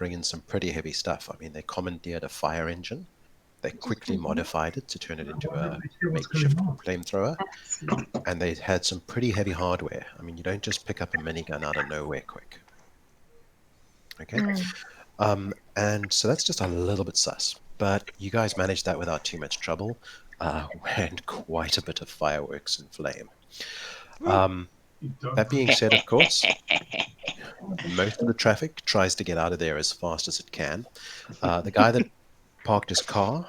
bring in some pretty heavy stuff. I mean, they commandeered a fire engine. They quickly modified it to turn it into a makeshift flamethrower. And they had some pretty heavy hardware. I mean, you don't just pick up a minigun out of nowhere quick. Okay? And so that's just a little bit sus. But you guys managed that without too much trouble, and quite a bit of fireworks and flame. That being said, of course, most of the traffic tries to get out of there as fast as it can. The guy that parked his car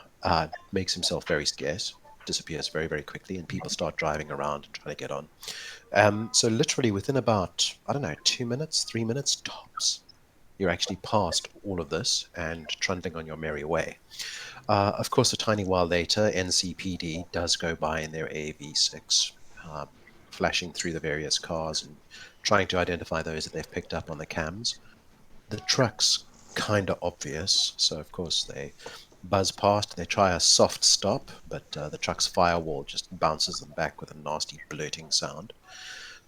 makes himself very scarce, disappears very, very quickly, and people start driving around and trying to get on. So literally within about, I don't know, 2 minutes, 3 minutes tops, you're actually past all of this and trundling on your merry way. Of course, a tiny while later, NCPD does go by in their AV6, flashing through the various cars and trying to identify those that they've picked up on the cams. The truck's kind of obvious, so of course they buzz past. They try a soft stop, but the truck's firewall just bounces them back with a nasty blurting sound.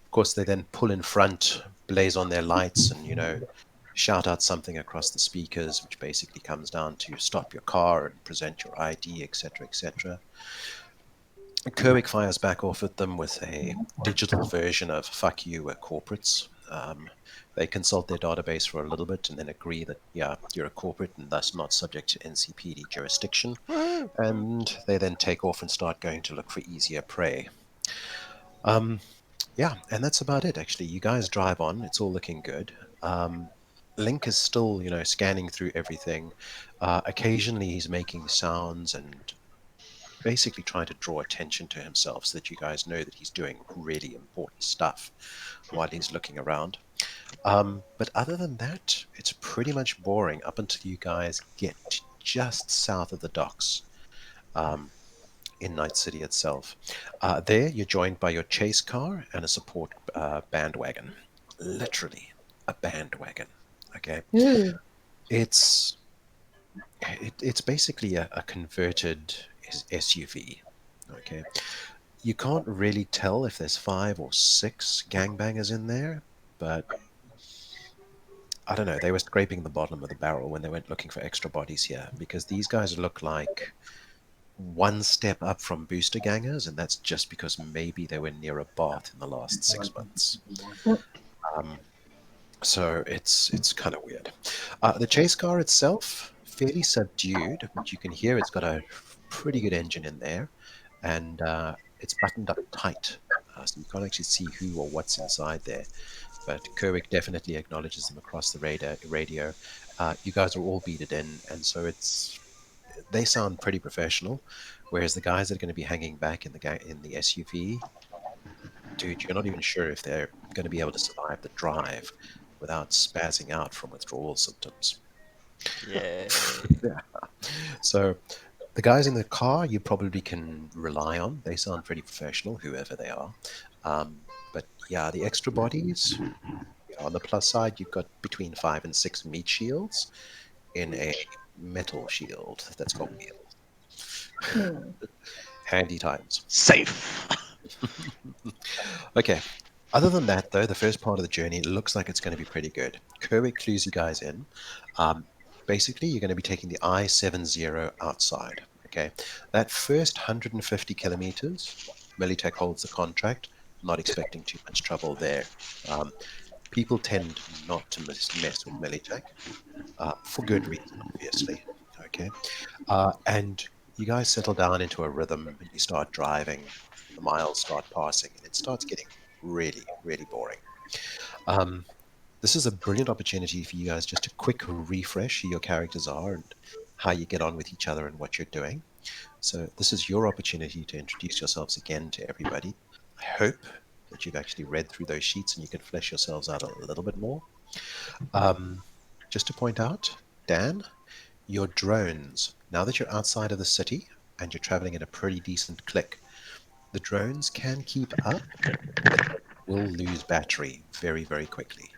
Of course, they then pull in front, blaze on their lights, and shout out something across the speakers, which basically comes down to stop your car and present your ID, etc., etc. Kerwick fires back off at them with a digital version of "fuck you, we're corporates." They consult their database for a little bit and then agree that, yeah, you're a corporate and thus not subject to NCPD jurisdiction. And they then take off and start going to look for easier prey. Yeah, and that's about it, actually. You guys drive on. It's all looking good. Link is still, scanning through everything. Occasionally he's making sounds and basically trying to draw attention to himself so that you guys know that he's doing really important stuff while he's looking around. But other than that, it's pretty much boring up until you guys get just south of the docks in Night City itself. There, you're joined by your chase car and a support bandwagon. Literally, a bandwagon. Okay, it's it's basically a converted SUV. Okay, you can't really tell if there's 5 or 6 gangbangers in there, but I don't know. They were scraping the bottom of the barrel when they went looking for extra bodies here because these guys look like one step up from booster gangers, and that's just because maybe they were near a bath in the last 6 months. So it's kind of weird. The chase car itself, fairly subdued, but you can hear it's got a pretty good engine in there, and it's buttoned up tight, so you can't actually see who or what's inside there. But Kerwick definitely acknowledges them across the radio. You guys are all beaded in, and so they sound pretty professional. Whereas the guys that are going to be hanging back in the SUV, dude, you're not even sure if they're going to be able to survive the drive without spazzing out from withdrawal symptoms. Yeah. Yeah. So the guys in the car, you probably can rely on. They sound pretty professional, whoever they are. But yeah, the extra bodies, on the plus side, you've got between 5 and 6 meat shields in a metal shield that's got wheels. Handy times. Safe. Okay. Other than that, though, the first part of the journey looks like it's going to be pretty good. Kerwick clues you guys in. Um, Basically, you're going to be taking the I-70 outside. Okay. That first 150 kilometers, Militech holds the contract. Not expecting too much trouble there. People tend not to mess with Militech for good reason, obviously. Okay. And you guys settle down into a rhythm and you start driving. The miles start passing and it starts getting really, really boring. Um, this is a brilliant opportunity for you guys just to quick refresh who your characters are and how you get on with each other and what you're doing. So this is your opportunity to introduce yourselves again to everybody. I hope that you've actually read through those sheets and you can flesh yourselves out a little bit more. Just to point out, Dan, your drones, now that you're outside of the city and you're traveling at a pretty decent click, the drones can keep up, but they will lose battery very, very quickly.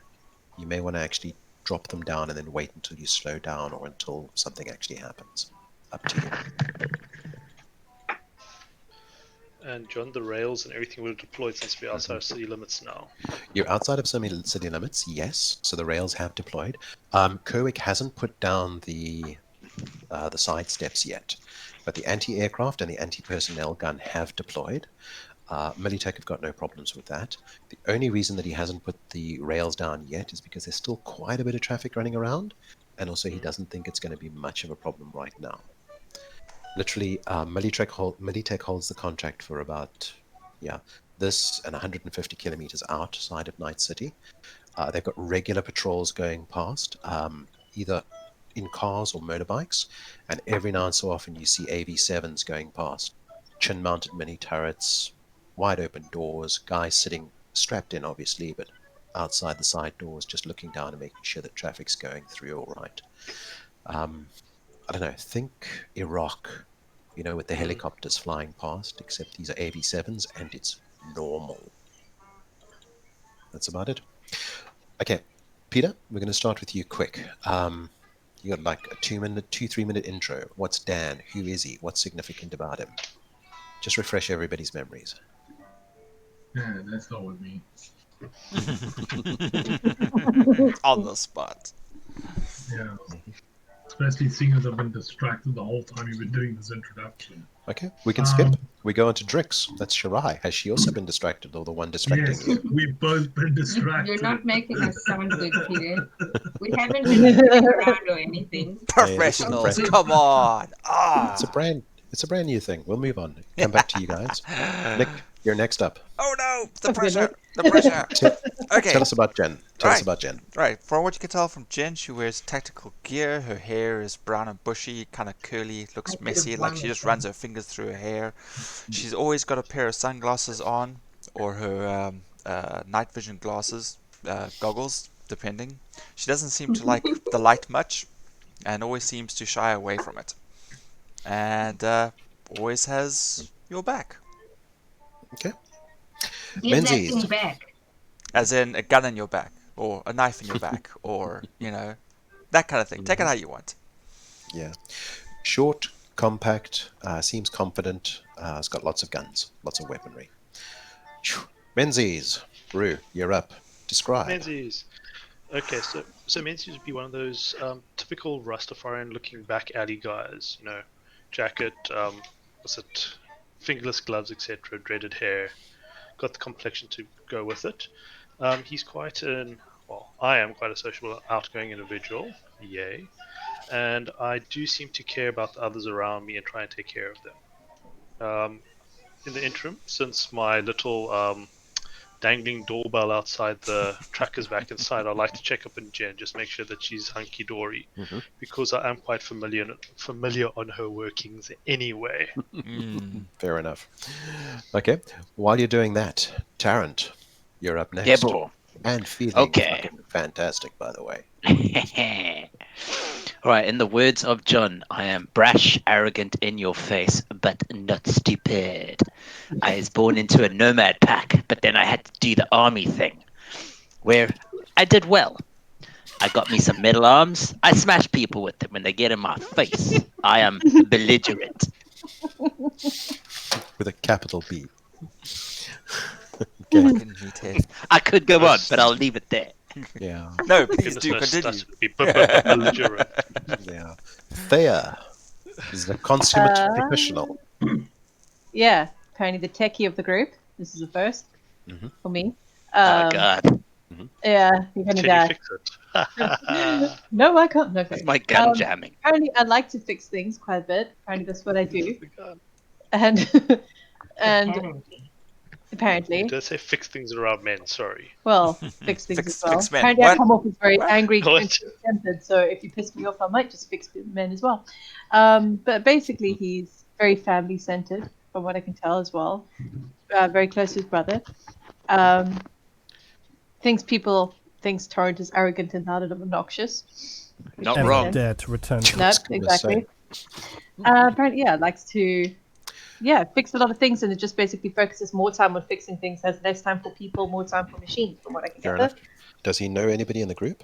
You may want to actually drop them down and then wait until you slow down or until something actually happens. Up to you. And John, the rails and everything would have deployed since we're outside of city limits now. You're outside of city limits, yes. So the rails have deployed. Kerwick hasn't put down the side steps yet, but the anti-aircraft and the anti-personnel gun have deployed. Militech have got no problems with that. The only reason that he hasn't put the rails down yet is because there's still quite a bit of traffic running around, and also he doesn't think it's going to be much of a problem right now. Literally, Militech holds the contract for about, this and 150 kilometers outside of Night City. They've got regular patrols going past, either in cars or motorbikes, and every now and so often you see AV7s going past, chin-mounted mini turrets, wide open doors, guys sitting strapped in, obviously, but outside the side doors, just looking down and making sure that traffic's going through all right. I don't know, think Iraq, with the helicopters flying past, except these are AV7s and it's normal. That's about it. Okay, Peter, we're going to start with you quick. You got like a 3-minute intro. What's Dan? Who is he? What's significant about him? Just refresh everybody's memories. Yeah, that's not with me. On the spot. Yeah. Especially seeing as I've been distracted the whole time you've been doing this introduction. Okay, we can skip. We go on to Drix. That's Shirai. Has she also been distracted, or the one distracting Yes, you? we've both been distracted. You're not making us sound good, Peter. We haven't been sitting around or anything. Professionals, come on. It's a brand new thing. We'll move on. Come back to you guys. Nick, you're next up. Oh no, the pressure. The pressure. Okay. Tell us about Jen. Tell us about Jen. Right. From what you can tell from Jen, she wears tactical gear. Her hair is brown and bushy, kind of curly, looks messy, like she just runs her fingers through her hair. She's always got a pair of sunglasses on, or her night vision glasses, goggles, depending. She doesn't seem to like the light much, and always seems to shy away from it. And always has your back. Okay. Give that thing back. As in a gun in your back, or a knife in your back, or, that kind of thing. Take it how you want. Yeah. Short, compact, seems confident, has got lots of guns, lots of weaponry. Menzies. Rue, you're up. Describe. Menzies. Okay, so Menzies would be one of those typical Rastafarian-looking back alley guys. Jacket, fingerless gloves, etc., dreaded hair. Got the complexion to go with it. He's I am quite a sociable, outgoing individual. Yay. And I do seem to care about the others around me and try and take care of them. In the interim, since my little dangling doorbell outside the truck is back inside, I'd like to check up on Jen, just make sure that she's hunky-dory, because I am quite familiar on her workings anyway. Fair enough. Okay, while you're doing that, Tarrant, you're up next. Debo. And feeling fucking fantastic, by the way. All right, in the words of John, I am brash, arrogant in your face, but not stupid. I was born into a nomad pack, but then I had to do the army thing, where I did well. I got me some metal arms. I smash people with them when they get in my face. I am belligerent. With a capital B. Okay. I could go on, but I'll leave it there. Yeah. No, please do continue. Belligerent. Yeah. Thea is a consummate professional. Yeah, apparently the techie of the group. This is the first for me. Oh, God. Yeah, you're going to die. Can you fix it? No, I can't. No, It's my gun jamming. Apparently, I like to fix things quite a bit. Apparently, that's what I do. And apparently. Did I say fix things around men? Sorry. Well, fix things as well. Fix men. Apparently, What? I come off as very angry What? and tempered. So if you piss me off, I might just fix men as well. But basically, he's very family-centered, from what I can tell as well. Very close to his brother. Thinks Torrent is arrogant and loud and obnoxious. Not Ever wrong. dare to return to No, was gonna exactly. Apparently, likes to, fix a lot of things, and it just basically focuses more time on fixing things, has less time for people, more time for machines, from what I can Fair gather. enough. Does he know anybody in the group?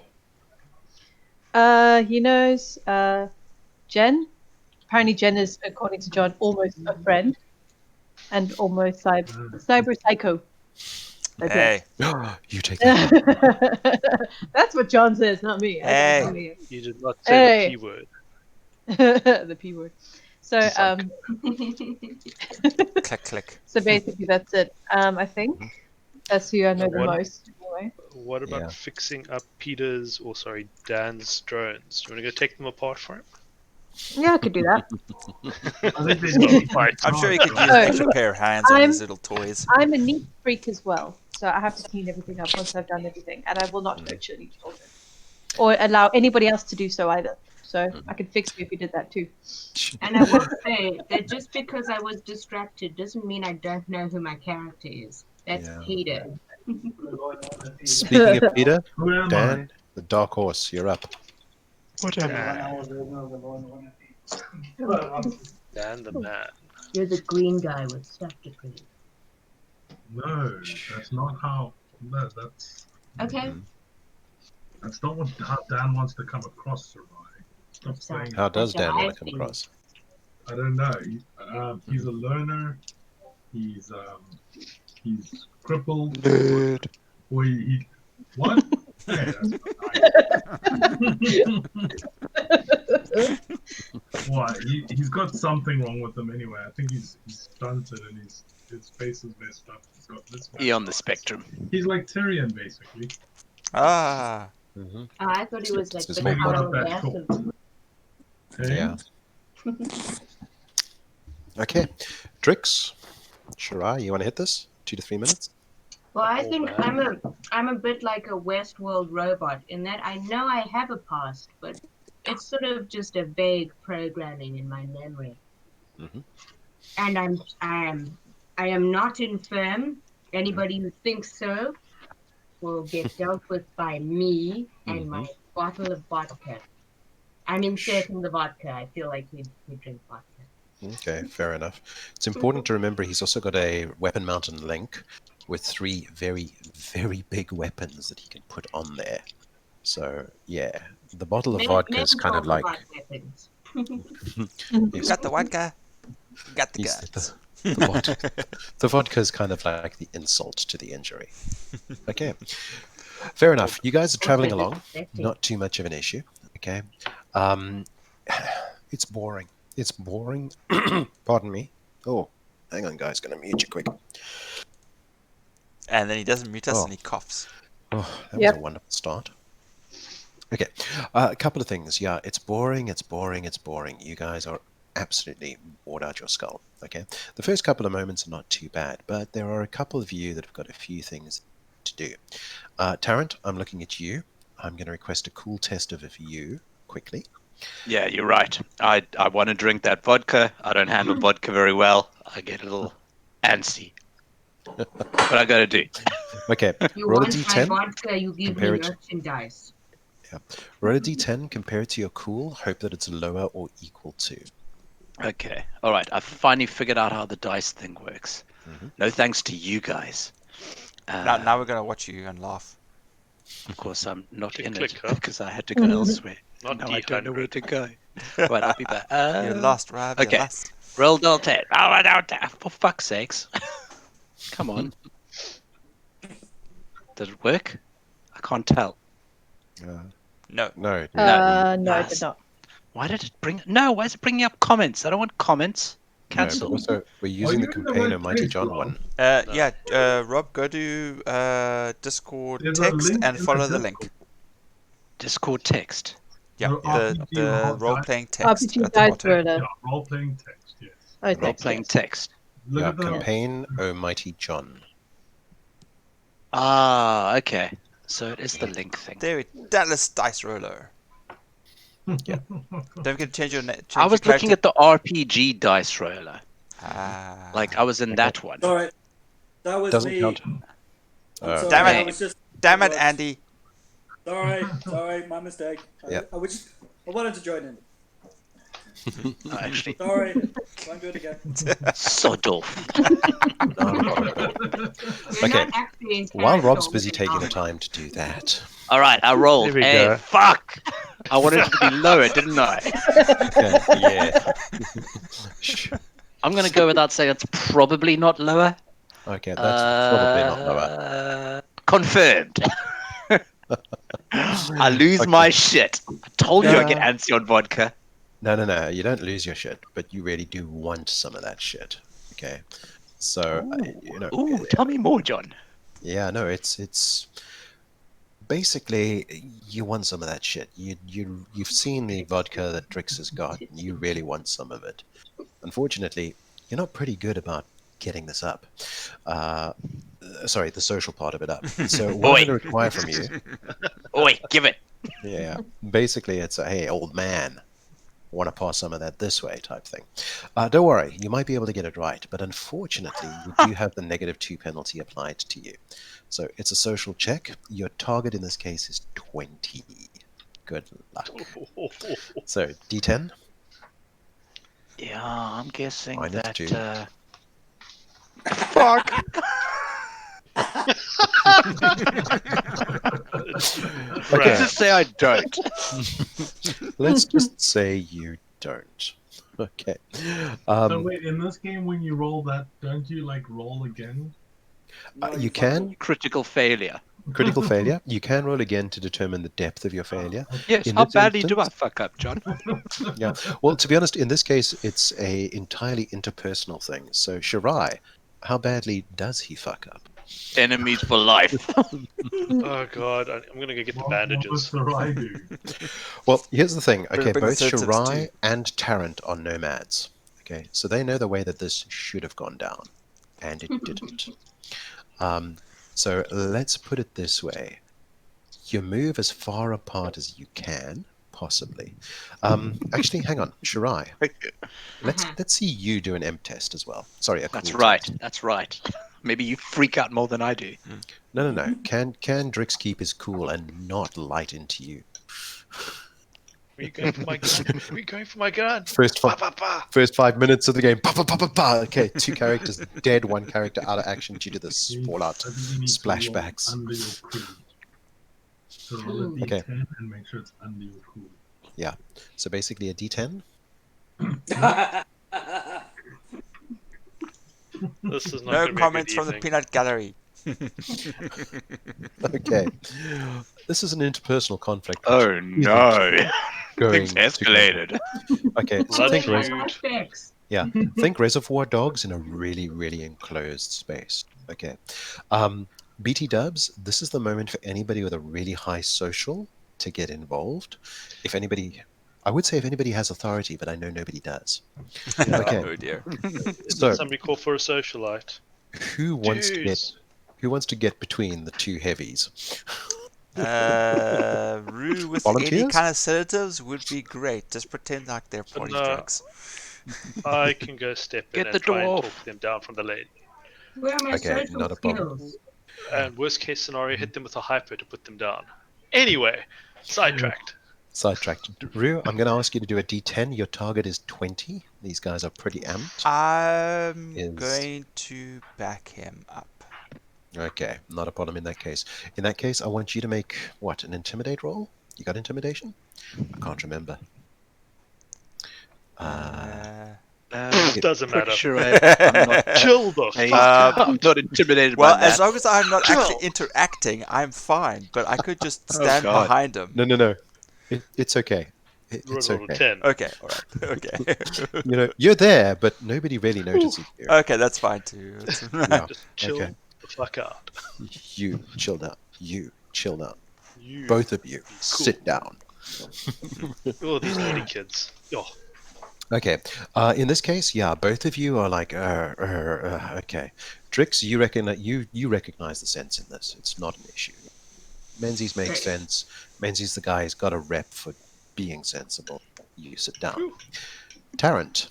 He knows Jen. Apparently, Jen is, according to John, almost a friend. and almost cyber psycho. Okay. Hey, You take that. That's what John says, not me. I Hey. don't believe You did not say Hey. the P word. the P word. So Psych. click, click. so basically that's it. I think that's who I know the What- most. Anyway. What about Yeah. fixing up Dan's drones? Do you want to go take them apart for him? Yeah, I could do that. I think they Still need to be fight. I'm sure he could charged, use an right? extra pair of hands on I'm- his little toys. I'm a neat freak as well, so I have to clean everything up once I've done everything, and I will not hurt any children or allow anybody else to do so either. So I could fix you if you did that too. And I will say that just because I was distracted doesn't mean I don't know who my character is. That's Yeah. Peter. Speaking of Peter, Who am Dan, the dark horse, you're up. Dan the man. You're the green guy with stuff to clean. I? No, that's not how. No, Okay. that's not how Dan wants to come across, Sarai. Stop Sorry. saying. How does That's Dan how want I to come feel. across? I don't know. He's a learner. He's crippled. Nerd. Or he what? Yeah, that's what? He's got something wrong with him anyway. I think he's stunted and his face is messed up. He's got this. He on the spectrum. He's like Tyrion, basically. Ah, Mm-hmm. Oh, I thought he was like It's the more color not that massive. Hey? Yeah. Okay. Drix, Shirai, you want to hit this? 2 to 3 minutes? Well, I think I'm a bit like a Westworld robot in that I know I have a past, but it's sort of just a vague programming in my memory. Mhm. And I am not infirm. Anybody who thinks so will get dealt with by me and my bottle of vodka. I'm inserting the vodka. I feel like he'd drink vodka. Okay, fair enough. It's important to remember he's also got a weapon mounted link with 3 very, very big weapons that he can put on there. So, yeah, the bottle of vodka is kind of like... Weapons. you got the vodka. You got the He's guts. the vodka is kind of like the insult to the injury. Okay, fair enough. You guys are traveling along. Not too much of an issue. Okay, it's boring. It's boring. Pardon me. Oh, hang on, guys. Gonna mute you quick. And then he doesn't mute us Oh. and he coughs. Oh, that Yep. was a wonderful start. Okay, a couple of things. Yeah, it's boring. It's boring. It's boring. You guys are absolutely bored out your skull. Okay, the first couple of moments are not too bad, but there are a couple of you that have got a few things to do. Tarrant, I'm looking at you. I'm going to request a cool test of you quickly. Yeah, you're right. I want to drink that vodka. I don't handle vodka very well. I get a little antsy. But I got to do. You Okay, roll a want my d10. vodka, you give compare me it to- merchandise. Roll a d10. Compare it to your cool. Hope that it's lower or equal to. Okay. All right. I finally figured out how the dice thing works. Mhm. No thanks to you guys. Now we're going to watch you and laugh. Of course, I'm not Click, in click, it huh? because I had to go elsewhere. Not Now I don't know where D100. to go. Right, I'll be back. You lost, Rob. okay. You lost. Roll Delta. Oh, I don't. For fuck's sakes. Come on. Did it work? I can't tell. Uh, No. no. No, I Nice. did not. Why did it bring? No, why is it bringing up comments? I don't want comments. No, Cancel. but also, we're using the you in the campaign right Almighty place, John Rob? one. Yeah, Rob, go to Discord There's a text link and in follow the the link. Discord text. Yeah, The RPG the role- role-playing text RPG at the dice bottom. roller. Yeah, role playing text. Yes. Oh, Role text, playing yes. text. Look Yeah, at the campaign Almighty John. Ah, okay. So it is the link thing. There, Dallas Dice Roller. Yeah. Don't forget to change your name. I was looking at the RPG dice roller. Like I was in that one. Sorry, that was Doesn't me. count. I'm sorry, Damn it. I was just. Damn it, Andy. Sorry, my mistake. Yeah. I wanted to join in. Actually, Sorry, won't do it again. Sodolf. You're Okay, not actually in While character Rob's busy with taking the an time to do that. All right, I rolled. There we Hey, go. fuck! I wanted it to be lower, didn't I? Okay, yeah. Shh. I'm going to go without saying it's probably not lower. Okay, that's probably not lower. Confirmed. I lose Okay. my shit. I told you I get Yeah. antsy on vodka. No. You don't lose your shit, but you really do want some of that shit. Okay. So, Ooh, tell me more, John. yeah, no, it's basically you want some of that shit. You've seen the vodka that Drix has got, and you really want some of it. Unfortunately, you're not pretty good about getting this up. Sorry, the social part of it up. So what I'm Oi. going to require from you, Oi, give it. yeah, basically it's a hey, old man, want to pass some of that this way type thing. Don't worry, you might be able to get it right, but unfortunately, you do have the -2 penalty applied to you. So it's a social check. Your target in this case is 20. Good luck. So D10 Yeah, I'm guessing -2. that. Fuck. Let's Okay, just say I don't. let's just say you don't. Okay. So wait, in this game, when you roll that, don't you like roll again? No, You fuck can Critical failure. critical failure. You can roll again to determine the depth of your failure. Yes, In how this badly do I instance- fuck up, John? Yeah. Well, to be honest, in this case, it's a entirely interpersonal thing. So, Shirai, how badly does he fuck up? Enemies for life. Oh god, I'm gonna go get the What bandages. does Sarai do? Well, here's the thing. Okay, bring the both sedatives Shirai too. and Tarrant are nomads. Okay, so they know the way that this should have gone down, and it didn't. So let's put it this way: you move as far apart as you can, possibly. Actually, hang on, Shirai. Let's see you do an M test as well. Sorry, a That's cool right. test. That's right. Maybe you freak out more than I do. No. Can Drix keep his cool and not light into you? Are you going for my gun? Are you going for my gun? First Ba, five, ba, ba. first 5 minutes of the game. Pa, pa, pa, pa, pa. Okay, 2 characters dead, 1 character out of action due to the fallout I think you need to roll splashbacks. under your cool. So roll a Okay. d10 and make sure it's under your cool. Yeah. So basically a D10. This is not No gonna be a comments good from the evening. peanut gallery. Okay. This is an interpersonal conflict. which Oh no. Going Things to go- escalated. Okay, so Blood think, feud. think reservoir dogs in a really, really enclosed space. Okay. BT dubs, this is the moment for anybody with a really high social to get involved. If anybody, I would say if anybody has authority, but I know nobody does. Okay. Oh dear. So Somebody call for a socialite. who wants to get Dudes. between the two heavies? Rue with any Volunteers? kind of sedatives would be great. Just pretend like they're party No. drugs. I can go step in Get the and try and dwarf. talk them down from the lane. Where are my Okay, social not a problem. skills? And worst case scenario, hit them with a hyper to put them down. Anyway, sidetracked. Sidetracked. Rue, I'm going to ask you to do a D10. Your target is 20. These guys are pretty amped. I'm Is- going to back him up. Okay, not a problem in that case. In that case, I want you to make, what, an intimidate roll? You got intimidation? I can't remember. Doesn't Pretty matter. sure I'm not. Chill the Hey, fuck out. I'm not intimidated Well, by that. as long as I'm not actually Chill. interacting, I'm fine. But I could just stand God. behind him. No. It's okay. It's Roll a okay. 10. Okay, all right. Okay. You're there, but nobody really notices you. Okay, that's fine too. Yeah. Just chill Okay. the fuck out. You chill down. You chill down. You. Both of you, sit down. Oh, these naughty kids. Oh, Okay. In this case, yeah, both of you are like, okay. Drix, you recognize the sense in this. It's not an issue. Menzies makes sense. Menzies, the guy, has got a rep for being sensible. You sit down. Tarrant,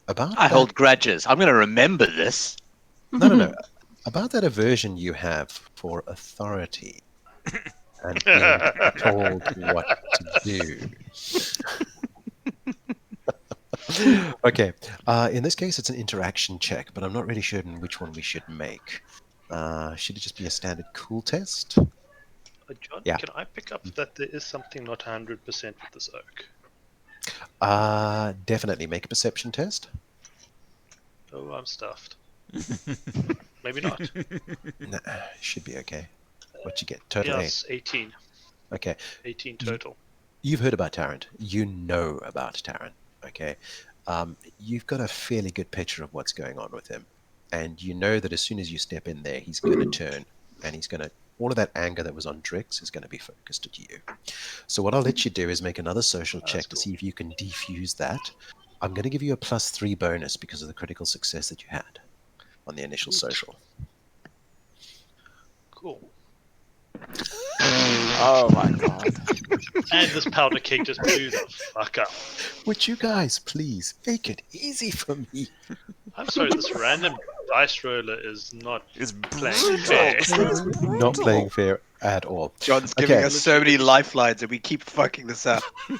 about I that, hold grudges. I'm going to remember this. no. About that aversion you have for authority and being told what to do. Okay. In this case, it's an interaction check, but I'm not really sure which one we should make. Should it just be a standard cool test? John, Yeah. can I pick up that there is something not 100% with this oak? Definitely make a perception test. Oh, I'm stuffed. Maybe not. Nah, should be okay. What you get? Total 8. Yes, 18. Okay. 18 total. You've heard about Tarrant. You know about Tarrant. Okay. You've got a fairly good picture of what's going on with him. And you know that as soon as you step in there, he's going to turn. And he's going to... All of that anger that was on Drix is going to be focused at you. So what I'll let you do is make another social That's check to cool. see if you can defuse that. I'm going to give you a +3 bonus because of the critical success that you had on the initial Sweet. social. Cool. Oh my god. And this powder keg just blew the fuck up. Would you guys please make it easy for me? I'm sorry, this random dice roller is not It's playing brutal. fair. This thing's brutal. Not playing fair at all. John's giving Okay. us so many lifelines, and we keep fucking this up. We're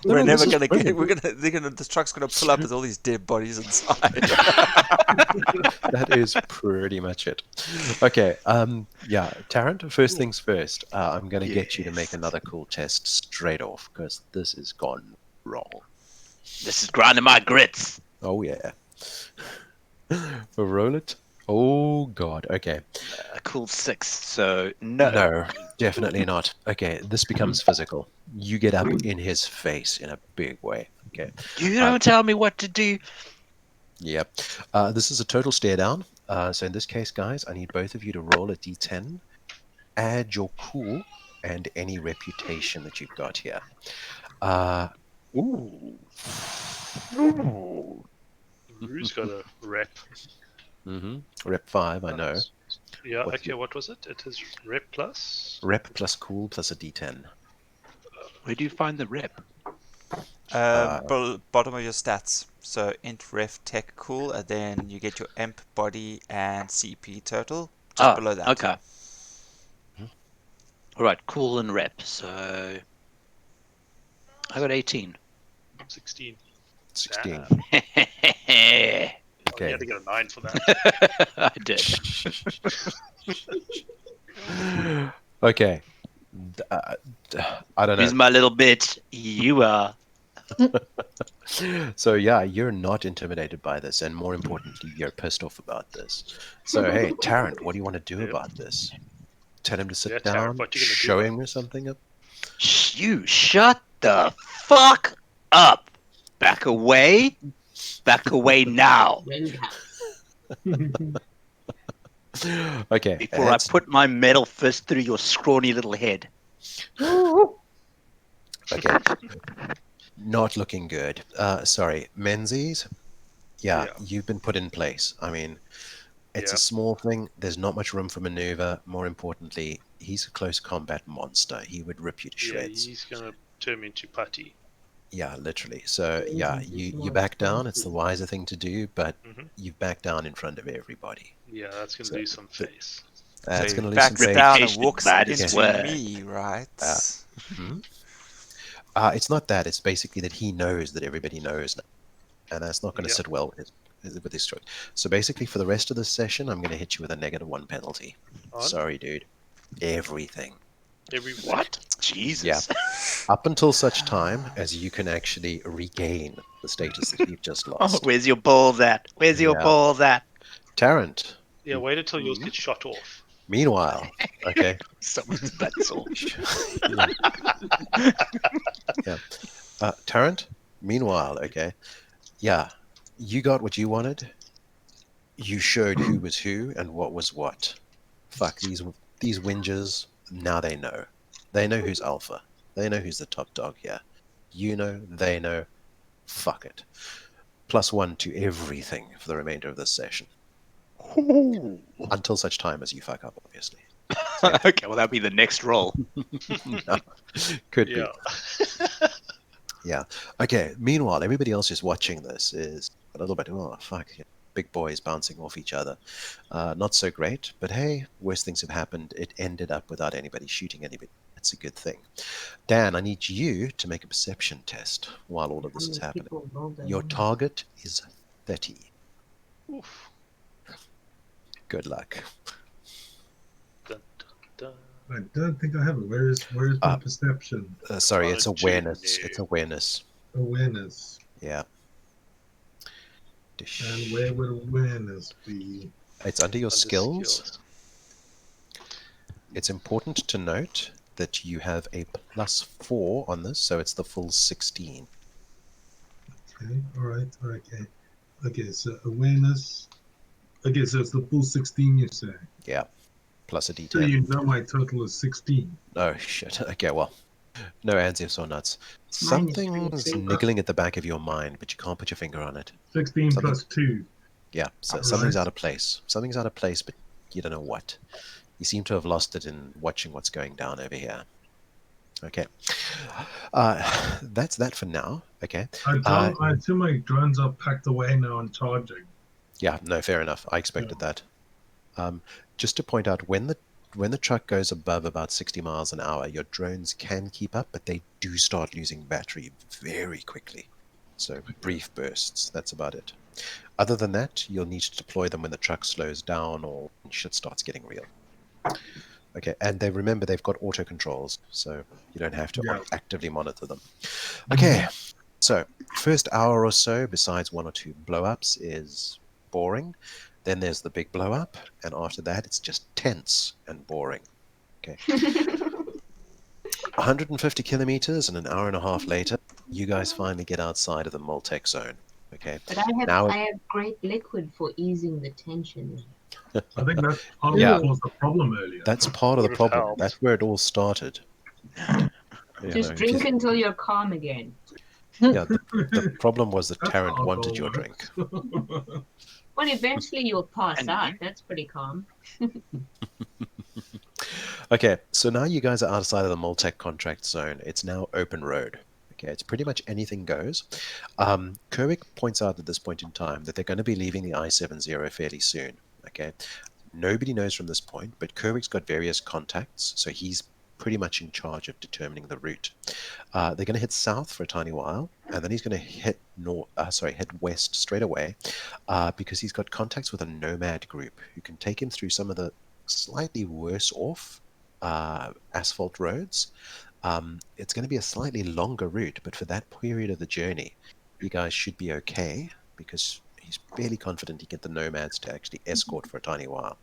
No, never this is gonna get. brilliant. This truck's gonna pull up with all these dead bodies inside. That is pretty much it. Okay, yeah, Tarrant, first things first. I'm going to get you to make Yes. another cool test straight off, because this has gone wrong. This is grinding my grits. Oh, yeah. Roll it. Oh, God. Okay. A cool 6, so no. No, definitely not. Okay, this becomes physical. You get up in his face in a big way. Okay. You don't tell me what to do. Yep. This is a total stare down. So in this case, guys, I need both of you to roll a d10, add your cool and any reputation that you've got here. Ooh. Rue's got a rep. Rep 5, I know. Yeah, What's okay, what was it? It is rep plus? Rep plus cool plus a d10. Where do you find the rep? Bottom of your stats. So int ref tech cool, and then you get your imp body and CP total just below that. Okay. All right, cool and rep. So I got 18. 16. 16. Damn. I You Okay. had to get a 9 for that. did. Okay. I don't Who's know. my little bitch? You are. So yeah, you're not intimidated by this, and more importantly, you're pissed off about this. So hey, Tarrant, what do you want to do Yep. about this? Tell him to sit Yeah, down, Tarrant, what you gonna do show about him or something? You shut the fuck up. Back away. Back away now. Okay. Before I that's- put my metal fist through your scrawny little head. Okay. Not looking good. Sorry, Menzies. Yeah, Yeah. you've been put in place. I mean, it's Yeah. a small thing. There's not much room for maneuver. More importantly, he's a close combat monster. He would rip you to Yeah, shreds. he's gonna turn me into putty. Yeah, literally. So yeah, you back down. It's the wiser thing to do, but Mhm. you back down in front of everybody. Yeah, that's gonna So, lose some face. That's So going to he lose some backs face. down and Reputation, walks that is into word. me, right? It's not that. It's basically that he knows that everybody knows now, and that's not going to Yep. sit well with his choice. So basically, for the rest of the session, I'm going to hit you with a -1 penalty. On Sorry, dude. Everything. every What? Jesus. Yeah. Up until such time as you can actually regain the status that you've just Oh, lost. where's your balls at? Where's your Yeah. balls at? Tarrant. Yeah, wait until yours gets shot off. Meanwhile, okay. Someone's pencil. Yeah. Tarrant, meanwhile, okay. Yeah, you got what you wanted. You showed who was who and what was what. Fuck, these whingers, now they know. They know who's alpha. They know who's the top dog here. You know, they know. Fuck it. +1 to everything for the remainder of this session. Until such time as you fuck up, obviously. Okay, well, that'll be the next roll. No, could be. Yeah. Yeah. Okay. Meanwhile, everybody else who's watching this is a little bit, oh, fuck. Yeah. Big boys bouncing off each other. Not so great, but hey, worse things have happened. It ended up without anybody shooting anybody. That's a good thing. Dan, I need you to make a perception test while all of this is happening. Your target is 30. Oof. Good luck. Dun, dun, dun. I don't think I have it. Where's my perception? Sorry, it's Oh, awareness. gee, no. It's awareness. Awareness. Yeah. And where would awareness be? It's under your Under skills. It's important to note that you have a +4 on this, so it's the full 16. Okay, all right, okay. Okay, so awareness. Okay, so it's the full 16, you say? Yeah, plus a So D10. you know my total is 16. Oh, shit. Okay, well, no ands, ifs, or nuts. Mine is Something's 23. niggling at the back of your mind, but you can't put your finger on it. 16 Something, plus 2. yeah, so All something's right. out of place. Something's out of place, but you don't know what. You seem to have lost it in watching what's going down over here. Okay. That's that for now. Okay. John, I assume my drones are packed away now and charging. Yeah, no, fair enough. I expected that. Just to point out, when the truck goes above about 60 miles an hour, your drones can keep up, but they do start losing battery very quickly. So brief bursts, that's about it. Other than that, you'll need to deploy them when the truck slows down or when shit starts getting real. Okay, and remember they've got auto controls, so you don't have to Yeah. actively monitor them. Okay, so first hour or so, besides one or two blow-ups, is boring. Then there's the big blow-up, and after that, it's just tense and boring. Okay, 150 kilometers and an hour and a half later, you guys finally get outside of the Moltec zone. Okay, But I now have great liquid for easing the tension. I think that's part of Yeah. what caused the problem earlier. that's part of the Would have problem. helped. That's where it all started. You Just know, if drink you- until you're calm again. yeah, the problem was that That's Tarrant how wanted it your drink. works. Well, eventually you'll pass And out. you? That's pretty calm. Okay, so now you guys are outside of the Moltec contract zone. It's now open road. Okay, it's pretty much anything goes. Kerwick points out at this point in time that they're going to be leaving the I-70 fairly soon. Okay, nobody knows from this point, but Kerwick's got various contacts, so he's pretty much in charge of determining the route. They're going to hit south for a tiny while, and then he's going to hit head west straight away, because he's got contacts with a nomad group who can take him through some of the slightly worse off asphalt roads. It's going to be a slightly longer route, but for that period of the journey, you guys should be okay because he's fairly confident he can get the nomads to actually escort for a tiny while.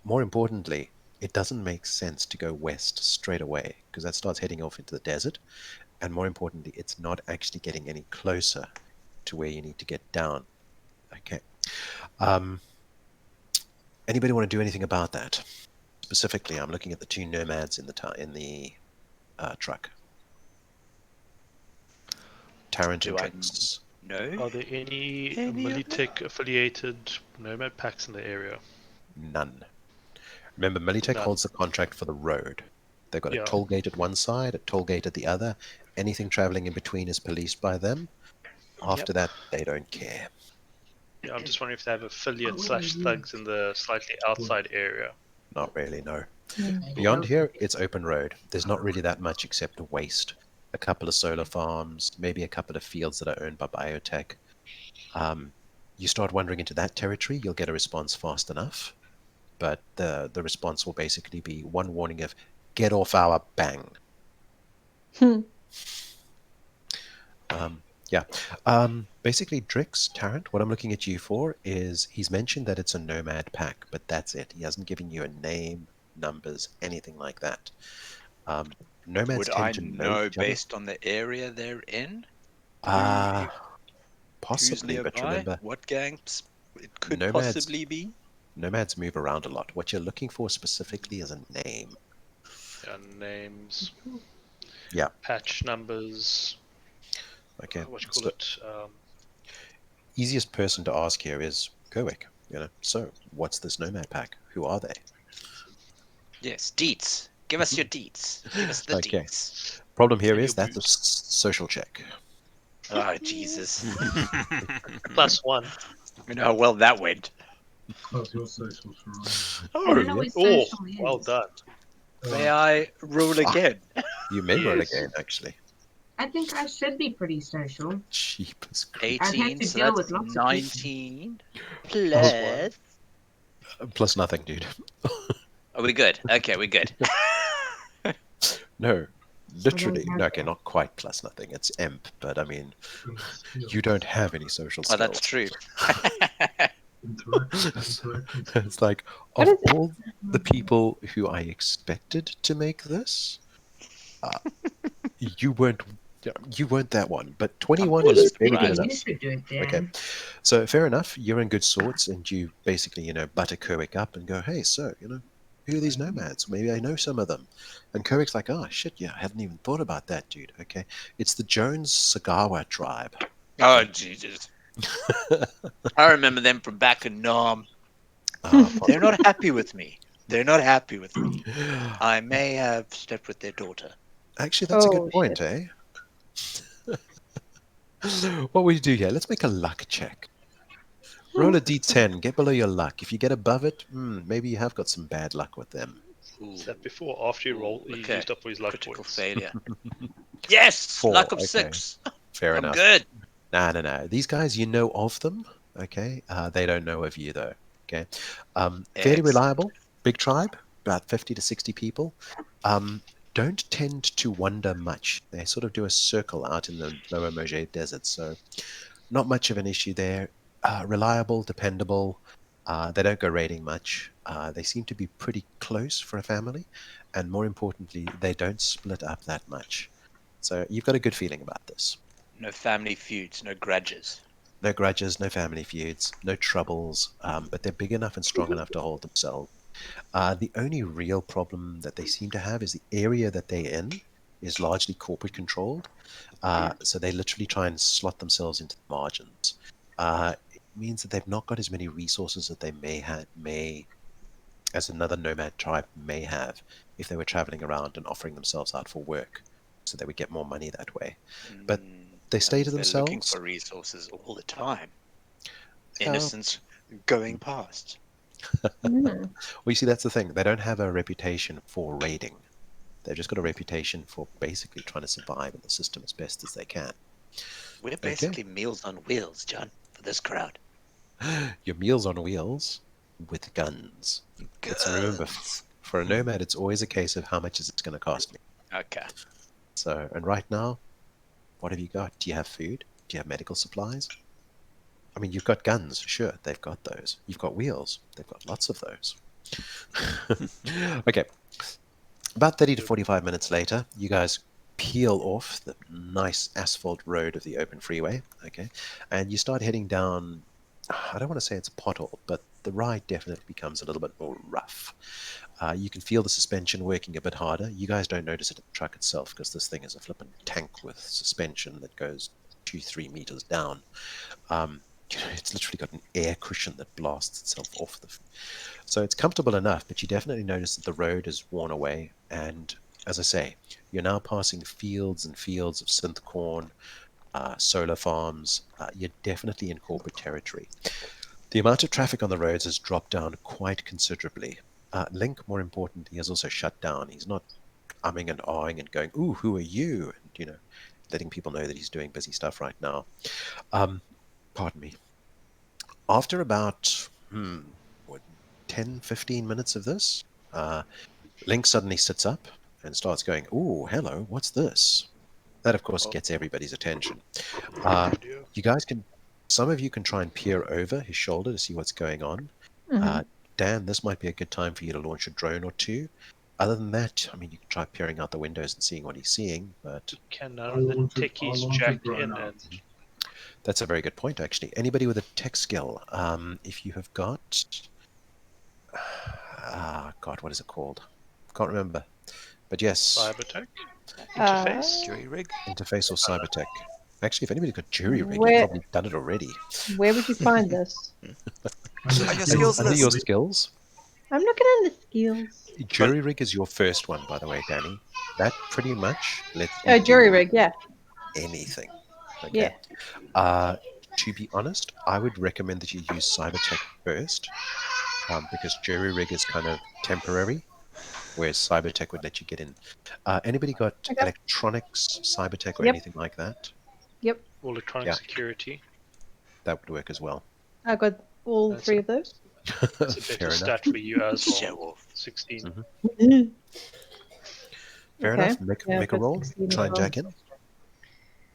More importantly, it doesn't make sense to go west straight away because that starts heading off into the desert. And more importantly, it's not actually getting any closer to where you need to get down. Okay. Anybody want to do anything about that? Specifically, I'm looking at the two nomads in the truck. Tarrant and Do I Trix. know? Are there any Any of them? Militech affiliated nomad packs in the area? None. Remember, Militech None. holds the contract for the road. They've got a Yeah. toll gate at one side, a toll gate at the other. Anything traveling in between is policed by them. After that, they don't care. Yeah, I'm just wondering if they have affiliate What would I / do? thugs in the slightly outside area. Not really, no. I Beyond doubt here, it. it's open road. There's not really that much except waste. A couple of solar farms, maybe a couple of fields that are owned by biotech. You start wandering into that territory, you'll get a response fast enough. But the response will basically be one warning of get off our bang. Yeah. Basically, Drix, Tarrant, what I'm looking at you for is he's mentioned that it's a nomad pack, but that's it. He hasn't given you a name, numbers, anything like that. Nomads Would tend I to know each other. based on the area they're in? Who's Possibly, but nearby? remember, What gangs it could nomads possibly be? nomads move around a lot. What you're looking for specifically is a name. Yeah, names. Yeah. Patch numbers. Okay. What you call So it? easiest person to ask here is Kerwick. So what's this nomad pack? Who are they? Yes, deets. Give us your deets. Give us the Okay. deets. Problem here And is your that's a boots. social check. Oh, Jesus. +1. You know how well that went. How's your social, Sharon? I don't know yeah. what Oh, social is. well done. May I roll again? You may roll Yes. again, actually. I think I should be pretty social. Jeepers Creepers. 18, to so deal that's with lots of people. 19. +1. Plus nothing, dude. Are we good? Okay, we're good. No. Literally, have no, okay, that. not quite plus nothing. It's imp, but I mean, Skills. you don't have any social Oh, skills. that's true. Interaction. It's like, What of is it? all the people who I expected to make this, uh, you weren't you weren't that one. But 21 full is of very good surprise. enough. You should do it, Okay, Dan. so fair enough. You're in good sorts, and you basically, butter Kerwick up and go, "Hey, so, who are these nomads? Maybe I know some of them." And Kerwick's like, "Oh shit, yeah, I hadn't even thought about that, dude." Okay, it's the Jones Sagawa tribe. Oh, Jesus. I remember them from back in Nam. Uh, They're not happy with me. They're not happy with me. I may have slept with their daughter. Actually, that's a good Oh point, shit. eh? What would you do here? Let's make a luck check. Roll a d10, get below your luck. If you get above it, maybe you have got some bad luck with them. Ooh, Is that before or after you roll? ooh, You okay. used up all his luck Critical points. failure. Yes! 4, Luck of okay. 6. Fair I'm enough. good. No. These guys, you know of them, okay? They don't know of you, though, okay? Fairly Excellent. reliable, big tribe, about 50 to 60 people. Don't tend to wander much. They sort of do a circle out in the Lower Mojave Desert, so not much of an issue there. Reliable, dependable. They don't go raiding much. They seem to be pretty close for a family, and more importantly, they don't split up that much. So you've got a good feeling about this. No family feuds, no grudges. No grudges, no family feuds, no troubles, but they're big enough and strong enough to hold themselves. The only real problem that they seem to have is the area that they're in is largely corporate controlled. So they literally try and slot themselves into the margins. It means that they've not got as many resources that they may as another nomad tribe may have if they were traveling around and offering themselves out for work. So they would get more money that way. But they That stay to means they're looking themselves. for resources all the time. Yeah. Innocence going past. Mm. Well, you see, that's the thing. They don't have a reputation for raiding. They've just got a reputation for basically trying to survive in the system as best as they can. We're Okay. basically Meals on Wheels, John, for this crowd. Your meals on wheels with guns. Let's remember, Guns. for a nomad, it's always a case of how much is it going to cost me. Okay. So, and right now, what have you got? Do you have food? Do you have medical supplies? I mean, you've got guns, sure, they've got those. You've got wheels, they've got lots of those. Okay, about 30 to 45 minutes later, you guys peel off the nice asphalt road of the open freeway, okay, and you start heading down. I don't want to say it's a pothole, but the ride definitely becomes a little bit more rough. You can feel the suspension working a bit harder. You guys don't notice it in the truck itself because this thing is a flippin' tank with suspension that goes 2-3 meters down. It's literally got an air cushion that blasts itself off so it's comfortable enough, but you definitely notice that the road is worn away. And as I say, you're now passing fields and fields of synth corn, solar farms. You're definitely in corporate territory. The amount of traffic on the roads has dropped down quite considerably. Link, more importantly, has also shut down. He's not umming and ahhing and going, "Ooh, who are you?" and letting people know that he's doing busy stuff right now. Pardon me. After about 10, 15 minutes of this, Link suddenly sits up and starts going, "Ooh, hello, what's this?" That, of course, gets everybody's attention. You guys some of you can try and peer over his shoulder to see what's going on. Mhm. Dan, this might be a good time for you to launch a drone or two. Other than that, I mean, you can try peering out the windows and seeing what he's seeing, but Can none of the techies I'll launch jack a drone in out. and that's a very good point, actually. Anybody with a tech skill, if you have got, God, what is it called? Can't remember. But yes, Cybertech interface? Jury rig. interface or cyber tech. Actually, if anybody's got jury rig, you've Where probably done it already. where would you find this? On your skills Under list. your skills, I'm looking at the skills. jury rig is your first one, by the way, Danny. That pretty much lets you Oh, jury do rig, yeah. anything. Okay. Yeah. To be honest, I would recommend that you use cybertech first, because jury rig is kind of temporary, whereas cybertech would let you get in. Anybody got Okay. electronics, cybertech, or Yep. anything like that? Yep. Or electronic Yeah. security? That would work as well. I got all That's three a- of those. It's a Fair better enough. stat for you as Show well. off. 16. Mhm. Fair Okay. enough. Make Yeah, a I've got roll. 16 Try as and well. jack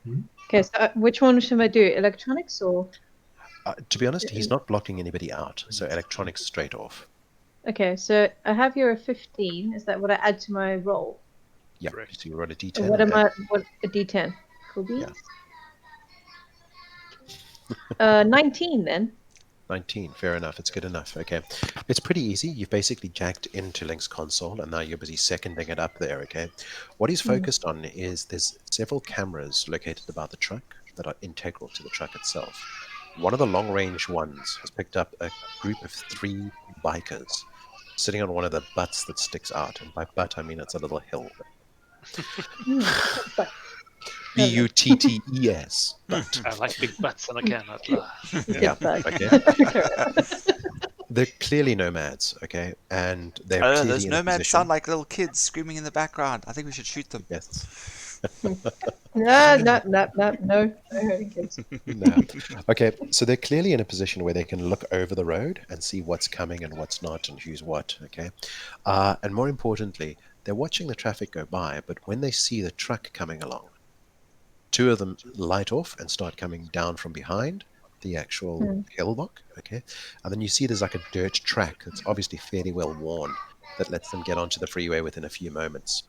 in. Okay, so which one should I do? Electronics or? To be honest, he's not blocking anybody out, so electronics straight off. Okay, so I have here a 15. Is that what I add to my roll? Yeah. Correct. So you roll a Or d10. what am and I? What a D10? Cool beans. Yeah. 19 then. 19. Fair enough. It's good enough. Okay. It's pretty easy. You've basically jacked into Link's console, and now you're busy seconding it up there. Okay. What he's focused on is there's several cameras located about the truck that are integral to the truck itself. One of the long-range ones has picked up a group of 3 bikers sitting on one of the butts that sticks out, and by butt I mean it's a little hill. But B-U-T-T-E-S. Butt. I like big butts and I cannot lie. Yeah. but Okay. They're clearly nomads, okay, and they're I don't know, clearly those in a nomads position. sound like little kids screaming in the background. I think we should shoot them. Yes. no hurting kids. No. Okay, so they're clearly in a position where they can look over the road and see what's coming and what's not and who's what. Okay, and more importantly, they're watching the traffic go by. But when they see the truck coming along, 2 of them light off and start coming down from behind the actual hilllock. Okay, and then you see there's like a dirt track that's obviously fairly well worn that lets them get onto the freeway within a few moments,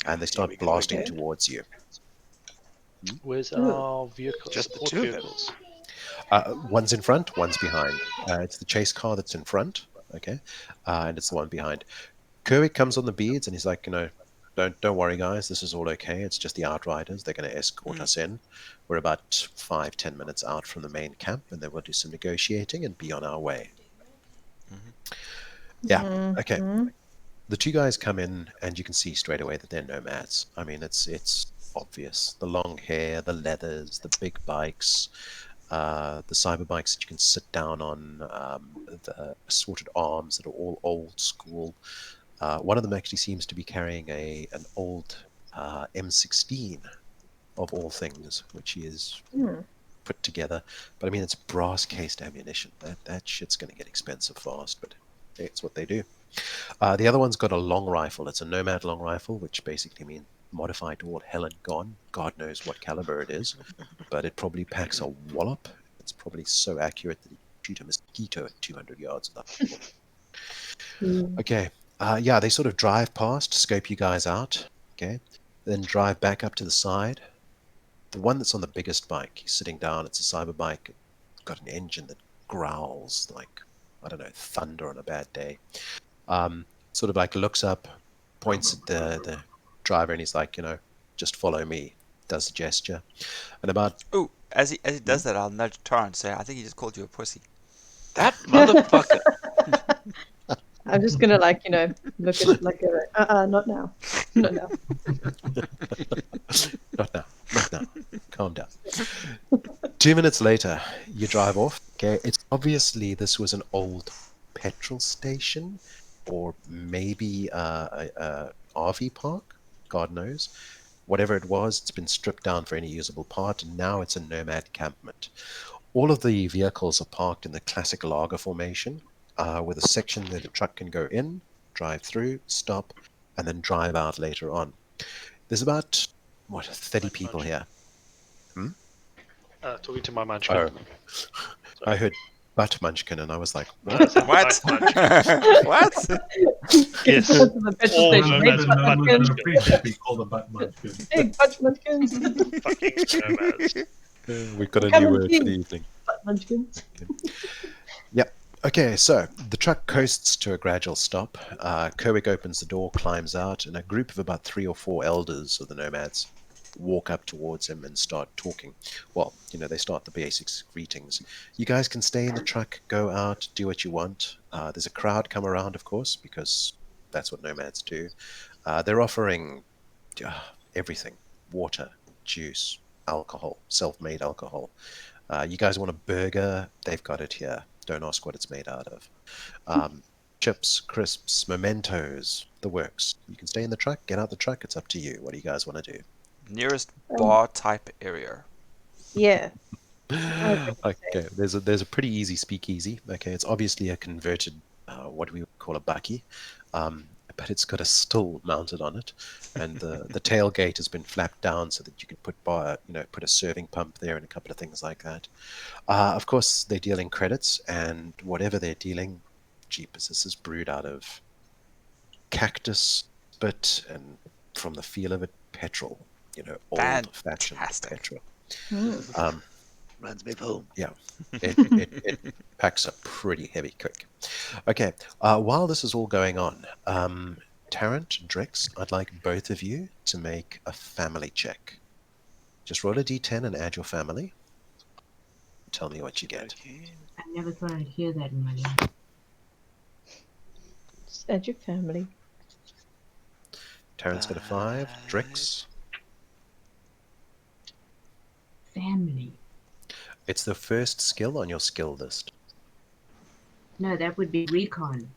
and they start blasting towards you. Where's our vehicle? Just the Support 2 of them. vehicles. One's in front, one's behind. It's the chase car that's in front, okay, and it's the one behind. Kerwick comes on the beads and he's like, don't worry, guys, this is all okay. It's just the outriders. They're going to escort us in. We're about 5-10 minutes out from the main camp, and then we'll do some negotiating and be on our way. Yeah, okay. The 2 guys come in, and you can see straight away that they're nomads. I mean, it's obvious. The long hair, the leathers, the big bikes, the cyber bikes that you can sit down on, the assorted arms that are all old school. One of them actually seems to be carrying an old M16 of all things, which he is put together. But I mean, it's brass cased ammunition. That shit's going to get expensive fast, but it's what they do. The other one's got a long rifle. It's a Nomad long rifle, which basically means modified to all hell and gone. God knows what caliber it is, but it probably packs a wallop. It's probably so accurate that you can shoot a mosquito at 200 yards. Okay. Yeah, they sort of drive past, scope you guys out. Okay. Then drive back up to the side. The one that's on the biggest bike, he's sitting down. It's a cyber bike. It's got an engine that growls like, I don't know, thunder on a bad day. Sort of like looks up, points at the driver, and he's like, just follow me. Does the gesture. And about Oh, as he does that, I'll nudge Tar and say, I think he just called you a pussy. That motherfucker. I'm just gonna look at like not now, not now. Not now. Not now. Calm down. 2 minutes later, you drive off. Okay, it's obviously this was an old petrol station, or maybe a RV park. God knows. Whatever it was, it's been stripped down for any usable part, and now it's a nomad campment. All of the vehicles are parked in the classic lager formation, with a section that a truck can go in, drive through, stop, and then drive out later on. There's about 30 people here. Talking to my munchkin. Oh, I heard butt munchkin, and I was like, No, I said What? my munchkin. What? Yes. The petrol All station. nomads Big are butt butt Would munchkins. appreciate being called a butt munchkin. Big butt munchkins. Fucking nomads. we've got a Come new and word see. for the evening. Butt munchkins. Yep. Okay, so the truck coasts to a gradual stop. Kerwick opens the door, climbs out, and a group of about 3 or 4 elders of the nomads walk up towards him and start talking. Well, they start the basics, greetings. You guys can stay in the truck, go out, do what you want. There's a crowd come around, of course, because that's what nomads do. They're offering everything: water, juice, alcohol, self-made alcohol. You guys want a burger? They've got it here. Don't ask what it's made out of. Chips, crisps, mementos, the works. You can stay in the truck, get out the truck. It's up to you. What do you guys want to do? Nearest bar type area. Yeah. Okay, there's a pretty easy speakeasy. Okay, it's obviously a converted, what we would call a bakkie. but it's got a still mounted on it, and the tailgate has been flapped down so that you can put put a serving pump there and a couple of things like that. Of course, they're dealing credits, and whatever they're dealing, jeepers, this is brewed out of cactus spit and, from the feel of it, petrol. Old-fashioned Fantastic. petrol. Mm. Runs me home. Yeah, it packs up pretty heavy quick. Okay, while this is all going on, Tarrant, Drex, I'd like both of you to make a family check. Just roll a d10 and add your family. Tell me what you get. I never thought I'd hear that in my life. Just add your family. Tarrant's got a 5. Drex, Family. it's the first skill on your skill list. No, that would be recon.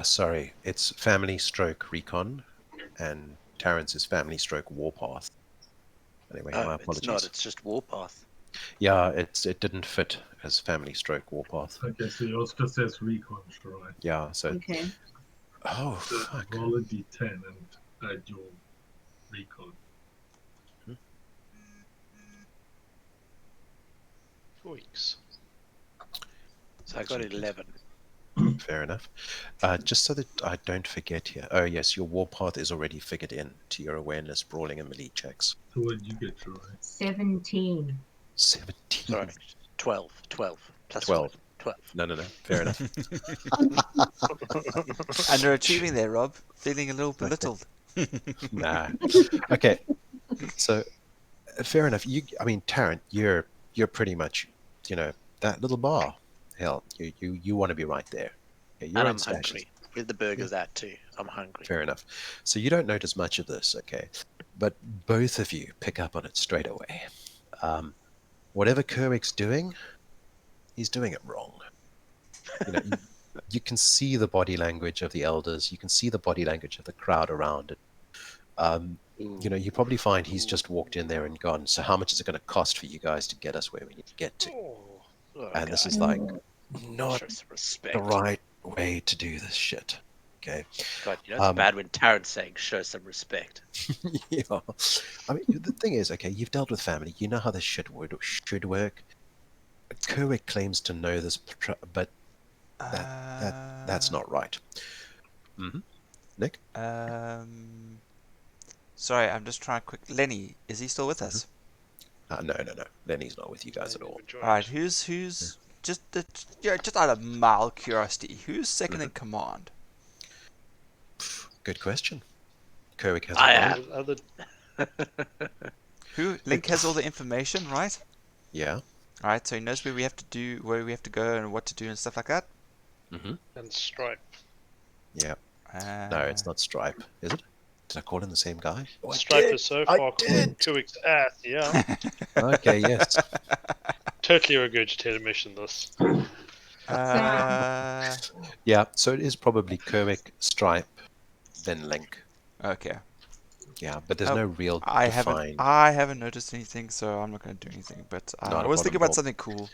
Sorry, it's family stroke recon, and Tarrant's is family stroke warpath. Anyway, my apologies. It's not. It's just Warpath. Yeah, it didn't fit as family stroke warpath. Okay, so yours just says recon, right? Yeah, so Okay. oh So fuck. roll a d10 and add your recon. 4 weeks. So I got 11. Fair enough. Just so that I don't forget here. Oh yes, your warpath is already figured in to your awareness, brawling, and melee checks. So what did you get, Troy? 17. 17. Sorry, 12. 12. Plus 12. 12. No. Fair enough. Underachieving there, Rob. Feeling a little belittled. Nah. Okay. So fair enough. Tarrant, you're pretty much, that little bar. Hell, you want to be right there. Yeah, you're And in I'm stashes. hungry. With the burgers that too. I'm hungry. Fair enough. So you don't notice much of this, okay? But both of you pick up on it straight away. Whatever Kerwick's doing, he's doing it wrong. You can see the body language of the elders. You can see the body language of the crowd around it. You probably find he's just walked in there and gone, so how much is it going to cost for you guys to get us where we need to get to? Oh, And this God. is like not Show some respect. the right way to do this shit. Okay. God, it's bad when Tarrant's saying show some respect. Yeah. The thing is, okay, you've dealt with family. You know how this shit should work. Kerwick claims to know this, but that's not right. Mm-hmm. Nick? Sorry, I'm just trying quick. Lenny, is he still with us? No. Lenny's not with you guys at all. Alright, who's just out of mild curiosity, who's second in command? Good question. Kerwick has I a am. Other Who? Link has all the information, right? Yeah. Alright, so he knows where we have to go and what to do and stuff like that? Mm-hmm. and Stripe. Yeah. No, it's not Stripe, is it? Did I call him the same guy? Oh, Stripe is so I far did. Kuik's ass, yeah. Okay, yes. Totally regurgitated mission, this. Yeah, so it is probably Kerwick, Stripe, then Link. Okay. Yeah, but there's no real I defined... haven't noticed anything, so I'm not going to do anything. But Not I a was thinking about problem. something cool.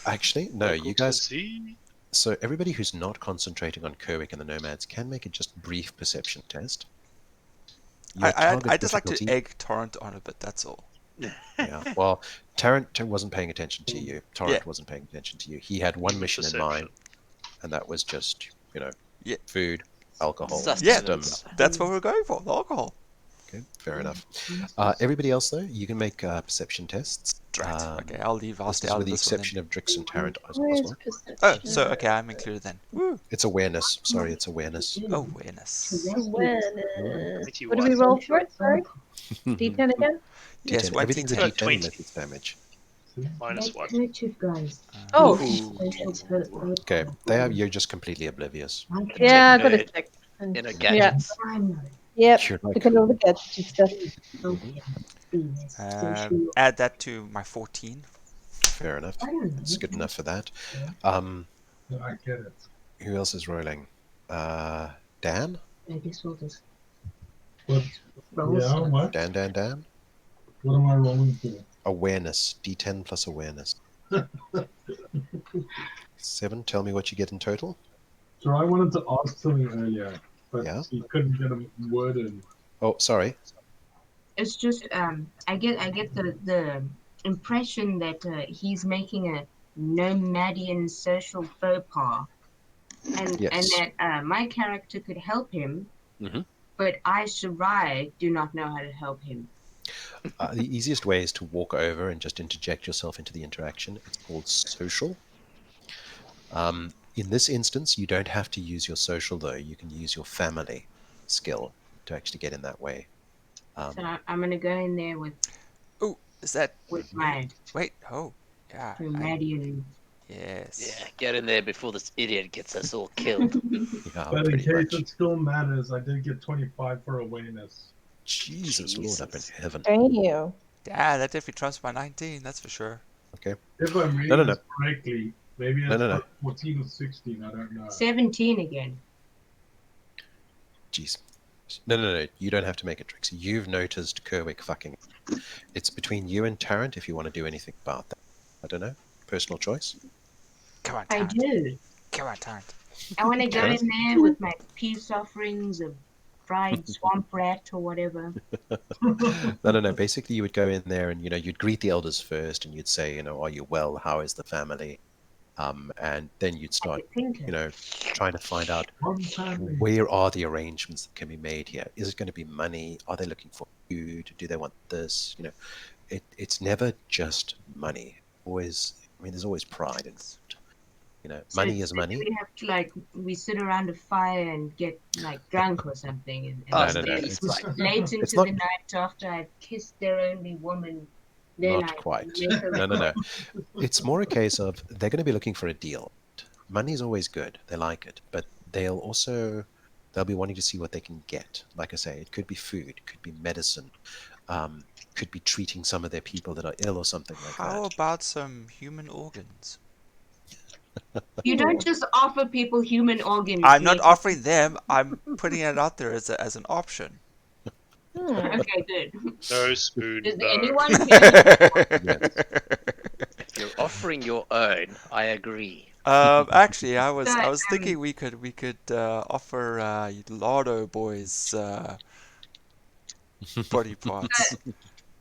Actually, no, Local you guys... Tennessee. So everybody who's not concentrating on Kerwick and the Nomads can make a just brief perception test. Your target I just like to difficulty- egg Torrent on a bit, that's all. Yeah, well, Tarrant wasn't paying attention to you. Torrent Yeah. wasn't paying attention to you. He had one mission in mind, and that was just, Yeah. food, alcohol, Sustenance. system. That's what we're going for, the alcohol. Okay, fair enough. Everybody else, though, you can make perception tests. Right. Okay, I'll leave. I'll This stay is out with of the this one then. exception of Drix and Tarrant as Where's well. perception? Oh, so okay, I'm included then. Woo! It's awareness. Sorry, it's awareness. Awareness. Awareness. 81. What do we roll for it? Sorry? D10 again? Yes, D10. one Everything's a D10. D10 20. unless it's damage. -1. Kerchief, guys. Oh, Okay, you're just completely oblivious. yeah, I got No, to check. And- in a yeah, gadgets. yep. You're like, Looking over gadgets and stuff. Add that to my 14. fair enough. It's good enough for that. No, I get it. Who else is rolling? Dan? I guess we'll just But roll. yeah, what? Dan? What am I rolling for? Awareness. D10 plus awareness. 7. Tell me what you get in total. So I wanted to ask something earlier. but Yeah. he couldn't get a word in. Oh, sorry. It's just I get the impression that he's making a nomadian social faux pas, and Yes. that my character could help him, hmm but I, Shirai, do not know how to help him. The easiest way is to walk over and just interject yourself into the interaction. It's called social. In this instance, you don't have to use your social, though. You can use your family skill to actually get in that way. So Um, I'm gonna go in there Oh, is that? with mhm. my Wait. Oh, yeah. nomadian. Yes. Yeah, get in there before this idiot gets us all killed. Yeah, But in pretty case much. it still matters, I did get 25 for awareness. Jesus Lord up in Jesus. heaven. Damn. Yeah, that definitely trumps my 19. That's for sure. Okay. If I'm No, no, reading no. this correctly, maybe No, it's no, no. 14 or 16. I don't know. 17 again. Jeez. No, no, no. You don't have to make it, Trixie. You've noticed Kerwick fucking. It's between you and Tarrant if you want to do anything about that. I don't know. Personal choice. Come on, I Tarrant. do. Come on, Tarrant. I want to go Okay. in there with my peace offerings of fried swamp rat or whatever. No, no, no. Basically, you would go in there and you'd greet the elders first, and you'd say, are you well? How is the family? And then you'd Like start, a tinker. trying to find out One family. where are the arrangements that can be made here. Is it going to be money? Are they looking for food? Do they want this? It's never just money. Always, I mean, there's always pride in It's it. So, Money is so do money. we have to we sit around a fire and get drunk or something and No, Pass no, the no. peace It's pipe. late it's into not the night after I've kissed their only woman, then not I quite. make a No, no, no. request. It's more a case of they're going to be looking for a deal. Money's always good. They like it, but they'll be wanting to see what they can get. Like I say, it could be food, could be medicine, um, could be treating some of their people that are ill or something like how that. about some human organs? You don't just offer people human organs. I'm not Nick. offering them. I'm putting it out there as an option. Okay, good. No spoon, Does though. anyone here? Yes. If you're offering your own, I agree. Actually, I was So, I was thinking we could offer Lardo Boys body parts.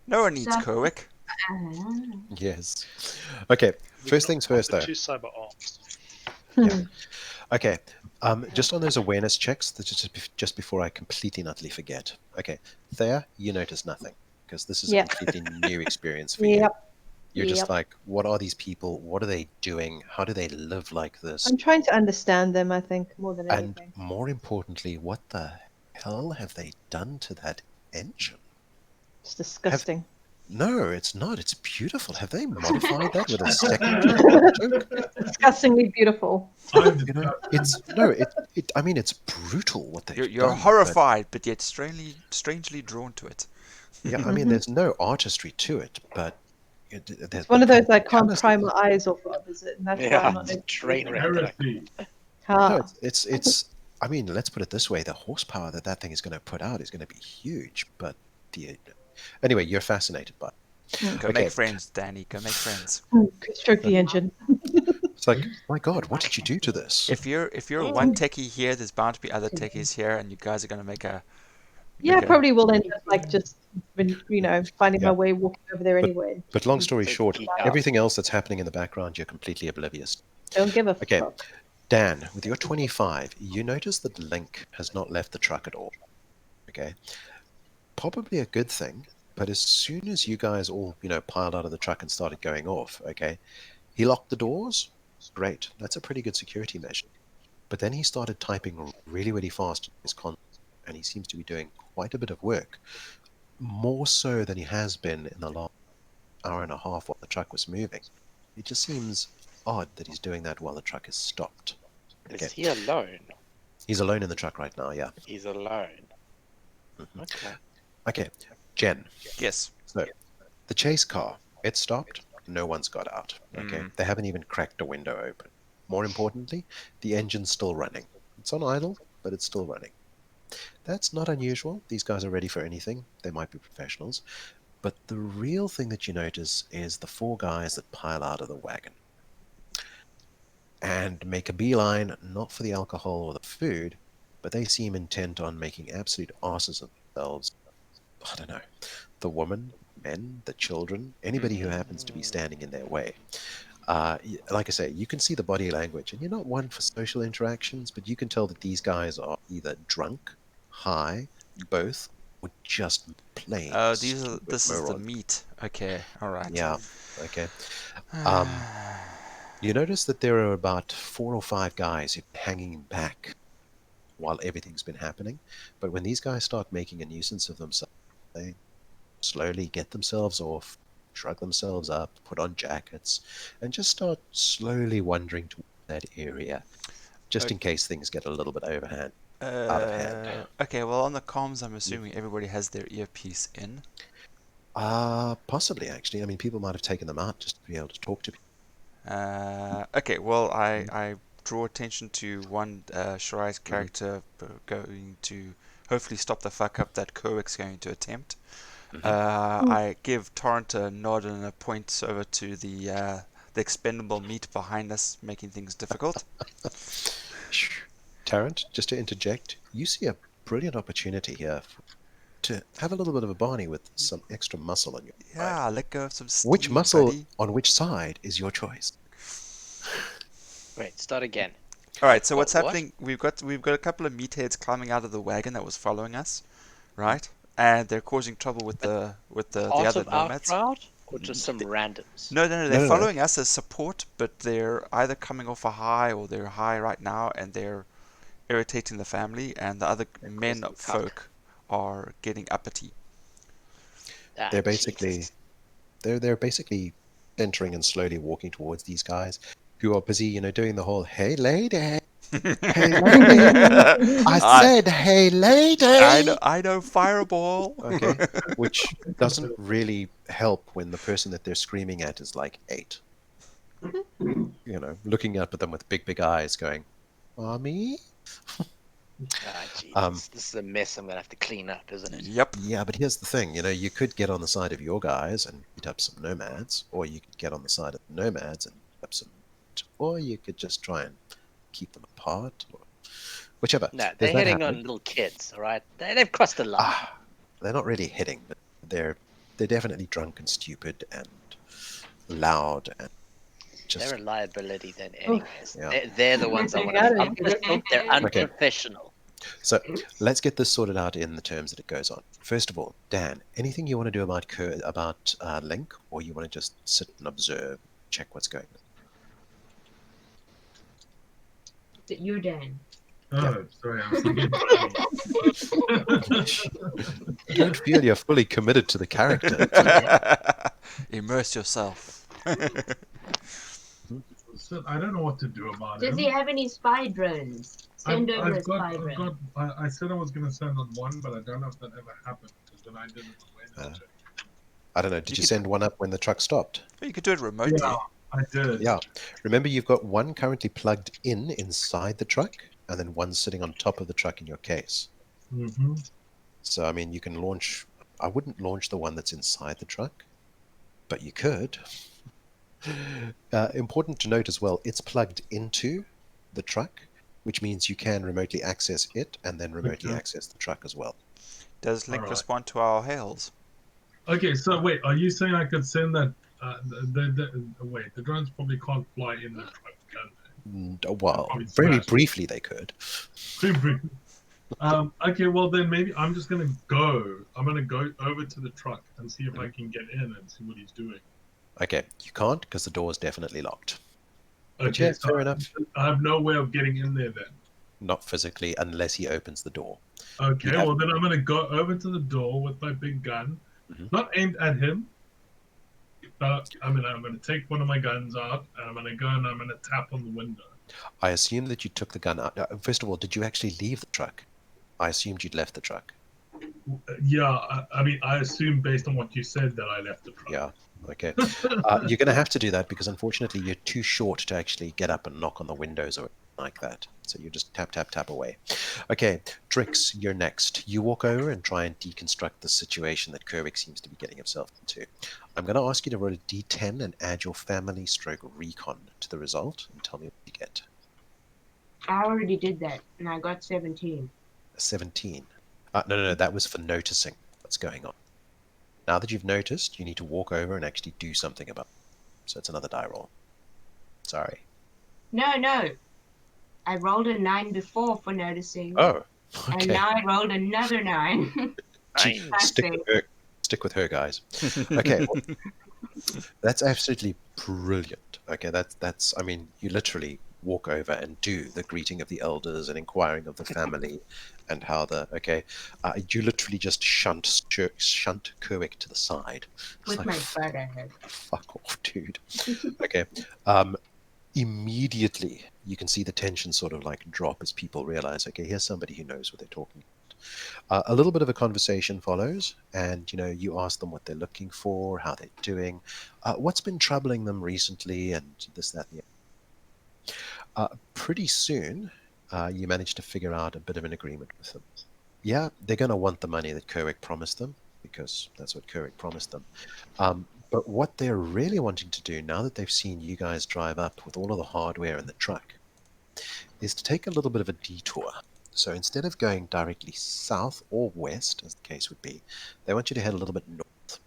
No one needs so Kerwick. Yes. Okay. We First can things first, offer though. 2 cyber arms. Yeah. Okay. Just on those awareness checks, this is just before I completely and utterly forget. Okay. Thea, you notice nothing because this is a Yep. completely new experience for you. Yep. You're just Yep. like, what are these people? What are they doing? How do they live like this? I'm trying to understand them, I think, more than And anything. more importantly, what the hell have they done to that engine? It's disgusting. No, it's not. It's beautiful. Have they modified that with a secondary engine? Disgustingly beautiful. I'm You know, disgusted. I mean, it's brutal what they've You're done. But horrified, but yet strangely drawn to it. yeah, I mean, there's no artistry to it, but there's It's one of those I can't practicality. pry my eyes off of, is it? And that's why Yeah, I'm not it's a train wreck. Heresy. No, Ah, it's. I mean, let's put it this way: the horsepower that thing is going to put out is going to be huge. But the anyway, you're fascinated by it. Go Okay, make friends, Danny. Go make friends. stroke the engine. it's like, my God, what did you do to this? If you're one techie here, there's bound to be other techies here, and you guys are gonna make a Yeah, make a probably will end up just finding Yeah. my way walking over there But- anyway. But long story So short, geek out. everything else that's happening in the background, you're completely oblivious. Don't give a Okay, fuck. Dan, with your 25, you notice that Link has not left the truck at all. Okay, probably a good thing. But as soon as you guys all, piled out of the truck and started going off, okay, he locked the doors. Great, that's a pretty good security measure. But then he started typing really, really fast in his console, and he seems to be doing quite a bit of work, more so than he has been in the last hour and a half while the truck was moving. It just seems odd that he's doing that while the truck is stopped. Is Okay. he alone? He's alone in the truck right now, yeah. He's alone. Mhm. Okay. Okay, Jen. yes. So, the chase car, it stopped. No one's got out. Okay, they haven't even cracked a window open. More importantly, the engine's still running. It's on idle, but it's still running. That's not unusual. These guys are ready for anything. They might be professionals. But the real thing that you notice is the 4 guys that pile out of the wagon and make a beeline, not for the alcohol or the food, but they seem intent on making absolute asses of themselves. I don't know, the woman, men, the children, anybody who happens to be standing in their way. Like I say, you can see the body language, and you're not one for social interactions, but you can tell that these guys are either drunk, high, both, or just plain stupid this is the morons. meat. Okay, all right. Yeah. Okay. Um, you notice that there are about 4 or 5 guys who've been hanging back while everything's been happening, but when these guys start making a nuisance of themselves, they slowly get themselves off, shrug themselves up, put on jackets, and just start slowly wandering toward that area, just in case things get a little bit out of hand. Okay, well, on the comms, I'm assuming everybody has their earpiece in. Possibly, actually. I mean, people might have taken them out just to be able to talk to people. Okay, well, I draw attention to one Shirai's character going to hopefully stop the fuck up that Kerwick's going to attempt. I give Torrent a nod and a point over to the expendable meat behind us, making things difficult. Tarrant, just to interject, you see a brilliant opportunity here to have a little bit of a Barney with some extra muscle on your side. Yeah, let go of some steam, Which muscle buddy. on which side is your choice? Wait, start again. All right, so what's What? happening? We've got a couple of meatheads climbing out of the wagon that was following us, right? And they're causing trouble with the Part other of our nomads. crowd, or just some randoms? No, they're No. following us as support, but they're either coming off a high or they're high right now, and they're irritating the family, and the other men causing folk are getting uppity. They're basically they're basically entering and slowly walking towards these guys who are busy, doing the whole "Hey lady, hey lady." I said, "Hey lady." I know, fireball. Okay, which doesn't really help when the person that they're screaming at is like 8. Looking up at them with big eyes, going, "Mommy." Jeez, this is a mess I'm gonna have to clean up, isn't it? Yep. Yeah, but here's the thing, you could get on the side of your guys and beat up some nomads, or you could get on the side of the nomads and beat up some, or you could just try and keep them apart, or whichever. No, There's they're that hitting on happening. little kids, all right? They've crossed the line. They're not really hitting, but they're definitely drunk and stupid and loud and just. They're a liability then, anyways. Yeah. They're the ones I want to. They're unprofessional. So let's get this sorted out in the terms that it goes on. First of all, Dan, anything you want to do about Link, or you want to just sit and observe, check what's going on? You're Dan. Oh, sorry, I was thinking. You don't feel you're fully committed to the character. Immerse yourself. So I don't know what to do about it. Does he have any spy drones? Send over a spy drone. I said I was going to send on one, but I don't know if that ever happened because then I didn't awareness check. I don't know. Did you send one up when the truck stopped? You could do it remotely. Yeah, I did. Yeah. Remember, you've got one currently plugged inside the truck, and then one sitting on top of the truck in your case. Mm-hmm. So, I mean, you can launch. I wouldn't launch the one that's inside the truck, but you could. Important to note as well, it's plugged into the truck, which means you can remotely access it and then remotely access the truck as well. Does Link respond to our hails? Okay, so wait, are you saying I could send that? Wait, the drones probably can't fly in the truck, can they? Well, very briefly they could. Very briefly. Okay, well then maybe I'm just gonna go. I'm gonna go over to the truck and see if I can get in and see what he's doing. Okay, you can't because the door is definitely locked. Okay, but yeah, so fair enough. I have no way of getting in there then. Not physically, unless he opens the door. Okay, well then I'm gonna go over to the door with my big gun, not aimed at him. But I'm gonna take one of my guns out and I'm gonna go and I'm gonna tap on the window. I assume that you took the gun out. First of all, did you actually leave the truck? I assumed you'd left the truck. Yeah, I mean, I assume based on what you said that I left the truck. Yeah, okay. You're going to have to do that because unfortunately you're too short to actually get up and knock on the windows or like that. So you just tap, tap, tap away. Okay, Drix, you're next. You walk over and try and deconstruct the situation that Kerwick seems to be getting himself into. I'm going to ask you to roll a d10 and add your family stroke recon to the result and tell me what you get. I already did that, and I got 17. 17. No, that was for noticing what's going on. Now that you've noticed, you need to walk over and actually do something about it. So it's another die roll. Sorry. No. I rolled a 9 before for noticing, Oh, and okay. now I rolled another 9. Stick with her. Stick with her, guys. Okay, well, that's absolutely brilliant. Okay, that's. I mean, you literally walk over and do the greeting of the elders and inquiring of the family, and how the you literally just shunt Kerwick to the side. It's With like, my butt ahead. fuck off, dude. Okay. Immediately you can see the tension sort of like drop as people realize, okay, here's somebody who knows what they're talking about. A little bit of a conversation follows, and you ask them what they're looking for, how they're doing, what's been troubling them recently, and this, that, and the other. Pretty soon, you manage to figure out a bit of an agreement with them. Yeah, they're going to want the money that Kerwick promised them, because that's what Kerwick promised them. But what they're really wanting to do, now that they've seen you guys drive up with all of the hardware in the truck, is to take a little bit of a detour. So instead of going directly south or west, as the case would be, they want you to head a little bit north.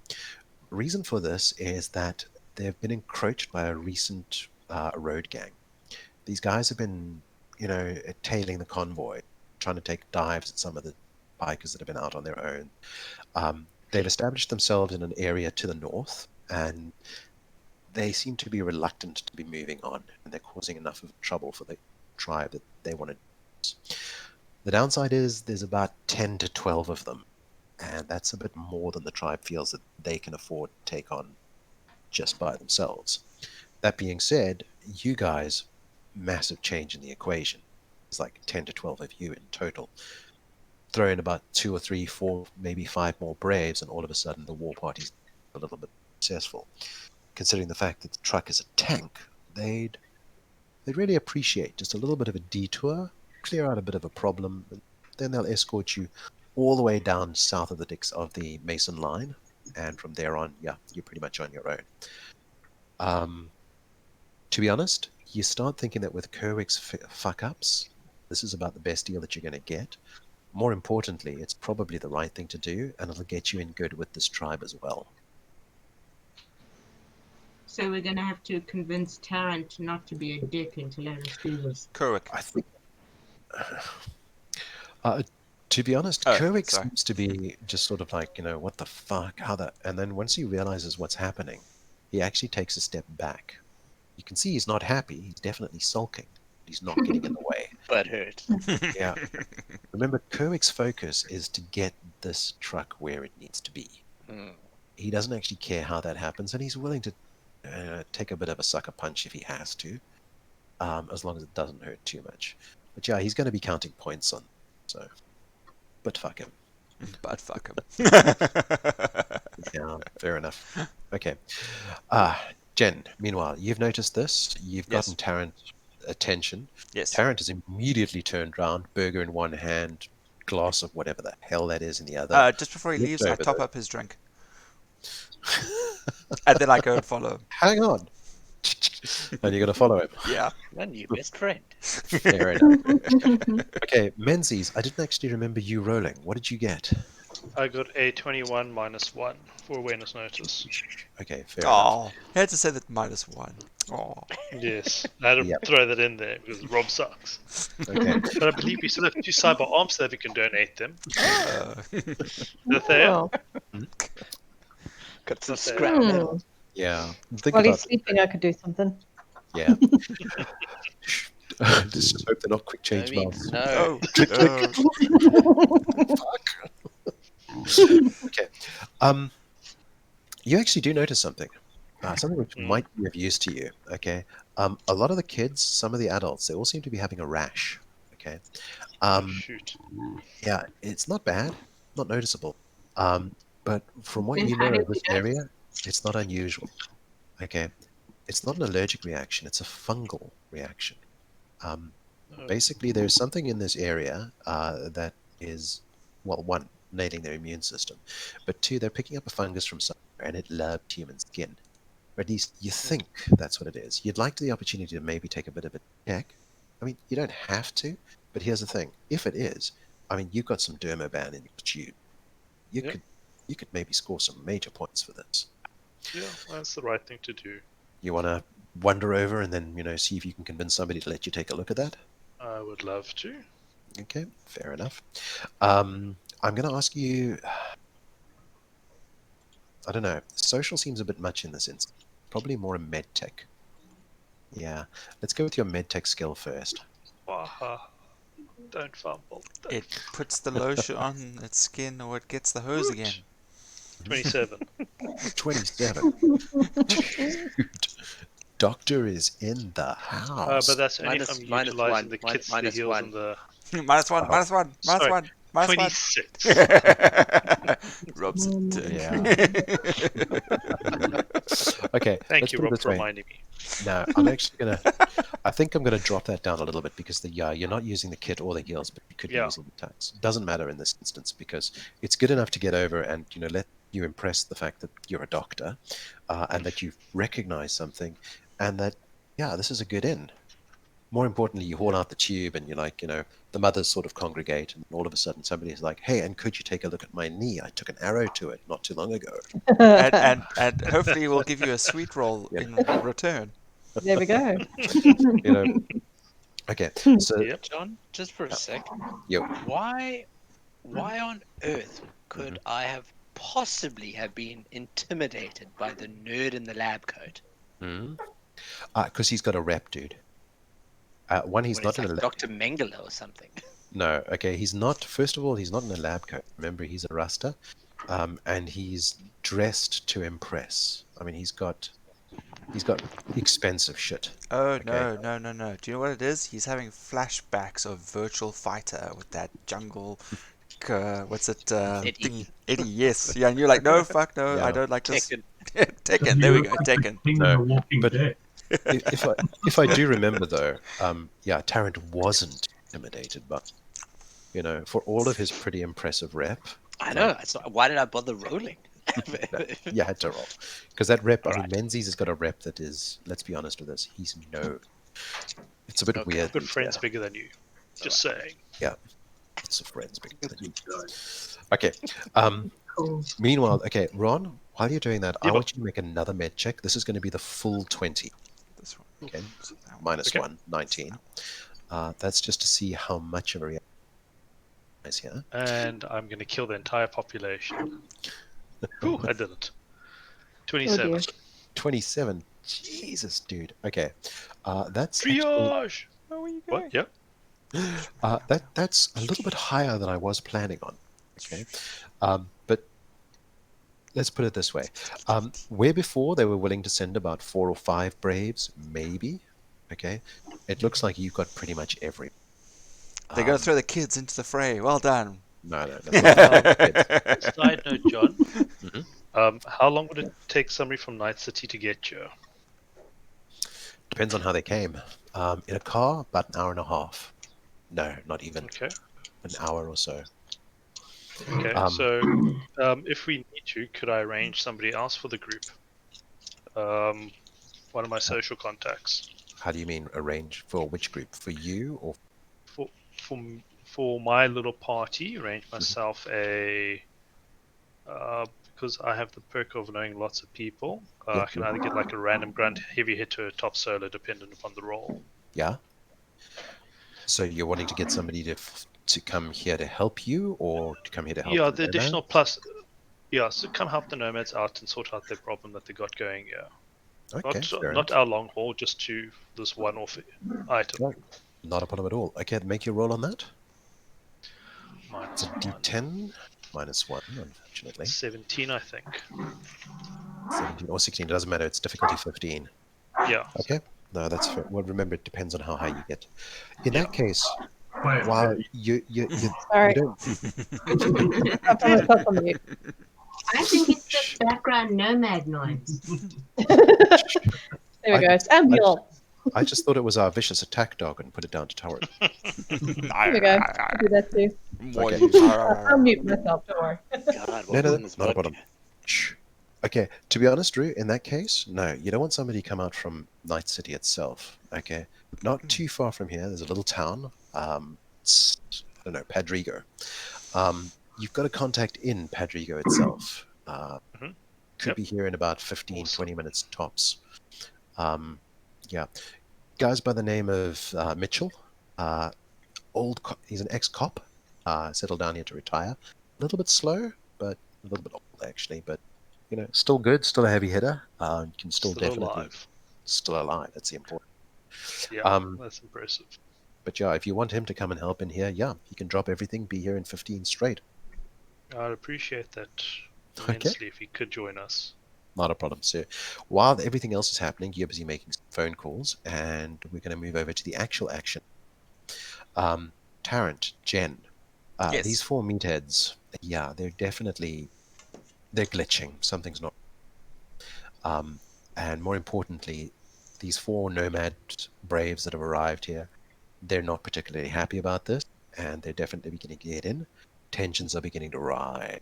Reason for this is that they've been encroached by a recent road gang. These guys have been, tailing the convoy, trying to take dives at some of the bikers that have been out on their own. They've established themselves in an area to the north, and they seem to be reluctant to be moving on, and they're causing enough of trouble for the tribe that they want to. The downside is there's about 10 to 12 of them, and that's a bit more than the tribe feels that they can afford to take on just by themselves. That being said, you guys, massive change in the equation. It's like 10 to 12 of you in total. Throw in about 2 or 3, 4, maybe 5 more Braves, and all of a sudden the war party's a little bit successful. Considering the fact that the truck is a tank, they'd really appreciate just a little bit of a detour, clear out a bit of a problem, and then they'll escort you all the way down south of the Mason line, and from there on, yeah, you're pretty much on your own. To be honest, you start thinking that with Kerwick's fuck ups, this is about the best deal that you're going to get. More importantly, it's probably the right thing to do, and it'll get you in good with this tribe as well. So we're gonna have to convince Tarrant not to be a dick and to let us do this. Kerwick. I think. To be honest, Kerwick seems to be just sort of like, what the fuck, how that, and then once he realizes what's happening, he actually takes a step back. You can see he's not happy. He's definitely sulking. He's not getting in the way. Butt hurt. Yeah. Remember, Kerwick's focus is to get this truck where it needs to be. He doesn't actually care how that happens, and he's willing to take a bit of a sucker punch if he has to, as long as it doesn't hurt too much. But yeah, he's going to be counting points on, so. But fuck him. But fuck him. Yeah, fair enough. Okay. Jen, meanwhile, you've noticed this. You've gotten Tarrant's attention. Yes. Tarrant has immediately turned round, burger in one hand, glass of whatever the hell that is in the other. Just before he leaves, I top up his drink. And then I go and follow him. Hang on. And you're going to follow him. Yeah. Then your best friend. Fair enough. Okay, Menzies, I didn't actually remember you rolling. What did you get? I got a 21 minus 1 for awareness notice. Okay, fair enough. I had to say that -1. Oh. Yes, I had to throw that in there because Rob sucks. Okay. But I believe we still have 2 cyber arms that we can donate them. Is that there? Well, Got some Okay. scrap metal. Yeah. Think while he's about sleeping, I could do something. Yeah. Just hope they're not quick change I mean, mouse. no. Okay. You actually do notice something. Something which might be of use to you. Okay. A lot of the kids, some of the adults, they all seem to be having a rash. Okay. Shoot. Yeah, it's not bad, not noticeable. But from what Then you how know did of this we know? area, it's not unusual. Okay. It's not an allergic reaction, it's a fungal reaction. Basically, there's something in this area that is, well, one, nailing their immune system, but two, they're picking up a fungus from somewhere and it loved human skin. Or at least you think that's what it is. You'd like the opportunity to maybe take a bit of a check, I mean, you don't have to, but here's the thing: if it is, I mean, you've got some dermoban in your tube. You Yep. could maybe score some major points for this. Yeah, that's the right thing to do. You want to wander over and then see if you can convince somebody to let you take a look at that. I would love to. Okay, fair enough. I'm going to ask you. I don't know. Social seems a bit much in this instance. Probably more a med tech. Yeah, let's go with your med tech skill first. Waha. Don't fumble. It puts the lotion on its skin, or it gets the hose Woot. again. 27. 27. Dude, Doctor is in the house. But that's only if I'm minus utilizing one, the kit minus heals one. and the... minus one, minus one, minus Sorry, one, minus 26. one. Rob's a dick. Yeah. Okay, Thank let's you, put it Rob, this for way. reminding me. No, I'm actually gonna. I think I'm gonna drop that down a little bit because you're not using the kit or the heals, but you could be Yeah. using the tax. Doesn't matter in this instance because it's good enough to get over and let you impress the fact that you're a doctor, and that you recognize something, and that this is a good in. More importantly, you haul out the tube and you're like, the mothers sort of congregate, and all of a sudden somebody's like, "Hey, and could you take a look at my knee? I took an arrow to it not too long ago." and hopefully we'll give you a sweet roll Yeah. in return. There we go. Okay, so Yep. John, just for a sec. Yo. Why on earth could I have possibly have been intimidated by the nerd in the lab coat? because he's got a rep, dude. One, he's When not it's in like a lab. Dr. Mengele or something. No, okay, he's not. First of all, he's not in a lab coat. Remember, he's a Rasta, and he's dressed to impress. I mean, he's got expensive shit. Oh Okay. no. Do you know what it is? He's having flashbacks of Virtual Fighter with that jungle what's it Eddie. thingy? Eddie, yes. Yeah, and you're like, no, fuck no, I Yeah. don't like this. Tekken. Tekken, there we go, Tekken. King No, of the Walking but- Dead. If I do remember though, Tarrant wasn't intimidated, but for all of his pretty impressive rep, I know. Why did I bother rolling? you had to roll because that rep. I mean, Right. Menzies has got a rep that is. Let's be honest with this. He's no. It's a bit Okay. weird. Good friends bigger than you. Just saying. Lots of friends bigger than you. Okay. Cool. Meanwhile, okay, Ron, while you're doing that, I Yeah. want you to make another med check. This is going to be the full 20. This one. Okay. So that one. Minus Okay. 1, 19. That's just to see how much of a reaction is here. And I'm going to kill the entire population. Ooh, I did it. Oh 27. dear. 27. Jesus, dude. Okay. That's actually, Triage! Where were you going? What? Yep. that's a little bit higher than I was planning on. Okay. But let's put it this way. Where before they were willing to send about 4 or 5 Braves, maybe. Okay. It looks like you've got pretty much every. They're going to throw the kids into the fray. Well done. No, that's not it. Side note, John. Mhm. How long would it take somebody from Night City to get you? Depends on how they came. In a car, about an hour and a half. No, not even. Okay. An hour or so. Okay. Um, So, if we need to, could I arrange somebody else for the group? One of my social contacts. How do you mean arrange for which group? For you or For my little party, arrange myself a because I have the perk of knowing lots of people. Yeah. I can either get like a random grunt, heavy hitter, top solo, dependent upon the role. yeah? So you're wanting to get somebody to come here to help you, or to come here to help? Yeah, the the additional nomads? plus. Yeah, so come help the nomads out and sort out their problem that they got going. Yeah, Okay, fair not enough. our long haul, just to this one-off item. Right. Not a problem at all. Okay, make your roll on that. Minus It's a D10 minus 1, unfortunately. 17, I think. 17 or 16, it doesn't matter. It's difficulty 15. Yeah. Okay. No, that's fair. Well, remember, it depends on how high you get. In that case, Quiet. while you Sorry. don't. I'll put myself on mute. I think it's just background nomad noise. There we go. It's ambulance. I just thought it was our vicious attack dog and put it down to tower. There we go. I'll do that too. Okay. I'll mute myself. Don't worry. God, No, what's in this not a vodka? problem. Shh. Okay, to be honest, Drew, in that case, no, you don't want somebody to come out from Night City itself. Okay, not too far from here, there's a little town. I don't know, Padrigo. You've got a contact in Padrigo itself. Hmm. Could Yep. be here in about 15, Awesome. 20 minutes tops. Yeah, guys by the name of Mitchell. Uh, he's an ex-cop. Settled down here to retire. A little bit slow, but a little bit old actually. But still good. Still a heavy hitter. Can still Still definitely alive. still alive. That's the important. Yeah, Um, that's impressive. but yeah, if you want him to come and help in here, yeah, he can drop everything. Be here in 15 straight. I'd appreciate that Okay. immensely if he could join us. Not a problem. So while everything else is happening, you're busy making some phone calls, and we're going to move over to the actual action. Tarrant, Jen, Yes. these four meatheads, yeah, they're glitching. Something's not. And more importantly, these four nomad braves that have arrived here, they're not particularly happy about this, and they're definitely beginning to get in. Tensions are beginning to rise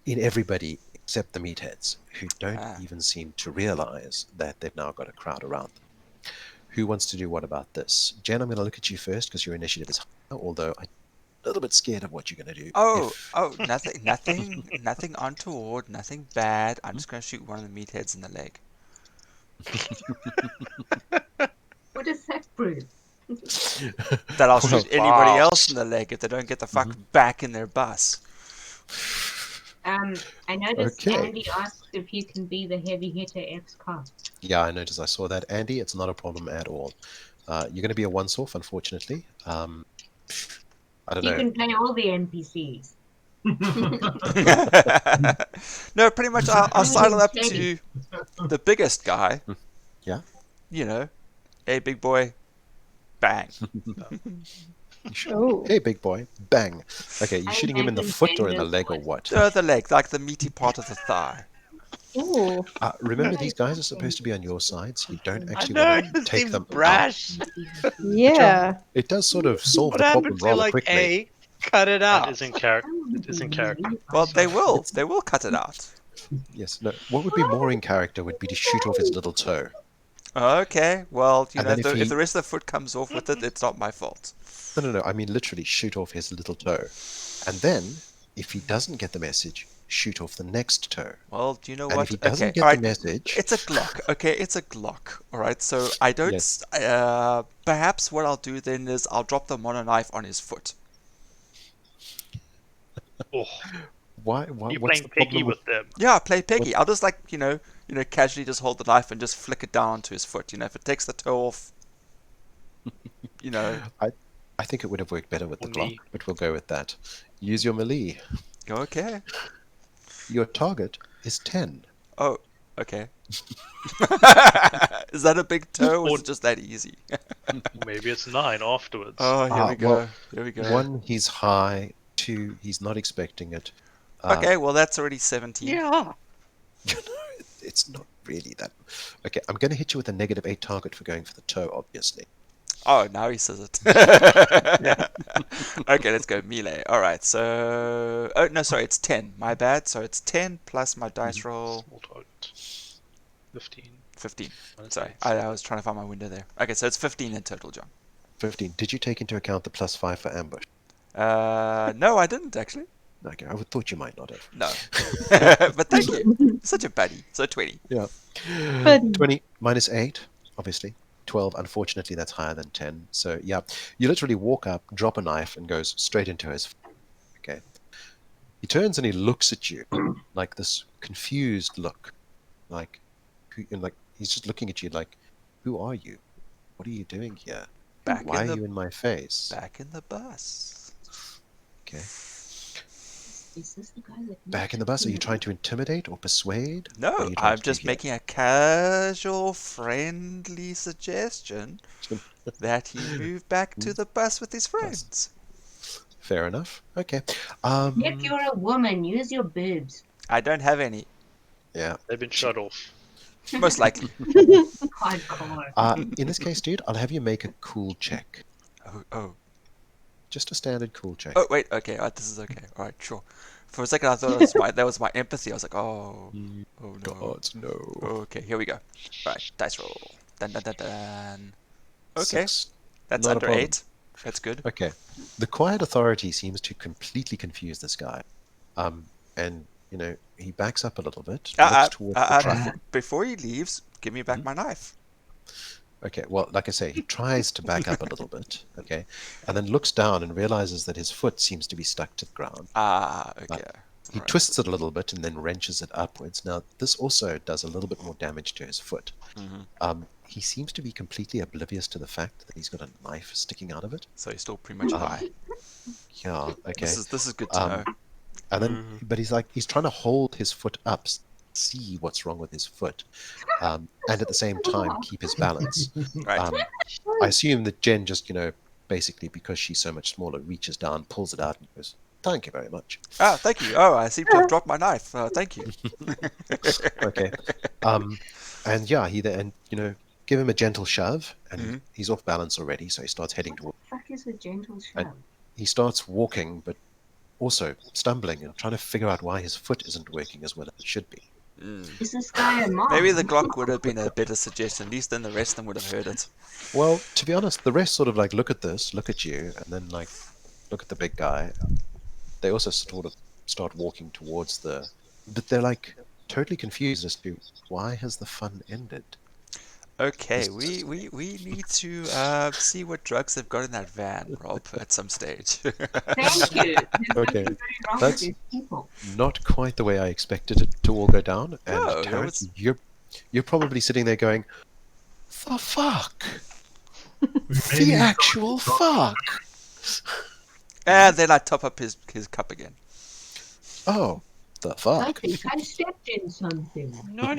in everybody except the meatheads, who don't even seem to realize that they've now got a crowd around them. Who wants to do what about this? Jen, I'm going to look at you first because your initiative is higher, although I'm a little bit scared of what you're going to do. Nothing untoward, nothing bad. I'm just going to shoot one of the meatheads in the leg. What does that prove? That I'll shoot anybody else fast. in the leg if they don't get the fuck back in their bus. I noticed Okay. Andy asked if you can be the heavy hitter ex-cop. Yeah, I noticed. I saw that. Andy, it's not a problem at all. You're going to be a once-off, unfortunately. I don't You know. can play all the NPCs. No, pretty much I'll sidle up Teddy. to the biggest guy. Yeah? You know, hey, big boy, bang. Oh. Hey, big boy. Bang. Okay, you I shooting him in the imagine foot or in the Bender's leg or voice. what? The leg, like the meaty part of the thigh. Ooh. Remember, these guys are supposed to be on your side, so you don't I actually know, want to it take seems them out. brash. Yeah. It does sort of solve What the problem happened to rather like quickly. A? Cut it out. It is in character. It is in character. Well, they will cut it out. Yes. No. What would be more in character would be to shoot off his little toe. Okay, well, And know, then if the rest of the foot comes off with it, it's not my fault. No. I mean, literally shoot off his little toe. And then, if he doesn't get the message, shoot off the next toe. Well, do you know And what? if he doesn't Okay, get all the right. message... It's a Glock. Okay, it's a Glock. All right, so I don't. Yes. Perhaps what I'll do then is I'll drop the mono knife on his foot. Oh, Why? you're What's playing the Peggy problem with them. Yeah, play Peggy. I'll just casually just hold the knife and just flick it down onto his foot. If it takes the toe off, I think it would have worked better with the Or Glock, knee. but we'll go with that. Use your melee. Okay. Your target is 10. Oh, okay. Is that a big toe, or is it just that easy? Maybe it's 9 afterwards. Oh, here we go. Well, Here we go. 1, he's high. 2, he's not expecting it. Okay, well that's already 17. Yeah. It's not really that... Okay, I'm going to hit you with a -8 target for going for the toe, obviously. Oh, now he says it. Okay, let's go melee. All right, so no, sorry, it's 10. My bad. So it's 10 plus my dice roll. Small target. 15. 15. Minus Sorry, 8. I was trying to find my window there. Okay, so it's 15 in total, John. 15. Did you take into account the +5 for ambush? No, I didn't actually. Okay, I thought you might not have. No, but thank you. Such a buddy. So 20. Yeah. Buddy. 20 minus 8, obviously. 12. Unfortunately, that's higher than 10. So, yeah, you literally walk up, drop a knife, and goes straight into his... Okay. He turns and he looks at you, like this confused look. Like he's just looking at you like, who are you? What are you doing here? Why are you in my face? Back in the bus. Okay. Is this the guy that Back in the bus? Are you trying to intimidate or persuade? What are No, you trying I'm to do just here? making a casual, friendly suggestion that he move back to the bus with his friends. Fair enough. Okay. If you're a woman, use your boobs. I don't have any, Yeah. They've been shut off. most likely. Hardcore. In this case, dude, I'll have you make a cool check. Oh, Just a standard cool check. oh, wait. Okay, this is okay. All right, sure. For a second, I thought that was my empathy. I was like, oh no. God, no. Okay, here we go. Right, dice roll. Dun dun dun dun. Okay, 6. that's Not a under problem. 8. That's good. Okay. The quiet authority seems to completely confuse this guy. And, he backs up a little bit, looks towards the truck. Before he leaves, give me back my knife. Okay, well, like I say, he tries to back up a little bit, okay, and then looks down and realizes that his foot seems to be stuck to the ground. Okay. He Right. twists it a little bit and then wrenches it upwards. Now, this also does a little bit more damage to his foot. He seems to be completely oblivious to the fact that he's got a knife sticking out of it. So he's still pretty much high. Yeah, okay. This is good to know. And then, but he's trying to hold his foot up, see what's wrong with his foot, and at the same time keep his balance. Right. I assume that Jen just, basically because she's so much smaller, reaches down, pulls it out, and goes, "Thank you very much." Ah, thank you. Oh, I seem to have dropped my knife. Thank you. Okay. And yeah, give him a gentle shove, and he's off balance already, so he starts heading towards. What the fuck is a gentle shove? He starts walking, but also stumbling and trying to figure out why his foot isn't working as well as it should be. Is this guy a mom? Maybe the Glock would have been a better suggestion. At least then the rest of them would have heard it. Well, to be honest, the rest sort of look at this, look at you, and then look at the big guy. They also sort of start walking towards but they're totally confused as to why has the fun ended. Okay, we need to see what drugs they've got in that van, Rob, at some stage. Thank you. Okay, There's nothing very wrong with that's these people. not quite the way I expected it to all go down. And No, Terrence, you're probably sitting there going, "The fuck, the actual fuck." And then I top up his cup again. Oh, the I fuck. think I stepped in something. No.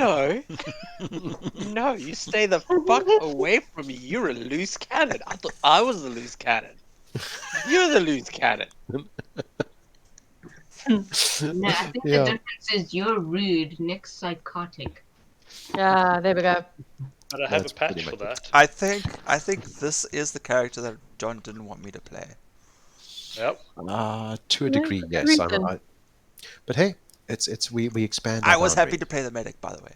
No, you stay the fuck away from me. You're a loose cannon. I thought I was the loose cannon. You're the loose cannon. No, I think Yeah. the difference is you're rude, Nick's psychotic. Yeah, there we go. But I have That's a patch pretty for much that. I think this is the character that John didn't want me to play. Yep. To a Yeah, degree, good yes. reason. But hey, we expand. I our was happy boundary. to play the medic, by the way.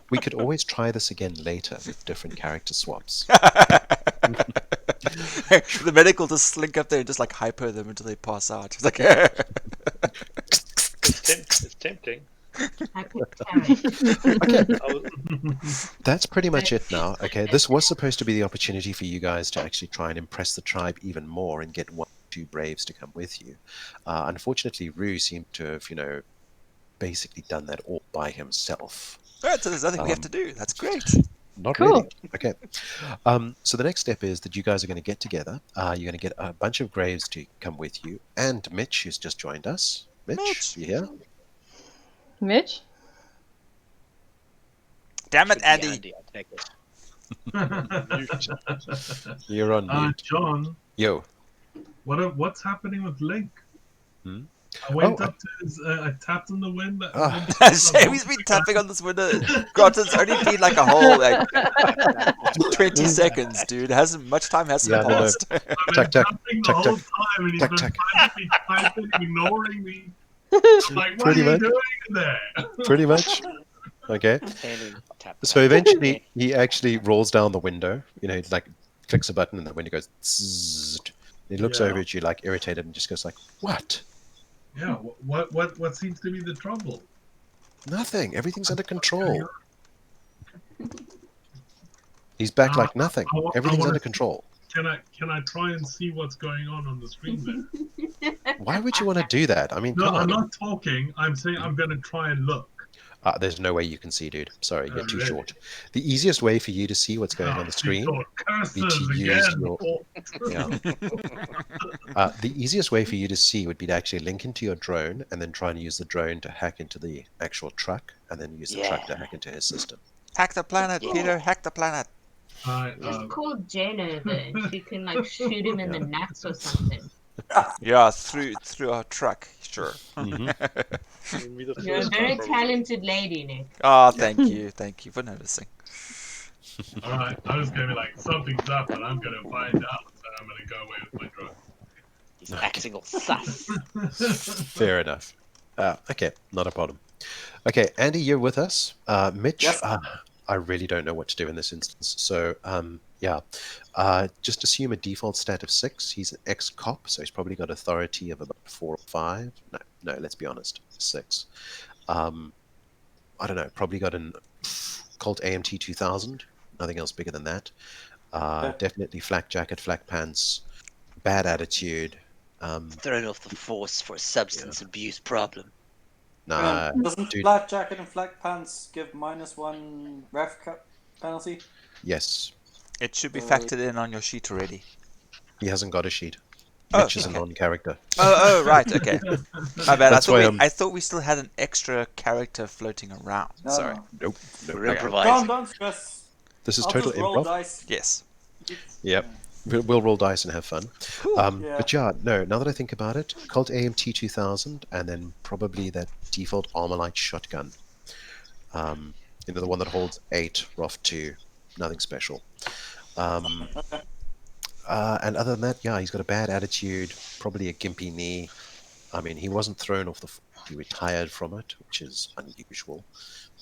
We could always try this again later with different character swaps. The medic will just slink up there and just hyper them until they pass out. It's like, It's tempting. I picked Tarek. Okay, I was, that's pretty much it now. Okay, this was supposed to be the opportunity for you guys to actually try and impress the tribe even more and get 1 or 2 braves to come with you. Unfortunately, Rue seemed to have, basically done that all by himself. Alright, so there's nothing we have to do. That's great. Not Cool. really. Okay. So the next step is that you guys are going to get together. You're going to get a bunch of graves to come with you, and Mitch, who's just joined us. Mitch, you here? Mitch? Damn it, Should be Andy. I take it. You're on mute. John, Yo. what's happening with Link? Hmm? I went Oh, up to his. I tapped on the window. Ah. Shame he's been tapping on this window. God, it's only been a whole 20 seconds, dude. Much time hasn't Yeah, no. passed. I've been Tuck, tuck, tapping the tuck, whole tuck. time, and he's Tuck, been tuck. frantically typing, ignoring me. I'm like, what Pretty are you much. doing in there? Pretty much. Okay. Standing, tap, So tap. eventually, he actually rolls down the window. Clicks a button, and the window goes. Zzzt. He looks Yeah. over at you irritated and just goes "What? Yeah. What seems to be the trouble? Nothing. Everything's under control." He's back like nothing. I Everything's wanna- under control. Can I try and see what's going on the screen there? Why would you want to do that? I mean, No, come I'm on. not talking. I'm saying I'm going to try and look. There's no way you can see, dude. Sorry, you're too Really? short. The easiest way for you to see what's going on the screen Curses be to use again. your- the easiest way for you to see would be to actually link into your drone and then try and use the drone to hack into the actual truck and then use the truck to hack into his system. Hack the planet, Peter. Hack the planet. Just call Jen over and she can shoot him in the nuts or something. Yeah, through our truck. Sure. You'll be the You're a first very one, probably. talented lady, Nick. Oh, thank you. Thank you for noticing. All right, I was going to be like, something's up, and I'm going to find out. So I'm going to go away with my drone. He's acting all sus. Fair enough. Okay, not a problem. Okay, Andy, you're with us. Mitch, Yes. I really don't know what to do in this instance. So, yeah, just assume a default stat of 6. He's an ex-cop, so he's probably got authority of about 4 or 5. No, let's be honest, 6. I don't know, probably got an Colt AMT 2000. Nothing else bigger than that. Definitely flak jacket, flak pants, bad attitude. Thrown off the force for a substance abuse problem. Nah, Doesn't dude, flat jacket and flat pants give -1 ref penalty? yes, It should be factored in on your sheet already. he hasn't got a sheet. Oh, Mitch is a okay. non-character. Oh, right, okay. My bad. That's why I'm- I thought we still had an extra character floating around. No, Sorry. no. Nope. We're Okay. improvising. Don't stress. This is I'll total just roll improv. dice. Yes. Yep. We'll roll dice and have fun. Yeah. But yeah, no, now that I think about it, Colt AMT 2000 and then probably that default Armalite shotgun. The one that holds 8, ROF 2, nothing special. And other than that, yeah, he's got a bad attitude, probably a gimpy knee. I mean, he wasn't thrown off the he retired from it, which is unusual,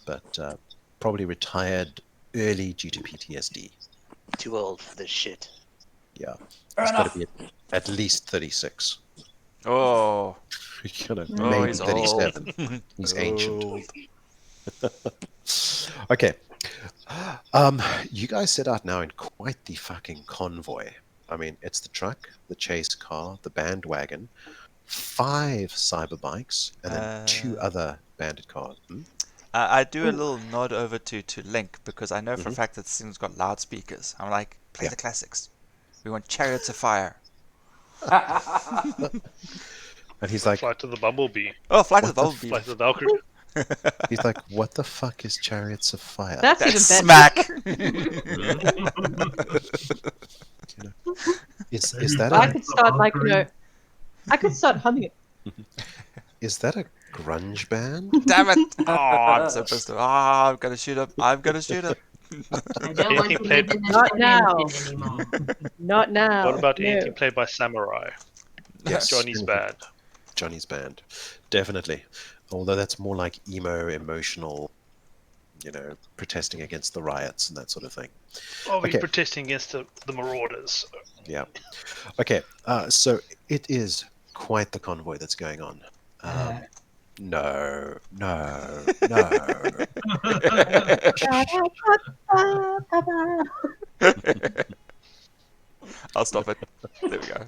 but probably retired early due to PTSD. Too old for this shit. Yeah, Fair he's got enough. to be at least 36. Oh. Maybe he's 37. old. He's ancient. Old. Okay. You guys set out now in quite the fucking convoy. I mean, it's the truck, the chase car, the bandwagon, 5 cyber bikes, and then 2 other bandit cars. I do a little nod over to Link because I know for a Mhm. fact that this thing's got loudspeakers. I'm like, play Yeah. the classics. We want Chariots of Fire. And he's like, Flight to the Bumblebee. Oh, Flight of the What the Bumblebee. Flight to the Valkyrie. he's like, what the fuck is Chariots of Fire? That's even That's better. smack. Is that I a could start I could start humming it. is that a grunge band? Damn it. Oh, I'm so pissed off. Oh, I'm going to shoot him. I'm going to shoot him. I don't want to Anything live played- in the Not now. dimension anymore. Not now. What about no. anything played by Samurai? Yes, Johnny's band. Johnny's band, definitely. Although that's more like emo, emotional, protesting against the riots and that sort of thing. Oh, we're Okay. protesting against the marauders. Yeah. Okay. So it is quite the convoy that's going on. No. I'll stop it. There we go.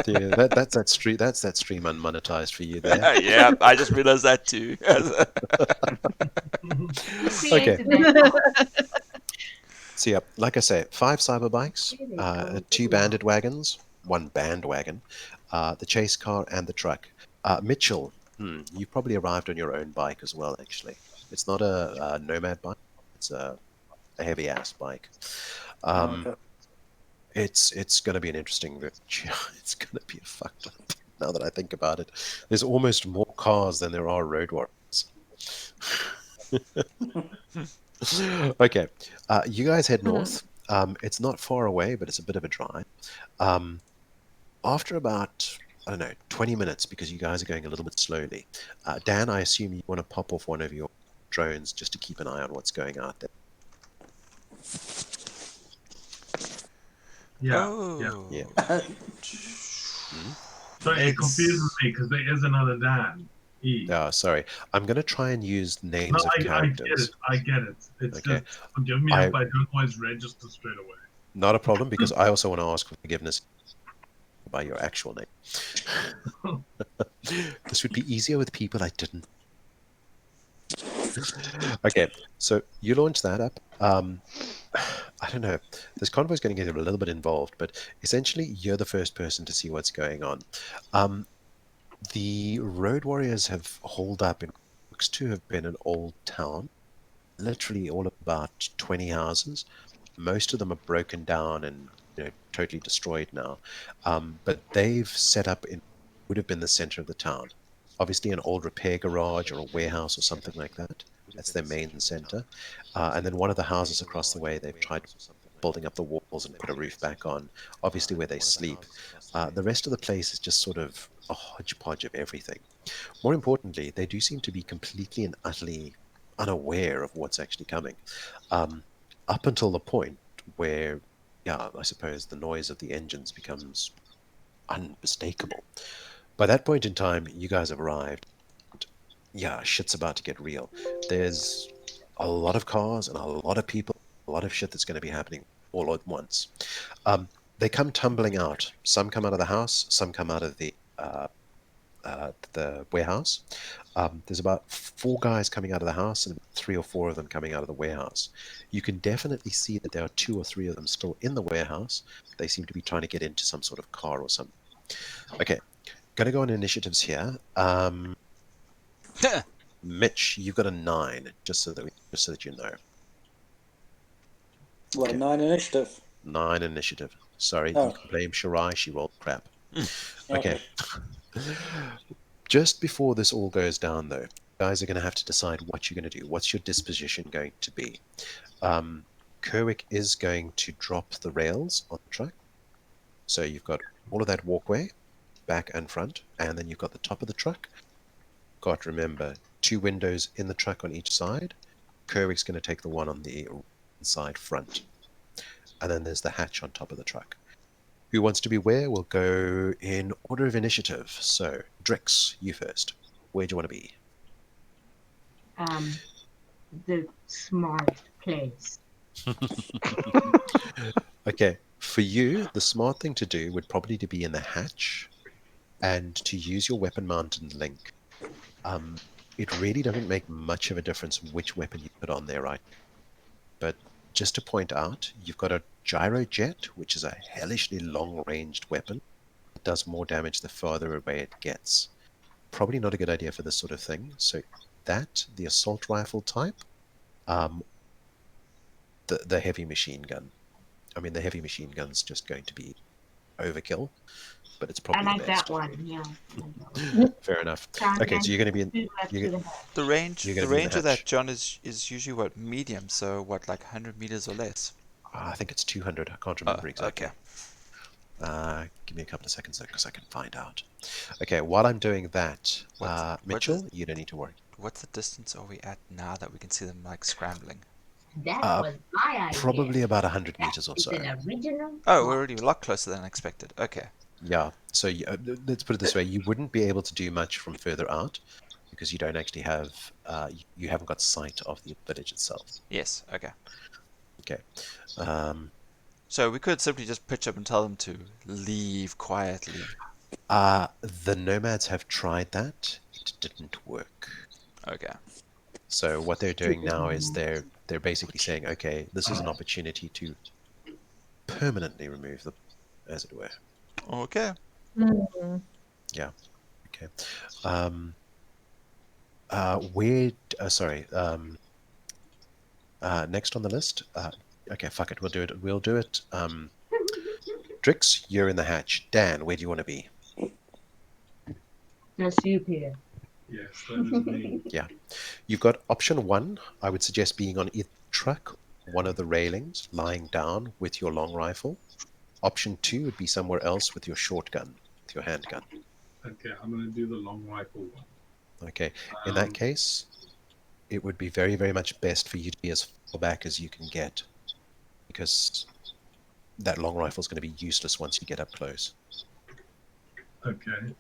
Yeah, that's that stream. That's that stream unmonetized for you there. Yeah, I just realized that too. Who created that? So yeah, like I say, 5 cyber bikes, 2 bandit wagons, 1 bandwagon, the chase car, and the truck. Mitchell, you probably arrived on your own bike as well. Actually, it's not a nomad bike; it's a heavy ass bike. Okay. It's going to be an interesting. It's going to be a fucked up. Now that I think about it, there's almost more cars than there are road warriors. Okay, you guys head north. It's not far away, but it's a bit of a drive. After about, I don't know, 20 minutes, because you guys are going a little bit slowly. Dan, I assume you want to pop off one of your drones just to keep an eye on what's going out there. Yeah. Oh. Yeah. So it confuses me because there is another Dan. E. Sorry. I'm going to try and use names No, of I get characters. it. I get it. It's Okay. just forgive me if I don't always register straight away. Not a problem, because I also want to ask for forgiveness by your actual name. This would be easier with people I didn't. Okay, so you launch that up. I don't know. This convoy is going to get a little bit involved, but essentially you're the first person to see what's going on. The road warriors have holed up in what looks to have been an old town, literally all about 20 houses. Most of them are broken down and totally destroyed now. But they've set up in would have been the center of the town. Obviously an old repair garage or a warehouse or something like that. That's their main center. And then one of the houses across the way, they've tried building up the walls and put a roof back on, obviously where they sleep. The rest of the place is just sort of a hodgepodge of everything. More importantly, they do seem to be completely and utterly unaware of what's actually coming. Up until the point where, yeah, I suppose the noise of the engines becomes unmistakable. By that point in time, you guys have arrived. Yeah, shit's about to get real. There's a lot of cars and a lot of people, a lot of shit that's going to be happening all at once. They come tumbling out. Some come out of the house, some come out of the warehouse. There's about 4 guys coming out of the house and 3 or 4 of them coming out of the warehouse. You can definitely see that there are 2 or 3 of them still in the warehouse. They seem to be trying to get into some sort of car or something. Okay, gonna go on initiatives here. Mitch, you've got a 9, just so that you know. What, Okay. 9 initiative? 9 initiative. Sorry, Oh. you can blame Shirai. She rolled crap. Okay. Just before this all goes down, though, you guys are going to have to decide what you're going to do. What's your disposition going to be? Kerwick is going to drop the rails on the truck. So you've got all of that walkway, back and front, and then you've got the top of the truck. Got to remember, 2 windows in the truck on each side. Kerwick's going to take the one on the side front. And then there's the hatch on top of the truck. Who wants to be where? We'll go in order of initiative. So, Drix, you first. Where do you want to be? The smart place. Okay, for you, the smart thing to do would probably to be in the hatch and to use your weapon mounted link. It really doesn't make much of a difference which weapon you put on there, right? But just to point out, you've got a gyro jet, which is a hellishly long-ranged weapon. It does more damage the farther away it gets. Probably not a good idea for this sort of thing. So that, the assault rifle type, the heavy machine gun. I mean, the heavy machine gun's just going to be overkill, but it's I probably like the best. that one. Yeah. Fair enough. Okay, so you're going to be in. The range You're going to be in the of that, hatch. John, is usually what, medium, so what, like 100 meters or less? I think it's 200. I can't remember exactly. Okay. Give me a couple of seconds though, because I can find out. Okay, while I'm doing that, Mitchell, you don't need to worry. What's the distance are we at now that we can see them like scrambling? That was my idea. Probably about 100 meters or It's so. an original. Oh, we're already a lot closer than expected. Okay. Yeah, so let's put it this way: you wouldn't be able to do much from further out because you don't actually have, you haven't got sight of the village itself. Yes. Okay. Okay. So we could simply just pitch up and tell them to leave quietly. The nomads have tried that. It didn't work. Okay. So what they're doing now is they're basically saying, okay, this is an opportunity to permanently remove them, as it were. Okay. Yeah. Okay. Next on the list. Okay, fuck it. We'll do it. We'll do it. Drix, you're in the hatch. Dan, where do you want to be? That's you, Peter. Yes, that is me. Yeah. You've got option 1. I would suggest being on either truck, one of the railings, lying down with your long rifle. Option 2 would be somewhere else with your shotgun, with your handgun. Okay, I'm going to do the long rifle one. Okay. In that case, it would be very, very much best for you to be as far back as you can get, because that long rifle is going to be useless once you get up close. Okay.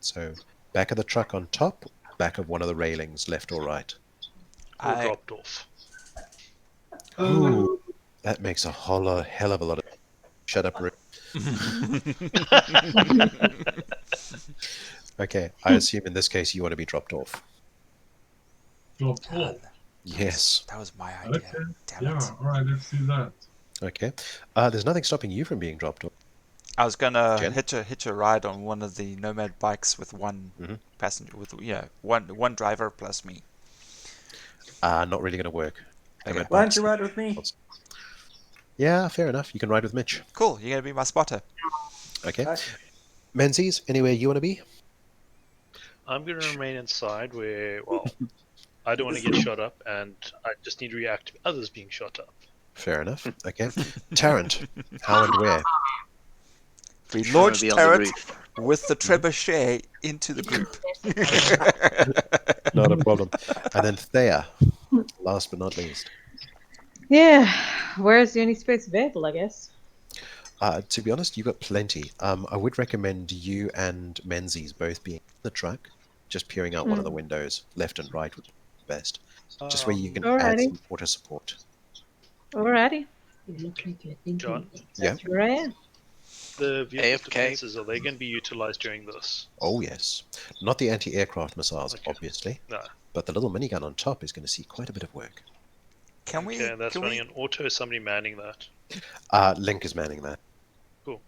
So, back of the truck on top, back of one of the railings, left or right. Or dropped off. Ooh, that makes a hell of a lot of... Shut up, Rick. Okay, I assume in this case you want to be dropped off. Dropped off? Yes. That was my idea. Okay. Damn Yeah, it. alright, let's do that. Okay. There's nothing stopping you from being dropped off. I was gonna Jen? hitch a ride on one of the nomad bikes with one passenger, with one driver plus me. Not really going to work. Okay. Why don't you ride with me? Yeah, fair enough. You can ride with Mitch. Cool. You're gonna be my spotter. Okay. Hi. Menzies, anywhere you want to be? I'm going to remain inside where, well, I don't want to get shot up, and I just need to react to others being shot up. Fair enough. Okay. Tarrant, how and where? We Trying to launched be on the Tarot roof. with the trebuchet into the group. Not a problem. And then Thea, last but not least. Yeah, where's the only space available, I guess. To be honest, you've got plenty. I would recommend you and Menzies both being in the truck, just peering out one of the windows, left and right would be best. Just where you can add Alrighty. some auto support. Alrighty. You look like you're thinking. John? Yeah. Here I am. The vehicle's AFK. defenses, are they going to be utilized during this? Oh, yes. Not the anti-aircraft missiles, Okay. obviously, No. but the little minigun on top is going to see quite a bit of work. Can we? Okay, that's Can running we? an auto. Is somebody manning that? Link is manning that. Cool.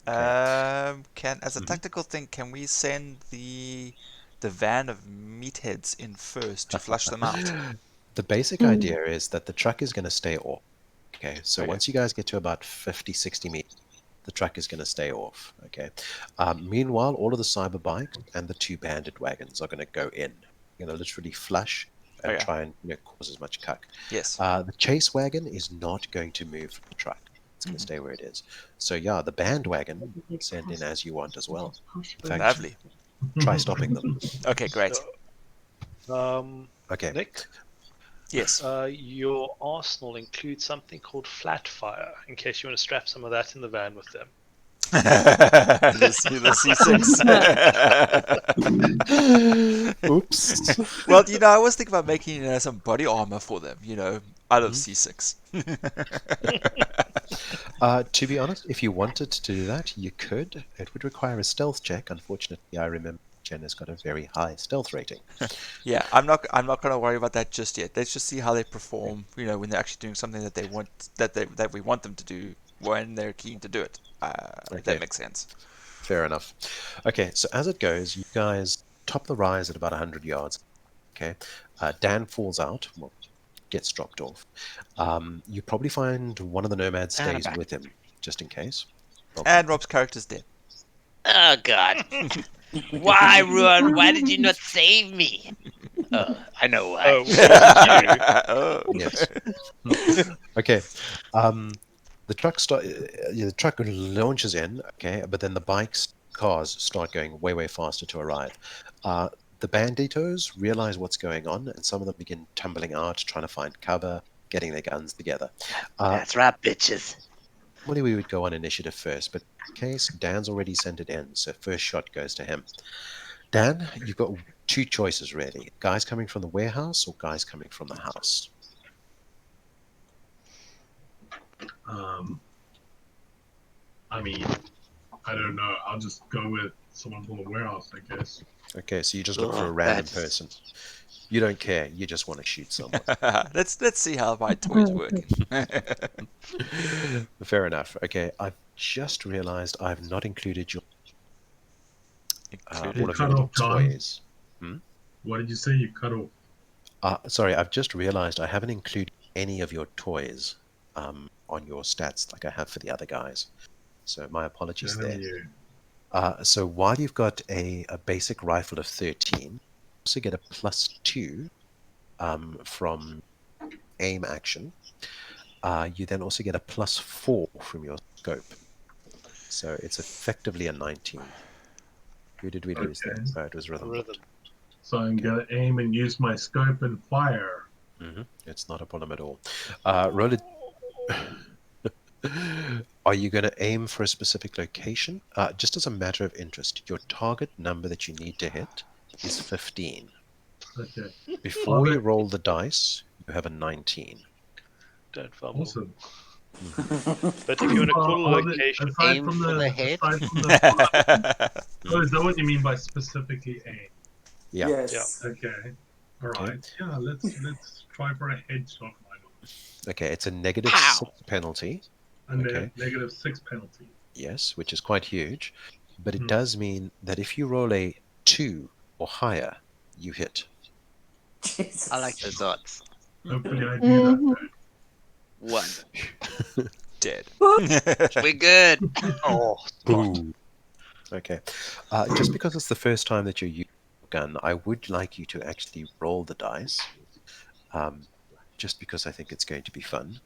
As a tactical thing, can we send the van of meatheads in first to flush them out? The basic idea is that the truck is going to stay off. Okay, so Okay. once you guys get to about 50, 60 meters, the truck is going to stay off. Okay. Meanwhile, all of the cyber bikes and the 2 bandit wagons are going to go in. You're going to literally flush and Okay. try and cause as much cuck. Yes. The chase wagon is not going to move from the truck. It's going to stay where it is. So yeah, the bandwagon send in as you want as well. In fact, Lovely. try stopping them. Okay, great. Okay. Nick, Yes. your arsenal includes something called flat fire, in case you want to strap some of that in the van with them. the C6. Oops. Well, I was thinking about making some body armor for them, out of C6. To be honest, if you wanted to do that, you could. It would require a stealth check. Unfortunately, I remember Jen has got a very high stealth rating. Yeah, I'm not going to worry about that just yet. Let's just see how they perform, when they're actually doing something that they want, that we want them to do when they're keen to do it. If that makes sense. Fair enough. Okay, so as it goes, you guys top the rise at about 100 yards. Okay, Dan falls out, well, gets dropped off. You probably find one of the nomads And I'm stays back. with him, just in case. And Rob's character's dead. Oh God! Why, Ruan? Why did you not save me? Oh, I know why. Oh, it Oh. Yes. Okay. The truck launches in, okay, but then the cars start going way, way faster to arrive. The banditos realize what's going on, and some of them begin tumbling out, trying to find cover, getting their guns together. That's right, bitches. Normally we would go on initiative first, but in case Dan's already sent it in, so first shot goes to him. Dan, you've got 2 choices really: guys coming from the warehouse or guys coming from the house. I mean, I don't know. I'll just go with someone from the warehouse, I guess. Okay, so you just look for a Ugh, random that's- person. You don't care. You just want to shoot someone. Let's see how my toys working. Fair enough. Okay, I've just realized I've not included your Included. one of Cut your little off, John. toys. What did you say? You cut off? Sorry, I've just realized I haven't included any of your toys on your stats like I have for the other guys. So my apologies Damn there. you. So while you've got a basic rifle of 13, you also get a +2 from aim action. You then also get a +4 from your scope. So it's effectively a 19. Who did we lose there? Okay. Oh, it was Rhythm. Rhythm. So I'm gonna aim and use my scope and fire. It's not a problem at all. Roll it. Are you going to aim for a specific location? Just as a matter of interest, your target number that you need to hit is 15. Okay. Before Okay. you roll the dice, you have a 19. Don't fumble. Awesome. But if you want to call a Are they- location, aside Aim from for the head. aside from the oh, is that what you mean by specifically aim? Yeah. Yes. Okay. All right. Yeah. Let's try for a headshot. Why not? Okay, it's a negative Pow! 6 penalty. And Okay. then -6 penalty. Yes, which is quite huge. But it Hmm. does mean that if you roll a 2 or higher, you hit. Jesus. I like those odds. Hopefully I do that. 1. Dead. We're good. oh, Boom. Okay. Just because it's the first time that you're using a gun, I would like you to actually roll the dice. Just because I think it's going to be fun.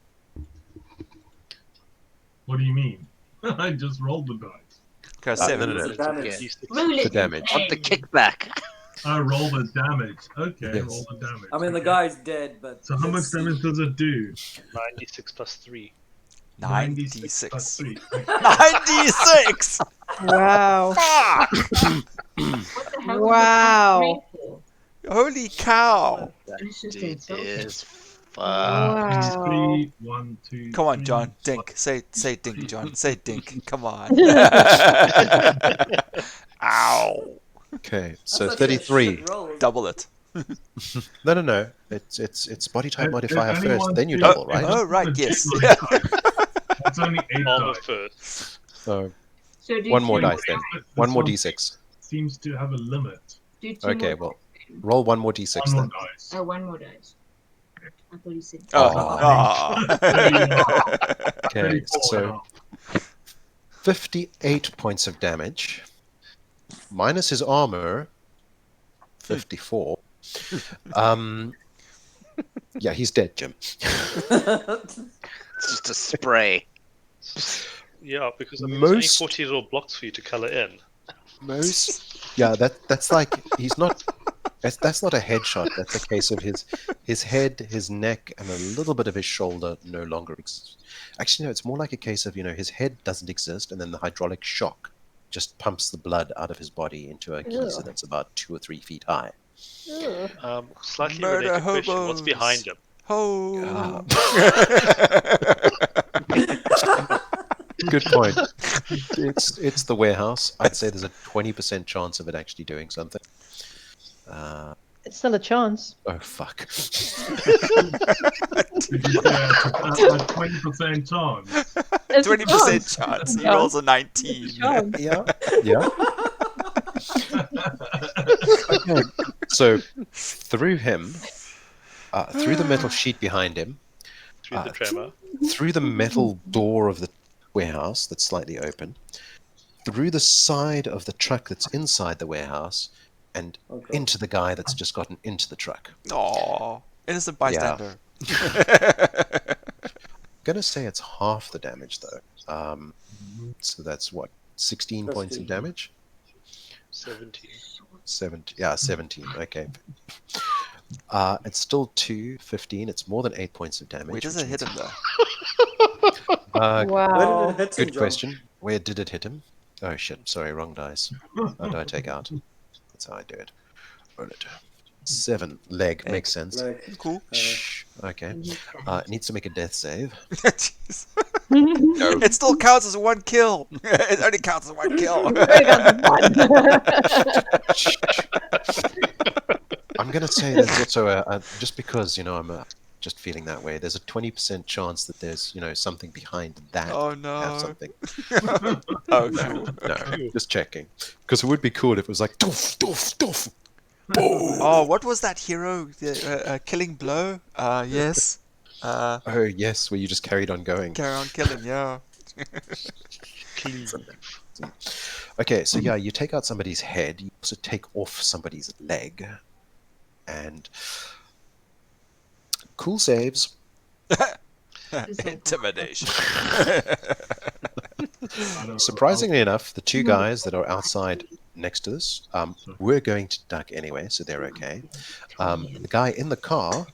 What do you mean? I just rolled the dice. Okay, No, 7. no, no. The damage. Yeah. D6. Rule For it damage. Want the 10. kickback? I roll the damage. Okay, Yes. roll the damage. I mean, the Okay. guy's dead, but So how much let's see. damage does it do? 96 plus 3. 96 plus 96. 3. 96! Wow. Fuck! What the hell Wow. was the plus 3 for? Holy cow! It's just Dude insulting. is fuck. Wow. 3, 1, 2, Come on, 3, John. Dink. Say dink, John. Say dink. Come on. Ow. Okay, That's so actually a 33. shit roll, isn't it? Double it. No. It's body type modifier only first, one then you thing- double, right? Oh, right, It's yes. only 8 dice. It's only 8 Armor dice. first. So So did one more two dice then. This One more one d6. seems to have a limit. Do two Okay, more well, roll one more d6 One more then. dice. Oh, one more dice. I thought you said. Oh. Okay, 34 so 58 points of damage. Minus his armor, 54. Yeah, he's dead, Jim. It's just a spray. Yeah, because I mean, there's only Most- 40 little blocks for you to color in. Yeah, that's like he's not. That's not a headshot. That's a case of his head, his neck, and a little bit of his shoulder no longer exists. Actually, no, it's more like a case of his head doesn't exist, and then the hydraulic shock just pumps the blood out of his body into a geyser Ugh. that's about 2 or 3 feet high. Slightly Murder related question. What's hobos. behind him? Ho. Good point. It's the warehouse. I'd say there's a 20% chance of it actually doing something. It's still a chance. Oh fuck! Did you say a 20% chance? It's a 20% chance. He rolls a 19. chance. Yeah. Okay. So through him, through the metal sheet behind him, Through the tremor. through the metal door of the warehouse that's slightly open, through the side of the truck that's inside the warehouse, and Okay. into the guy that's just gotten into the truck. Aw. Innocent bystander. Gonna say it's half the damage though. So that's what, 16 points of 15. damage? 17. 17. Okay. It's still 15. It's more than 8 points of damage. Where does which it hit means- him though? Where Wow. did it hit him, Good John? question. Where did it hit him? Oh shit! Sorry, wrong dice. How do I take out? That's how I do it. Roll it. 7. Leg makes sense. Like, Cool. Shh. Okay. It needs to make a death save. Jeez. It still counts as one kill. It only counts as one kill. Shh. I'm gonna say there's also just because I'm just feeling that way. There's a 20% chance that there's something behind that. Oh Have no. something. Oh cool. No, just checking. Because it would be cool if it was like doof doof doof. Oh, what was that hero? The killing blow? Yes. Oh yes, where you just carried on going. Carry on killing, yeah. Okay, so yeah, you take out somebody's head. You also take off somebody's leg, and cool saves. Intimidation. Surprisingly enough, the two guys that are outside next to this were going to duck anyway, so they're okay. The guy in the car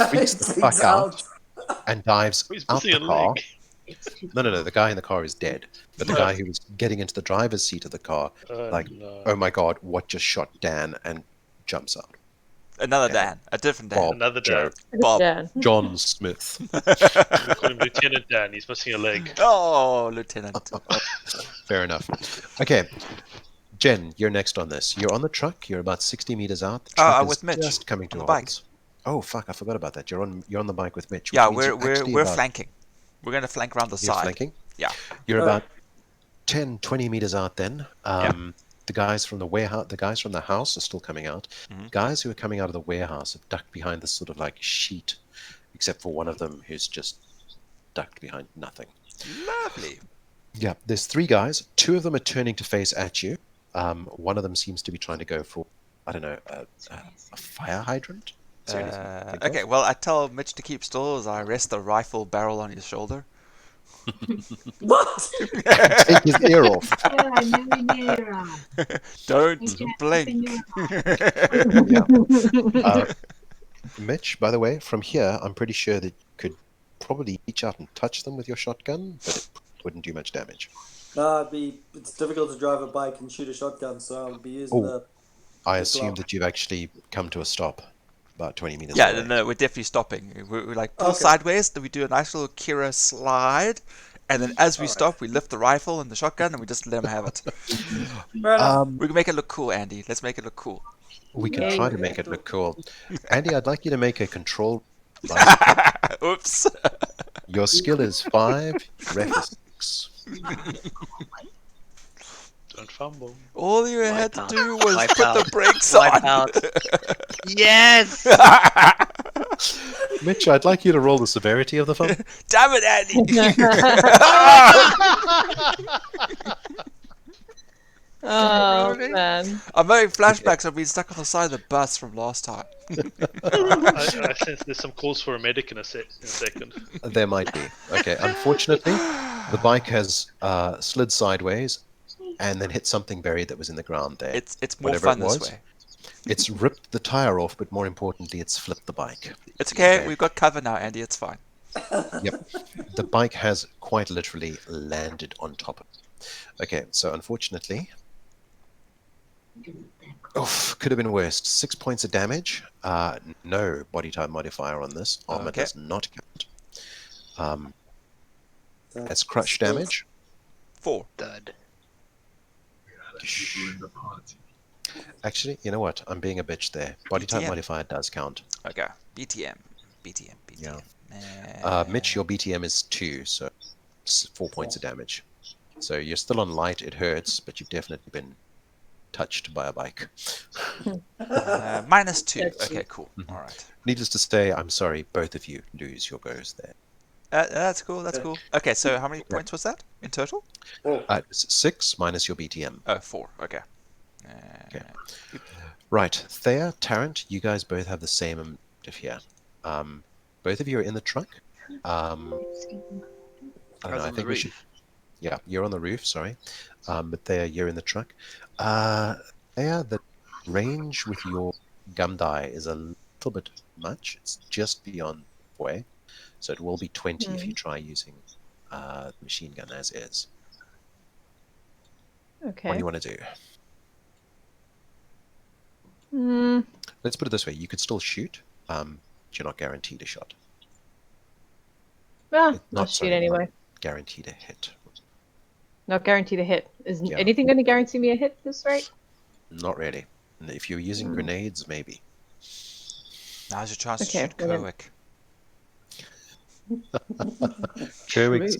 freaks the fuck out and dives He's out missing the a car. leg. No, the guy in the car is dead. But the guy who was getting into the driver's seat of the car, like, No. oh my god, what just shot Dan, and jumps out. Another Dan. A different Dan. Bob, Another Joe, Dan. Bob. Yeah. John Smith. We call him Lieutenant Dan. He's missing a leg. Oh, Lieutenant. Fair enough. Okay, Jen, you're next on this. You're on the truck. You're about 60 meters out. The truck with is Mitch, just coming to on a the bike. halt. Oh fuck, I forgot about that. You're on the bike with Mitch. which Yeah, means you're actually we're about- flanking. We're gonna flank around the You're side. flanking. Yeah. You're Oh. about 10, 20 meters out then. The guys from the warehouse, the guys from the house are still coming out. Mhm. Guys who are coming out of the warehouse have ducked behind this sort of like sheet, except for one of them who's just ducked behind nothing. Lovely. Yeah, there's 3 guys. 2 of them are turning to face at you. One of them seems to be trying to go for, I don't know, a fire hydrant. Is there anything you can think of? Okay, well, I tell Mitch to keep still as I rest the rifle barrel on his shoulder. What? Take his ear off. Yeah, marinara. Don't Mitch, blink. open your Yeah. Mitch, by the way, from here, I'm pretty sure that you could probably reach out and touch them with your shotgun, but it wouldn't do much damage. It's difficult to drive a bike and shoot a shotgun, so I'll be using Oh, I the assume Glock. that you've actually come to a stop about 20 meters Yeah, away. no, we're definitely stopping. We like pull Okay. sideways, then we do a nice little Kira slide, and then as we Alright. stop, we lift the rifle and the shotgun, and we just let him have it. Fair enough. We can make it look cool, Andy. Let's make it look cool. We can Yeah, try you to do. make it look cool. Andy, I'd like you to make a control. Oops. Your skill is 5, ref is 6. Don't fumble. All you had to out. do was Wipe put the out. brakes Wipe on. out. Yes! Mitch, I'd like you to roll the severity of the fumble. Damn it, Andy. Oh man. I'm having flashbacks of being stuck on the side of the bus from last time. I sense there's some calls for a medic in a second. There might be. Okay, unfortunately, the bike has slid sideways and then hit something buried that was in the ground there. It's more Whatever fun it this was. way. It's ripped the tire off, but more importantly, it's flipped the bike. It's okay. Okay. We've got cover now, Andy. It's fine. Yep. The bike has quite literally landed on top of it. Okay, so unfortunately, could have been worse. 6 points of damage. No body type modifier on this. Armor Okay. does not count. That's crush damage. 4. Dud. Ruin the party. Actually, you know what? I'm being a bitch there. Body type BTM. modifier does count. Okay. BTM. Yeah. Nah. Mitch, your BTM is 2, so 4 points of damage. So you're still on light. It hurts, but you've definitely been touched by a bike. -2. Okay, cool. All right. Needless to say, I'm sorry, both of you lose your goes there. That's cool. That's cool. Okay, so how many points was that in total? It's 6 minus your BTM. Oh, 4. Okay. Okay. Right, Thea, Tarrant, you guys both have the same amount of here. Both of you are in the truck. I don't know, I think we should. Yeah, you're on the roof. Sorry, but Thea, you're in the truck. Thea, the range with your gum die is a little bit much. It's just beyond way, so it will be 20 if you try using the machine gun as is. Okay. What do you want to do? Let's put it this way: you could still shoot, but you're not guaranteed a shot. Well, Not I'll shoot sorry, anyway. not guaranteed a hit. Not guaranteed a hit. Is Yeah. anything going to guarantee me a hit this rate? Not really. And if you're using grenades, maybe. Now's your chance Okay, to shoot well then. Kerwig's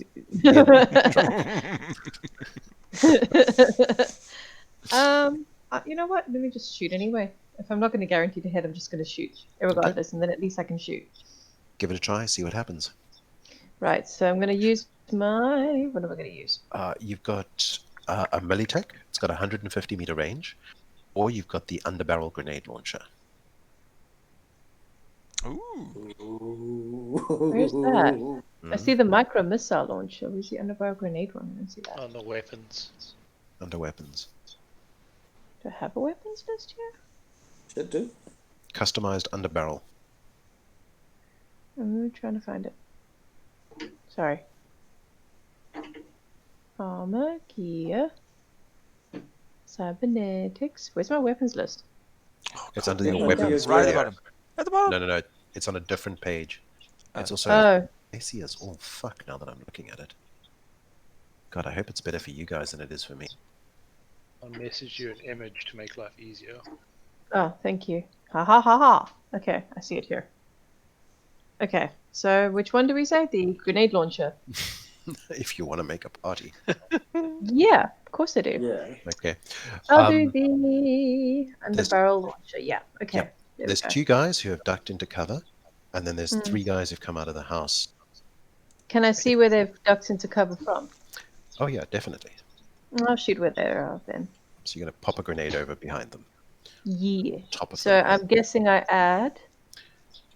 You know what? Let me just shoot anyway. If I'm not going to guarantee to hit, I'm just going to shoot, regardless, and then at least I can shoot. give it a try, see what happens. Right. So I'm going to use my. What am I going to use? You've got a Militech. It's got a 150-meter range, or you've got the underbarrel grenade launcher. Ooh. Where's that? I Mhm. see the micro missile launcher. Where's the underbarrel grenade one? I don't see that. On the weapons. Under weapons. Do I have a weapons list here? Should do. Customized underbarrel. I'm trying to find it. Sorry. Armor, gear, cybernetics. Where's my weapons list? It's under your Yeah, weapons. yeah, Right at the yeah. bottom. At the bottom. No. It's on a different page. It's also Oh, messy as all fuck now that I'm looking at it. God, I hope it's better for you guys than it is for me. I'll message you an image to make life easier. oh, thank you. Ha ha ha ha. Okay, I see it here. Okay, so which one do we say? The grenade launcher. If you want to make a party. Yeah, of course I do. Yeah. Okay. I'll do the there's- underbarrel launcher. Yeah, okay. Yep. There we There's go. 2 guys who have ducked into cover, and then there's 3 guys who've come out of the house. Can I see where they've ducked into cover from? Oh yeah, definitely. I'll shoot where they are then. So you're going to pop a grenade over behind them. Yeah. Top of So them. I'm guessing I add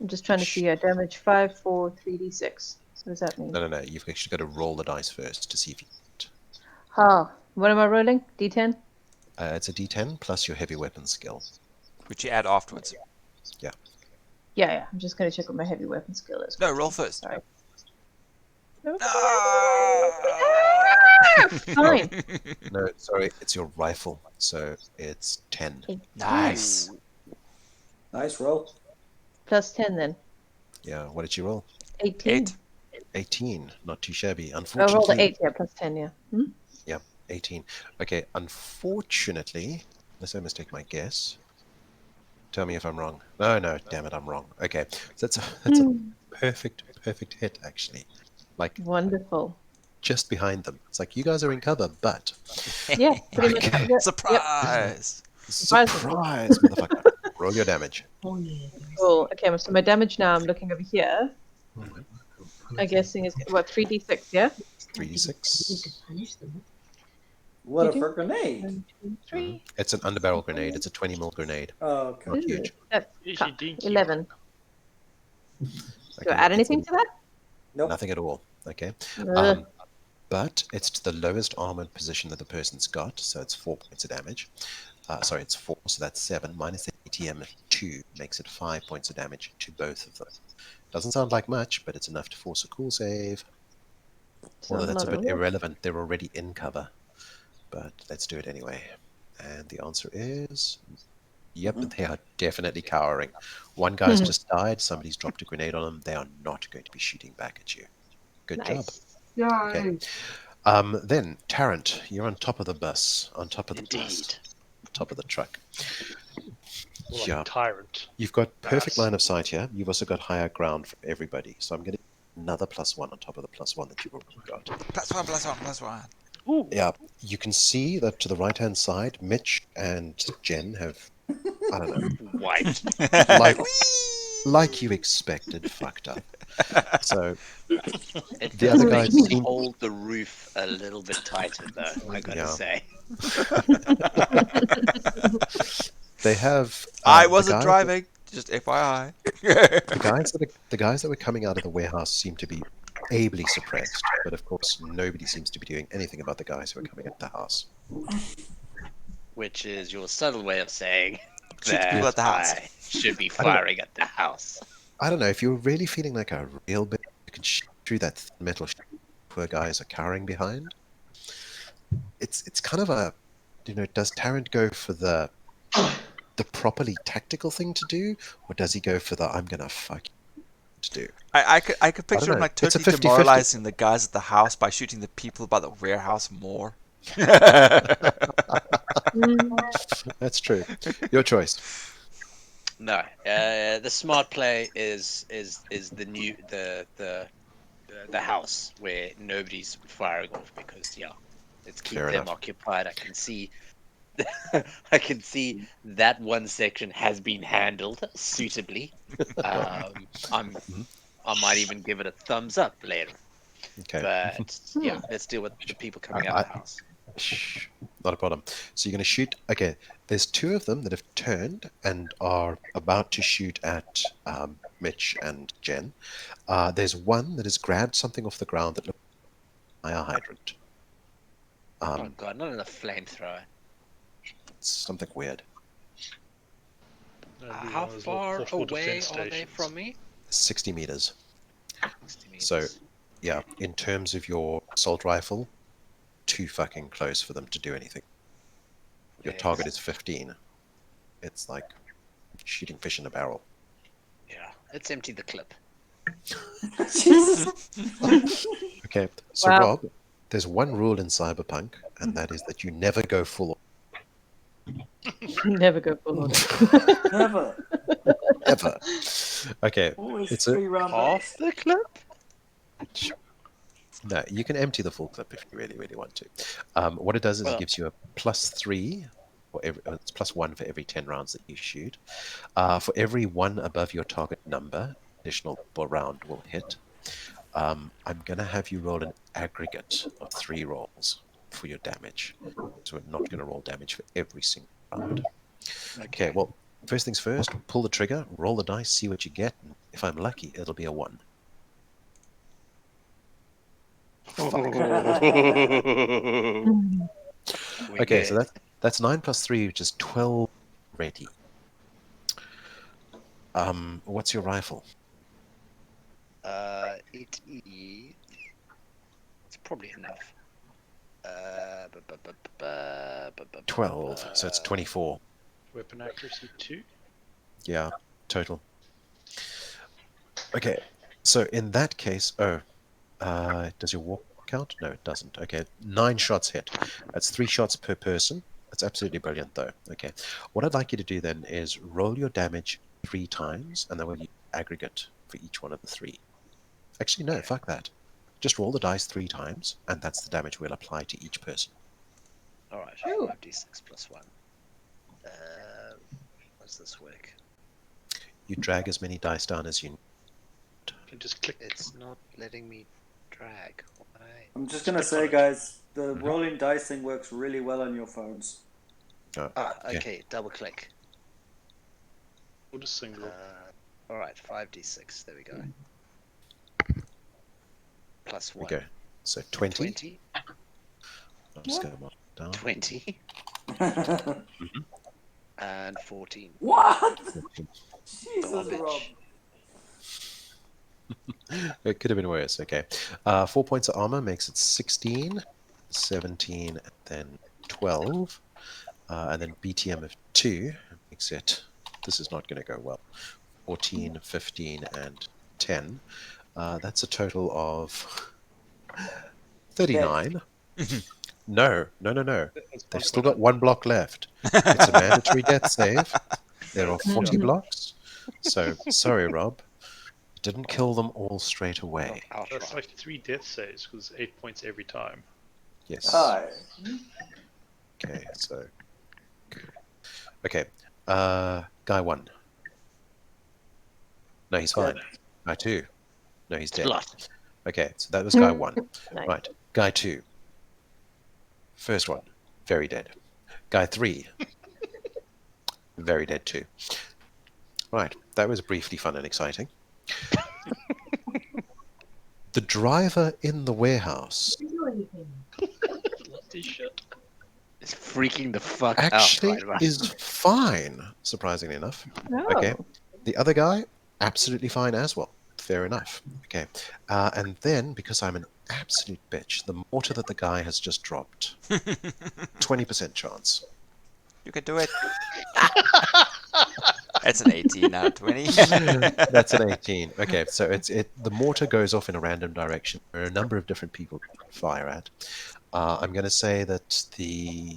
I'm just trying to see here. Damage 5, 4, 3d6. What does that mean? No. You've actually got to roll the dice first to see if you. What am I rolling? D10? It's a D10 plus your heavy weapon skill. Which you add afterwards. Yeah. I'm just going to check what my heavy weapon skill is. No, roll first. Sorry. Ah! Fine. No, sorry, it's your rifle. So it's 10. Nice. Nice roll. Plus 10 then. Yeah, what did you roll? 18. 8. 18. Not too shabby. I rolled Unfortunately. an 8, yeah, plus 10, yeah. Hmm? Yeah, 18. Okay, unfortunately, unless I mistake my guess. Tell me if I'm wrong. No, damn it, I'm wrong. Okay, so that's a perfect hit, actually. Like, Wonderful. just behind them. It's like, you guys are in cover, but... Yeah, pretty much. Okay. Yep. Surprise! Surprise, motherfucker. Roll your damage. Oh yeah. Cool. Okay, so my damage now, I'm looking over here. I'm guessing is, what, 3d6, yeah? 3d6. Punish them. What You a grenade! 1, 2, 3. It's an underbarrel grenade. It's a 20 mil grenade. Oh, okay. Not huge. That's Easy cut. dinky. 11. Do Okay, I add it's anything to that? Nope. Nothing at all. Okay. Ugh. But it's to the lowest armored position that the person's got, so it's 4 points of damage. Sorry, it's 4, so that's 7. Minus the ATM of 2 makes it 5 points of damage to both of them. Doesn't sound like much, but it's enough to force a cool save. Although that's a bit irrelevant. They're already in cover. But let's do it anyway. And the answer is... Yep, they are definitely cowering. One guy's just died. Somebody's dropped a grenade on them. They are not going to be shooting back at you. Good job. Yeah. Okay. Then, Tarrant, you're on top of the bus, on top of the bus, top of the truck. More like Yeah. a tyrant. You've got perfect Bus. line of sight here. You've also got higher ground for everybody. So I'm going to another +1 on top of the +1 that you've already got. +1. Yeah, you can see that to the right-hand side, Mitch and Jen have, I don't know, White. like you expected, fucked up. So It the does other make guys me seem... hold the roof a little bit tighter, though, I gotta Yeah. say. They have... I the wasn't guys- driving, just FYI. The guys that were coming out of the warehouse seem to be ably suppressed, but of course nobody seems to be doing anything about the guys who are coming out the house. Which is your subtle way of saying Shoot the people at the house. I should be firing at the house. I don't know, if you're really feeling like a real bit, you can shoot through that thin metal poor guys are cowering behind. It's kind of a, does Tarrant go for the properly tactical thing to do, or does he go for the I'm gonna fuck you to do? I could picture him know. like It's a totally 50-50. demoralizing the guys at the house by shooting the people by the warehouse more. That's true. Your choice. No, the smart play is the house where nobody's firing off because let's keep Fair them enough. occupied. I can see that one section has been handled suitably. I might even give it a thumbs up later. Okay. But let's deal with the people coming out of the house. Shh, not a problem. So you're going to shoot. Okay, there's 2 of them that have turned and are about to shoot at Mitch and Jen. There's one that has grabbed something off the ground that looks like a fire hydrant. Oh god, not enough flamethrower. It's something weird. That'd be How one of those far portable away defense are they stations. from me? 60 meters. 60 meters. So, yeah, in terms of your assault rifle, too fucking close for them to do anything. Your Yes. target is 15. It's like shooting fish in a barrel. Yeah, let's empty the clip. Jesus. Okay, so Wow. Rob, there's one rule in Cyberpunk, and that is that you never go full Never go forward. Never. ever. Okay, Always It's a- 3 round Half the clip? no, you can empty the full clip if you really, really want to. What it does is it Well- gives you a +3 for every. It's +1 for every 10 rounds that you shoot. For every 1 above your target number, additional round will hit. I'm going to have you roll an aggregate of 3 rolls for your damage. So we're not going to roll damage for every single round. Okay, well, first things first, pull the trigger, roll the dice, see what you get. And If I'm lucky, it'll be a 1. Okay, so that's 9 plus 3, which is 12 ready. What's your rifle? It is. It's probably enough. 12, so it's 24. Weapon accuracy 2. Yeah, total. Okay, so in that case, does your walk count? No, it doesn't. Okay, 9 shots hit. That's 3 shots per person. That's absolutely brilliant, though. Okay, what I'd like you to do then is roll your damage 3 times, and then we'll use aggregate for each one of the 3. Actually, no, fuck that. Just roll the dice 3 times, and that's the damage we'll apply to each person. Alright, Ooh. 5d6 plus 1. How's this work? You drag as many dice down as you need. You can just click. It's not letting me drag. Why? I'm just gonna say, guys, the rolling dice thing works really well on your phones. Oh, Okay, double click. Or just single. Alright, 5d6. There we go. Plus 1. Okay, so 20. 20. I'm just going to mark it down. 20. And 14. What? Jesus, Garbage. Rob. It could have been worse. Okay. 4 points of armor makes it 16, 17, and then 12. And then BTM of 2 makes it, this is not going to go well, 14, 15, and 10. That's a total of 39. No. They've still got 1 block left. It's a mandatory death save. There are 40 blocks. So, sorry, Rob. Didn't kill them all straight away. That's like 3 death saves because 8 points every time. Yes. Hi. Okay, so. Okay. Guy 1. No, he's fine. Guy 2. No, he's dead. Lost. Okay, so that was Guy 1. Nice. Right. Guy 2. First one. Very dead. Guy 3. Very dead too. Right. That was briefly fun and exciting. The driver in the warehouse Shit. It's freaking the fuck actually out. Right, is fine, surprisingly enough. No. Okay. The other guy, absolutely fine as well. Fair enough. Okay. And then, because I'm an absolute bitch, the mortar that the guy has just dropped, 20% chance. You can do it. It's an 18, not 20. That's an 18. Okay, so the mortar goes off in a random direction. There are a number of different people to fire at. I'm going to say that the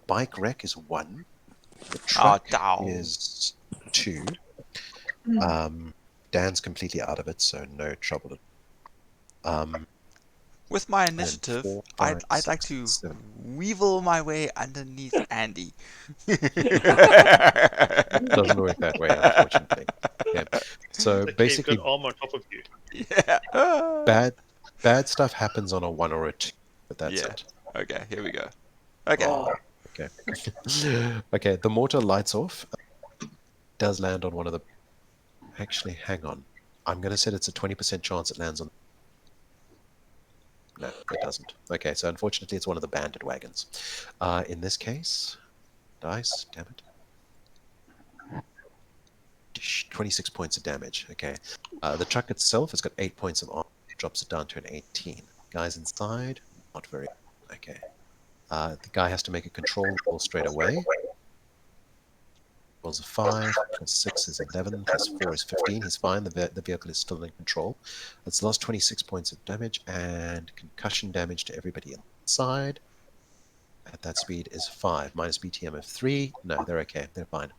bike wreck is 1. The truck is 2. Dan's completely out of it, so no trouble. With my initiative, 4, I'd 5, like 6, to 7. weevil my way underneath Andy. Doesn't work that way, unfortunately. Okay. So Okay, basically, you've got armor on top of you. Yeah. bad stuff happens on a 1 or a 2, but that's Yeah. it. Okay, here we go. Okay. Okay. Okay, the mortar lights off. Does land on one of the... Actually, hang on. I'm going to say it's a 20% chance it lands on... No, it doesn't. Okay, so unfortunately it's one of the bandit wagons. In this case... Dice, damn it. 26 points of damage. Okay. The truck itself has got 8 points of armor. Drops it down to an 18. Guys inside, not very... Okay. The guy has to make a control roll straight away. Rolls a 5, plus 6 is 11, plus 4 is 15. He's fine, the vehicle is still in control. It's lost 26 points of damage, and concussion damage to everybody inside. At that speed is 5, minus BTM of 3. No, they're okay, they're fine.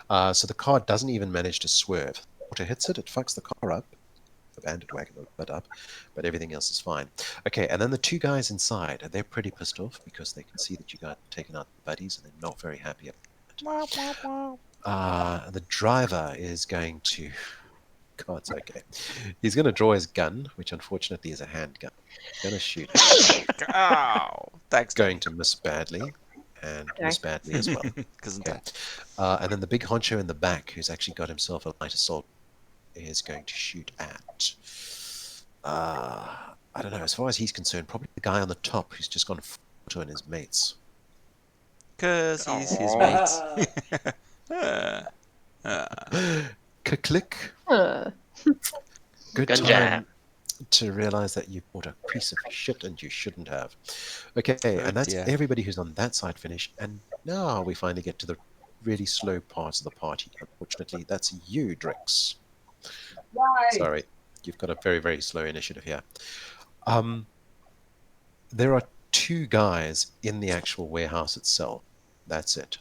So the car doesn't even manage to swerve. Water hits it, it fucks the car up. The bandit wagon will butt up, but everything else is fine. Okay, and then the 2 guys inside, they're pretty pissed off because they can see that you got taken out the buddies, and they're not very happy about it. The driver is going to... God, it's okay. He's going to draw his gun, which unfortunately is a handgun. He's going to shoot. Ow. Thanks, Going to miss badly, and miss badly as well. Because Okay. And then the big honcho in the back, who's actually got himself a light assault, is going to shoot at. I don't know. As far as he's concerned, probably the guy on the top who's just gone photo and his mates. Because he's his mate. Click. Huh. Good Gun time jam. to realize that you bought a piece of shit and you shouldn't have. Okay, Oh and that's dear. everybody who's on that side finished. And now we finally get to the really slow parts of the party. Unfortunately, that's you, Drix. Why? Sorry, you've got a very, very slow initiative here. There are 2 guys in the actual warehouse itself. That's it.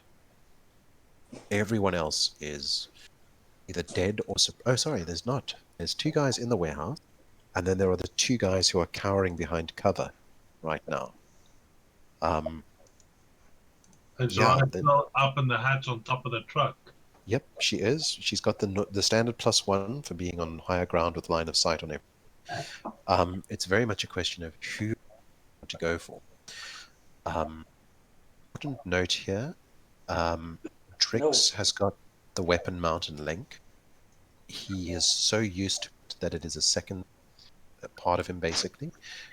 Everyone else is either dead or... Oh, sorry, there's not. There's 2 guys in the warehouse, and then there are the 2 guys who are cowering behind cover right now. Is Yeah, Ryan still up in the hatch on top of the truck? Yep, she is. She's got the standard +1 for being on higher ground with line of sight on everything. It's very much a question of who you want to go for. Important note here, Trix has got the weapon mount and link. He is so used to it that it is a second part of him, basically,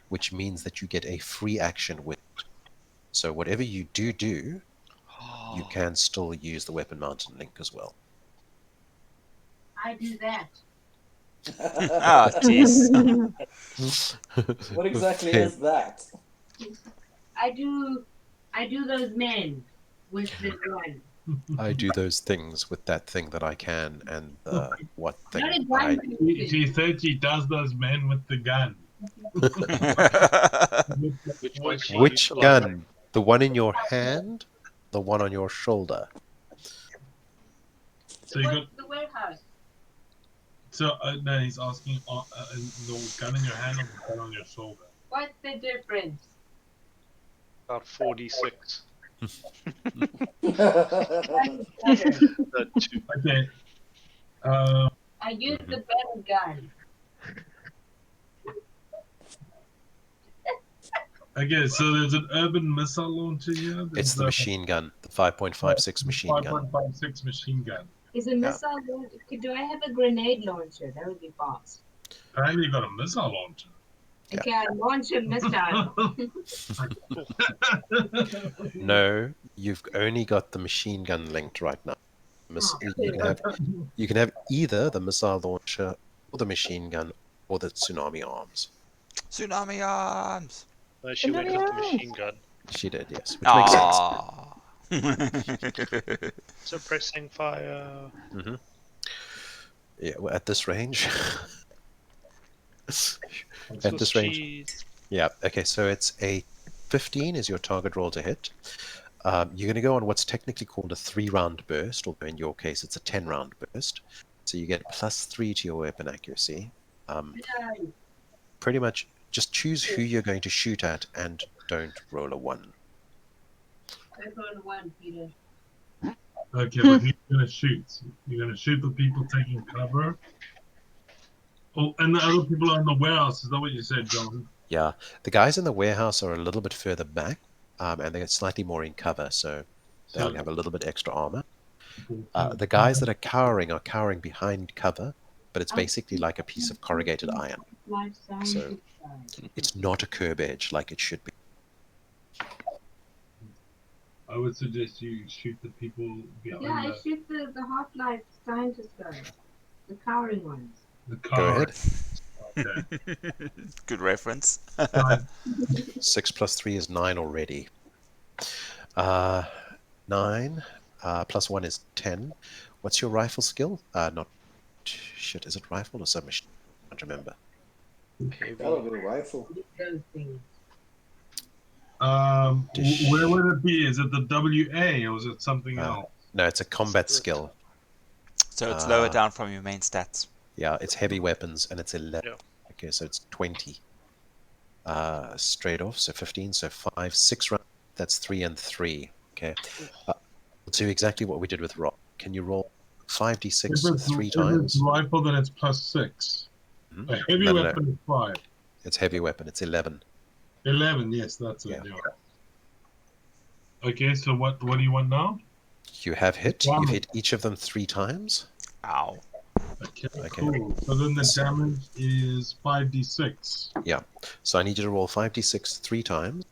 which means that you get a free action with it. So whatever you do, you can still use the weapon mount and link as well. I do that. Oh, jeez. What exactly Okay. is that? I do those men with the gun. I do those things with that thing that I can, and what thing Not I... exactly. She said she does those men with the gun. Which one she Which utilizing? gun? The one in your hand? The one on your shoulder? So you got. The warehouse. So no, he's asking the gun in your hand or the gun on your shoulder. What's the difference? About 4d6. One is better. The 2. Okay. I use the better gun. Okay, so there's an urban missile launcher here. It's the machine gun, the 5.56 machine gun. 5.56 machine gun. Is a missile launcher? Do I have a grenade launcher? That would be fast. Apparently you got a missile launcher. Yeah. Okay, I launch a missile. No, you've only got the machine gun linked right now. You can have either the missile launcher or the machine gun or the tsunami arms. Tsunami arms. No, she went with the machine gun. She did, yes, which makes sense. Aww. Suppressing fire. Yeah, well, at this range. Swiss At this range. cheese. Yeah, okay, so it's a 15 is your target roll to hit. You're going to go on what's technically called a 3-round burst, although in your case it's a 10-round burst. So you get +3 to your weapon accuracy. Pretty much just choose who you're going to shoot at and don't roll a 1. I rolled 1, Peter. Okay, but who's gonna shoot? You're gonna shoot the people taking cover? Oh, and the other people are in the warehouse. Is that what you said, John? Yeah, the guys in the warehouse are a little bit further back, and they get slightly more in cover, so they'll have a little bit extra armor. The guys that are cowering behind cover, but it's basically like a piece of corrugated iron. So it's not a curb edge like it should be. I would suggest you shoot the people behind Yeah, I shoot the Half-Life scientist guys. The cowering ones. the Go car. ahead. Okay. Good reference. 6 + 3 is 9 already. 9 plus 1 is 10. What's your rifle skill? Not... Shit, is it rifle or submachine? I can't remember. That'll be a rifle. Those things. Where would it be? Is it the WA or is it something else? No, it's a combat skill. So it's lower down from your main stats. Yeah, it's heavy weapons, and it's 11. Yeah. Okay, so it's 20. Straight off, so 15, so 5, 6 rounds. That's 3 and 3. Okay. We'll do exactly what we did with Rock. Can you roll 5d6 3 times? If it's rifle, then it's +6. Mhm. A heavy No. weapon is 5. It's heavy weapon. It's 11. 11, yes, that's it. Yeah. Yeah. Okay, so what do you want now? You have hit. Wow. You've hit each of them 3 times. Ow. Okay, Okay. cool. So then the damage is 5d6. Yeah. So I need you to roll 5d6 3 times,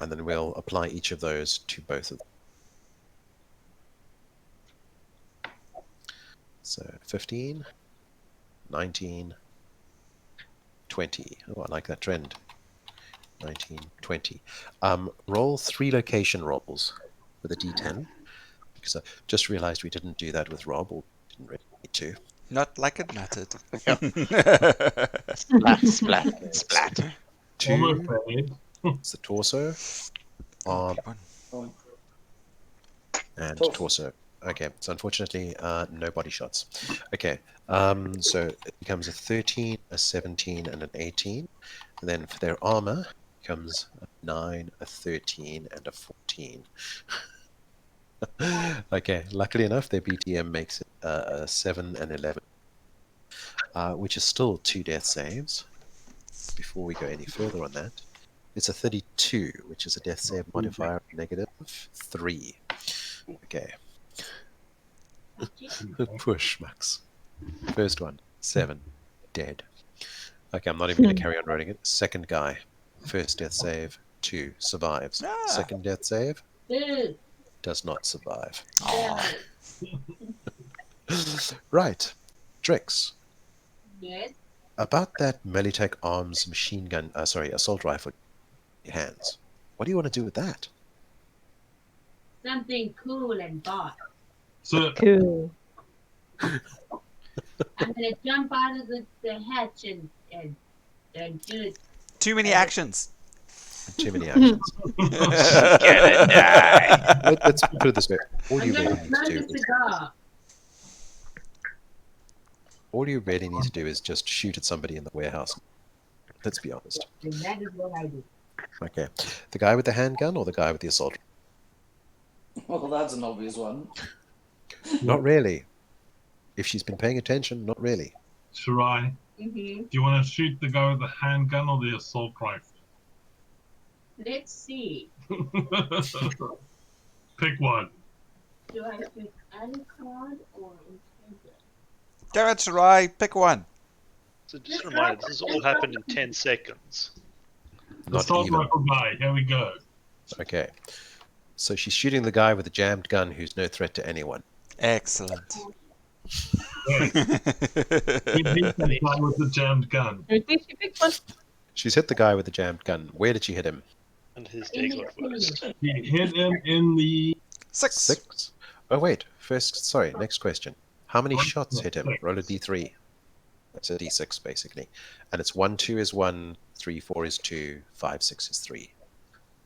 and then we'll apply each of those to both of them. So 15, 19, 20. Oh, I like that trend. 19, 20. Roll 3 location rolls with a d10, because I just realized we didn't do that with Rob, or didn't really need to. Not like it mattered. Splat, splat, splat. Almost 2 paid. is the torso, arm, Um, and Torso. torso. Okay, so unfortunately, no body shots. Okay, so it becomes a 13, a 17, and an 18. And then for their armor, it becomes a 9, a 13, and a 14. Okay, luckily enough, their BTM makes it a 7 and 11, which is still 2 death saves. Before we go any further on that, it's a 32, which is a death save modifier of -3. Okay. Poor schmucks. First one, 7, dead. Okay, I'm not even going to carry on writing it. Second guy, first death save, 2, survives. Ah. Second death save, Boo. does not survive. Aw. Right, Drix, Yes. about that Militech Arms machine gun, assault rifle in your hands. What do you want to do with that? Something cool and boss. So Cool. I'm gonna jump out of the hatch and do it. Too many actions. Too many actions. Gonna die. Let's put it this way. All I'm you gonna really need smoke to a do is cigar. all you really need to do is just shoot at somebody in the warehouse. Let's be honest. And that is what I do. Okay. The guy with the handgun or the guy with the assault? Well, that's an obvious one. Not really. If she's been paying attention, not really. Shirai, Mm-hmm. do you want to shoot the guy with the handgun or the assault rifle? Let's see. Pick one. Do I pick Alucard or Integra? Damn it, Shirai, pick one. So just a reminder, this has all happened in 10 seconds. Not Assault even. rifle guy. Here we go. Okay. So she's shooting the guy with the jammed gun who's no threat to anyone. Excellent. Hey, he beat the guy with the jammed gun. At least you picked one. She's hit the guy with the jammed gun. Where did she hit him? And his day got worse. He hit him in the 6. 6? Oh, wait. Sorry, next question. How many One, shots hit him? six. Roll a d3. That's a d6, basically. And it's 1, 2 is 1, 3, 4 is 2, 5, 6 is 3.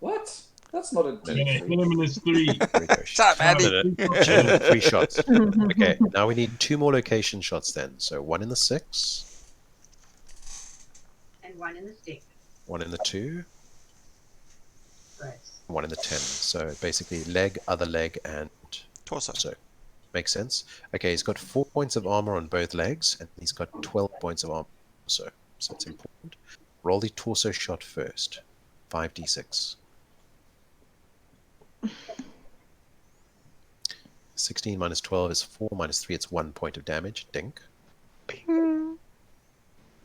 What? That's not a yeah, hit D3. him in his 3. There we go. Shut up, Andy. She hit 3 shots. Okay, now we need 2 more location shots then. So 1 in the 6, And one in the stick. 1 in the 2, Right. 1 in the 10. So basically leg, other leg, and Torso. so. Makes sense. Okay, he's got 4 points of armor on both legs, and he's got 12 points of armor. So it's important. Roll the torso shot first. 5d6. 16 minus 12 is 4, minus 3, it's 1 point of damage. Dink.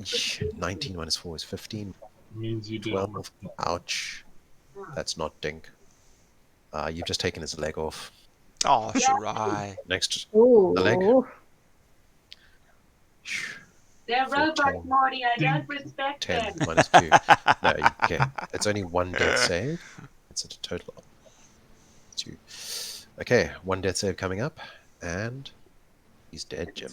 Eesh. 19 minus 4 is 15. Means you did. 12. Ouch. That's not dink. You've just taken his leg off. Oh, Shirai. Next, Ooh. the leg. They're 14. robots, Morty. I don't respect 10 them. minus 2. No, okay. It's only 1 death save. It's a total of 2. Okay, 1 death save coming up, and he's dead, Jim.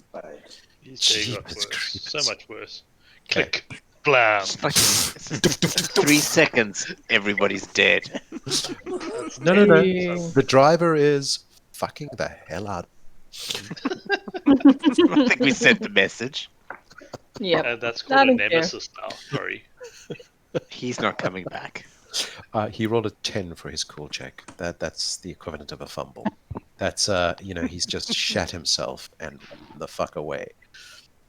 His day got Jeepers worse. creepers. So much worse. Okay. Click. Blam. Like, 3 seconds, everybody's dead. No. Dang. The driver is fucking the hell out. I think we sent the message. Yep. And that's Loud called a and clear. nemesis now. Sorry. He's not coming back. He rolled a 10 for his cool check. That's the equivalent of a fumble. That's he's just shat himself and the fuck away.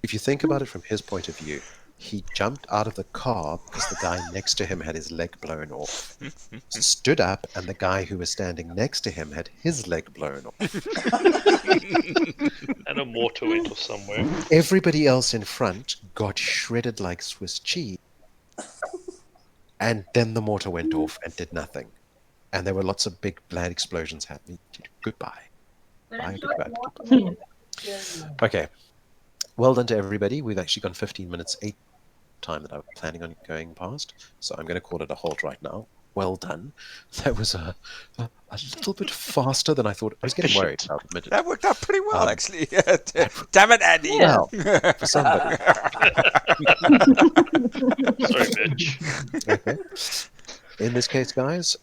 If you think about it from his point of view, He jumped out of the car because the guy next to him had his leg blown off. Stood up, and the guy who was standing next to him had his leg blown off. And a mortar went off somewhere. Everybody else in front got shredded like Swiss cheese. And then the mortar went off and did nothing. And there were lots of big blood explosions happening. Goodbye. Bye, goodbye. Okay. Well done to everybody. We've actually gone 15 minutes, 8 time that I was planning on going past. So I'm going to call it a halt right now. Well done. That was a little bit faster than I thought. I was getting worried, I'll admit it. That worked out pretty well, actually. Damn it, Andy. Well, for somebody. Sorry, bitch. Okay. In this case, guys,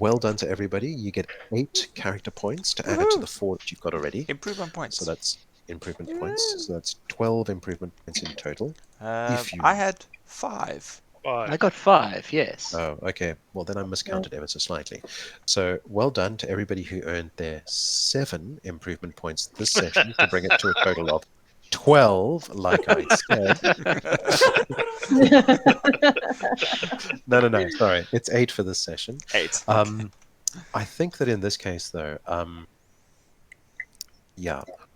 well done to everybody. You get 8 character points to add to the 4 that you've got already. Improvement points. So that's improvement points. So that's 12 improvement points in total. I had 5. I got 5, yes. Oh, okay. Well, then I miscounted ever so slightly. So well done to everybody who earned their 7 improvement points this session to bring it to a total of 12, like I said. No. Sorry. It's 8 for this session. 8. I think that in this case, though,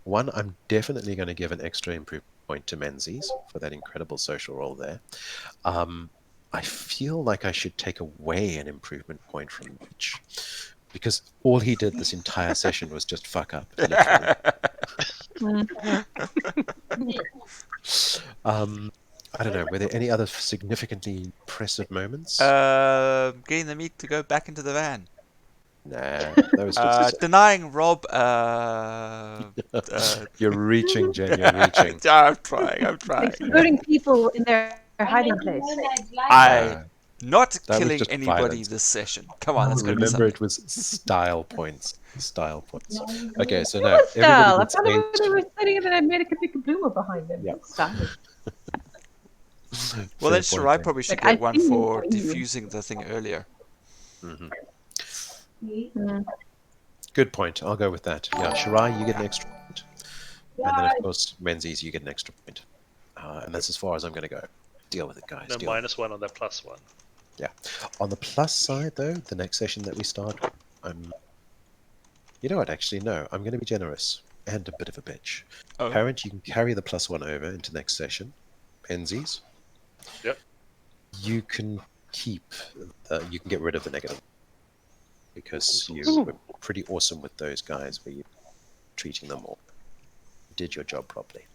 one, I'm definitely going to give an extra improvement point to Menzies for that incredible social role there. I feel like I should take away an improvement point from Mitch, because all he did this entire session was just fuck up. Literally. I don't know. Were there any other significantly impressive moments? Getting the meat to go back into the van. Nah, that was just... denying Rob. You're reaching, Jen. You're reaching. I'm trying. Putting people in their hiding place. Not That was killing just anybody violence. this session. Come on, that's going to be Remember, something. it was style points. Style points. Okay, so now Style. I everybody thought gets they were sitting and I made a kabloomer behind them. Yeah. Style. Well, then Fair Shirai point probably should Like, get one I've seen for you. defusing the thing earlier. Mhm. Mm. Good point. I'll go with that. Yeah, Shirai, you get an extra point. And then, of course, Menzies, you get an extra point. And that's as far as I'm going to go. Deal with it, guys. No, Deal with it. -1 on that +1. Yeah. On the plus side, though, the next session that we start, you know what? Actually, no. I'm going to be generous and a bit of a bitch. Oh. Parent, you can carry the +1 over into next session. Menzies. Yep. You can keep. You can get rid of the negative because you were pretty awesome with those guys, where you treating them all. Did your job properly.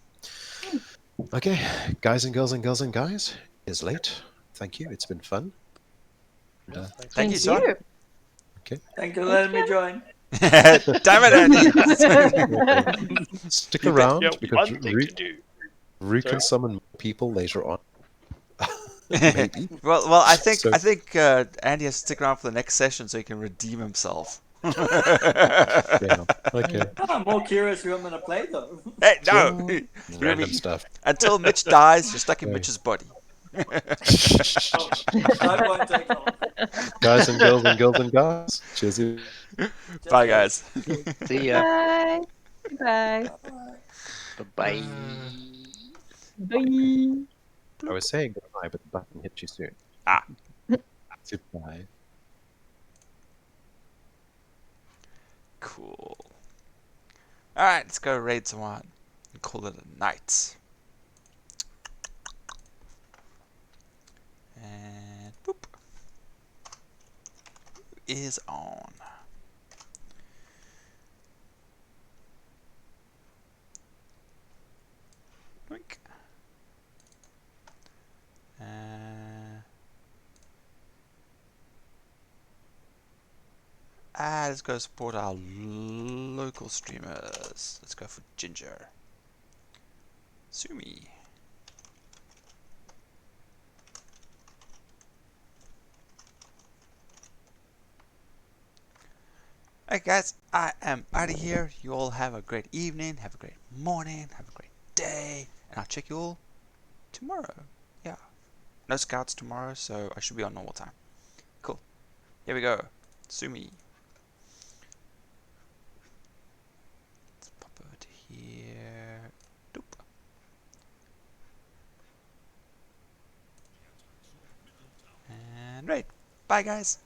Okay, guys and girls and girls and guys, it is late. Thank you. It's been fun. And, Thank you, son. okay. Thank you for letting me join. Damn it, Andy. Stick Yeah, around because one thing to do. Ru can Sorry? summon more people later on. Maybe. well, I think So- Andy has to stick around for the next session so he can redeem himself. Yeah. Okay. I'm more curious who I'm going to play, though. Hey, no! Random stuff. Until Mitch dies, you're stuck in Hey. Mitch's body. That won't take long. Guys and girls and girls and guys. Cheers. Bye, guys. See ya. Bye. Bye. Bye-bye. Bye. I was saying goodbye, but the button hit you soon. Ah. Goodbye. Cool. Alright, let's go raid someone and call it a night. And boop. Is on. Boink. Let's go support our local streamers. Let's go for Ginger. Sumi. Alright guys, I am out of here. You all have a great evening, have a great morning, have a great day, and I'll check you all tomorrow. Yeah. No scouts tomorrow, so I should be on normal time. Cool. Here we go. Sumi. Let's pop over to here. Doop. And right. Bye, guys.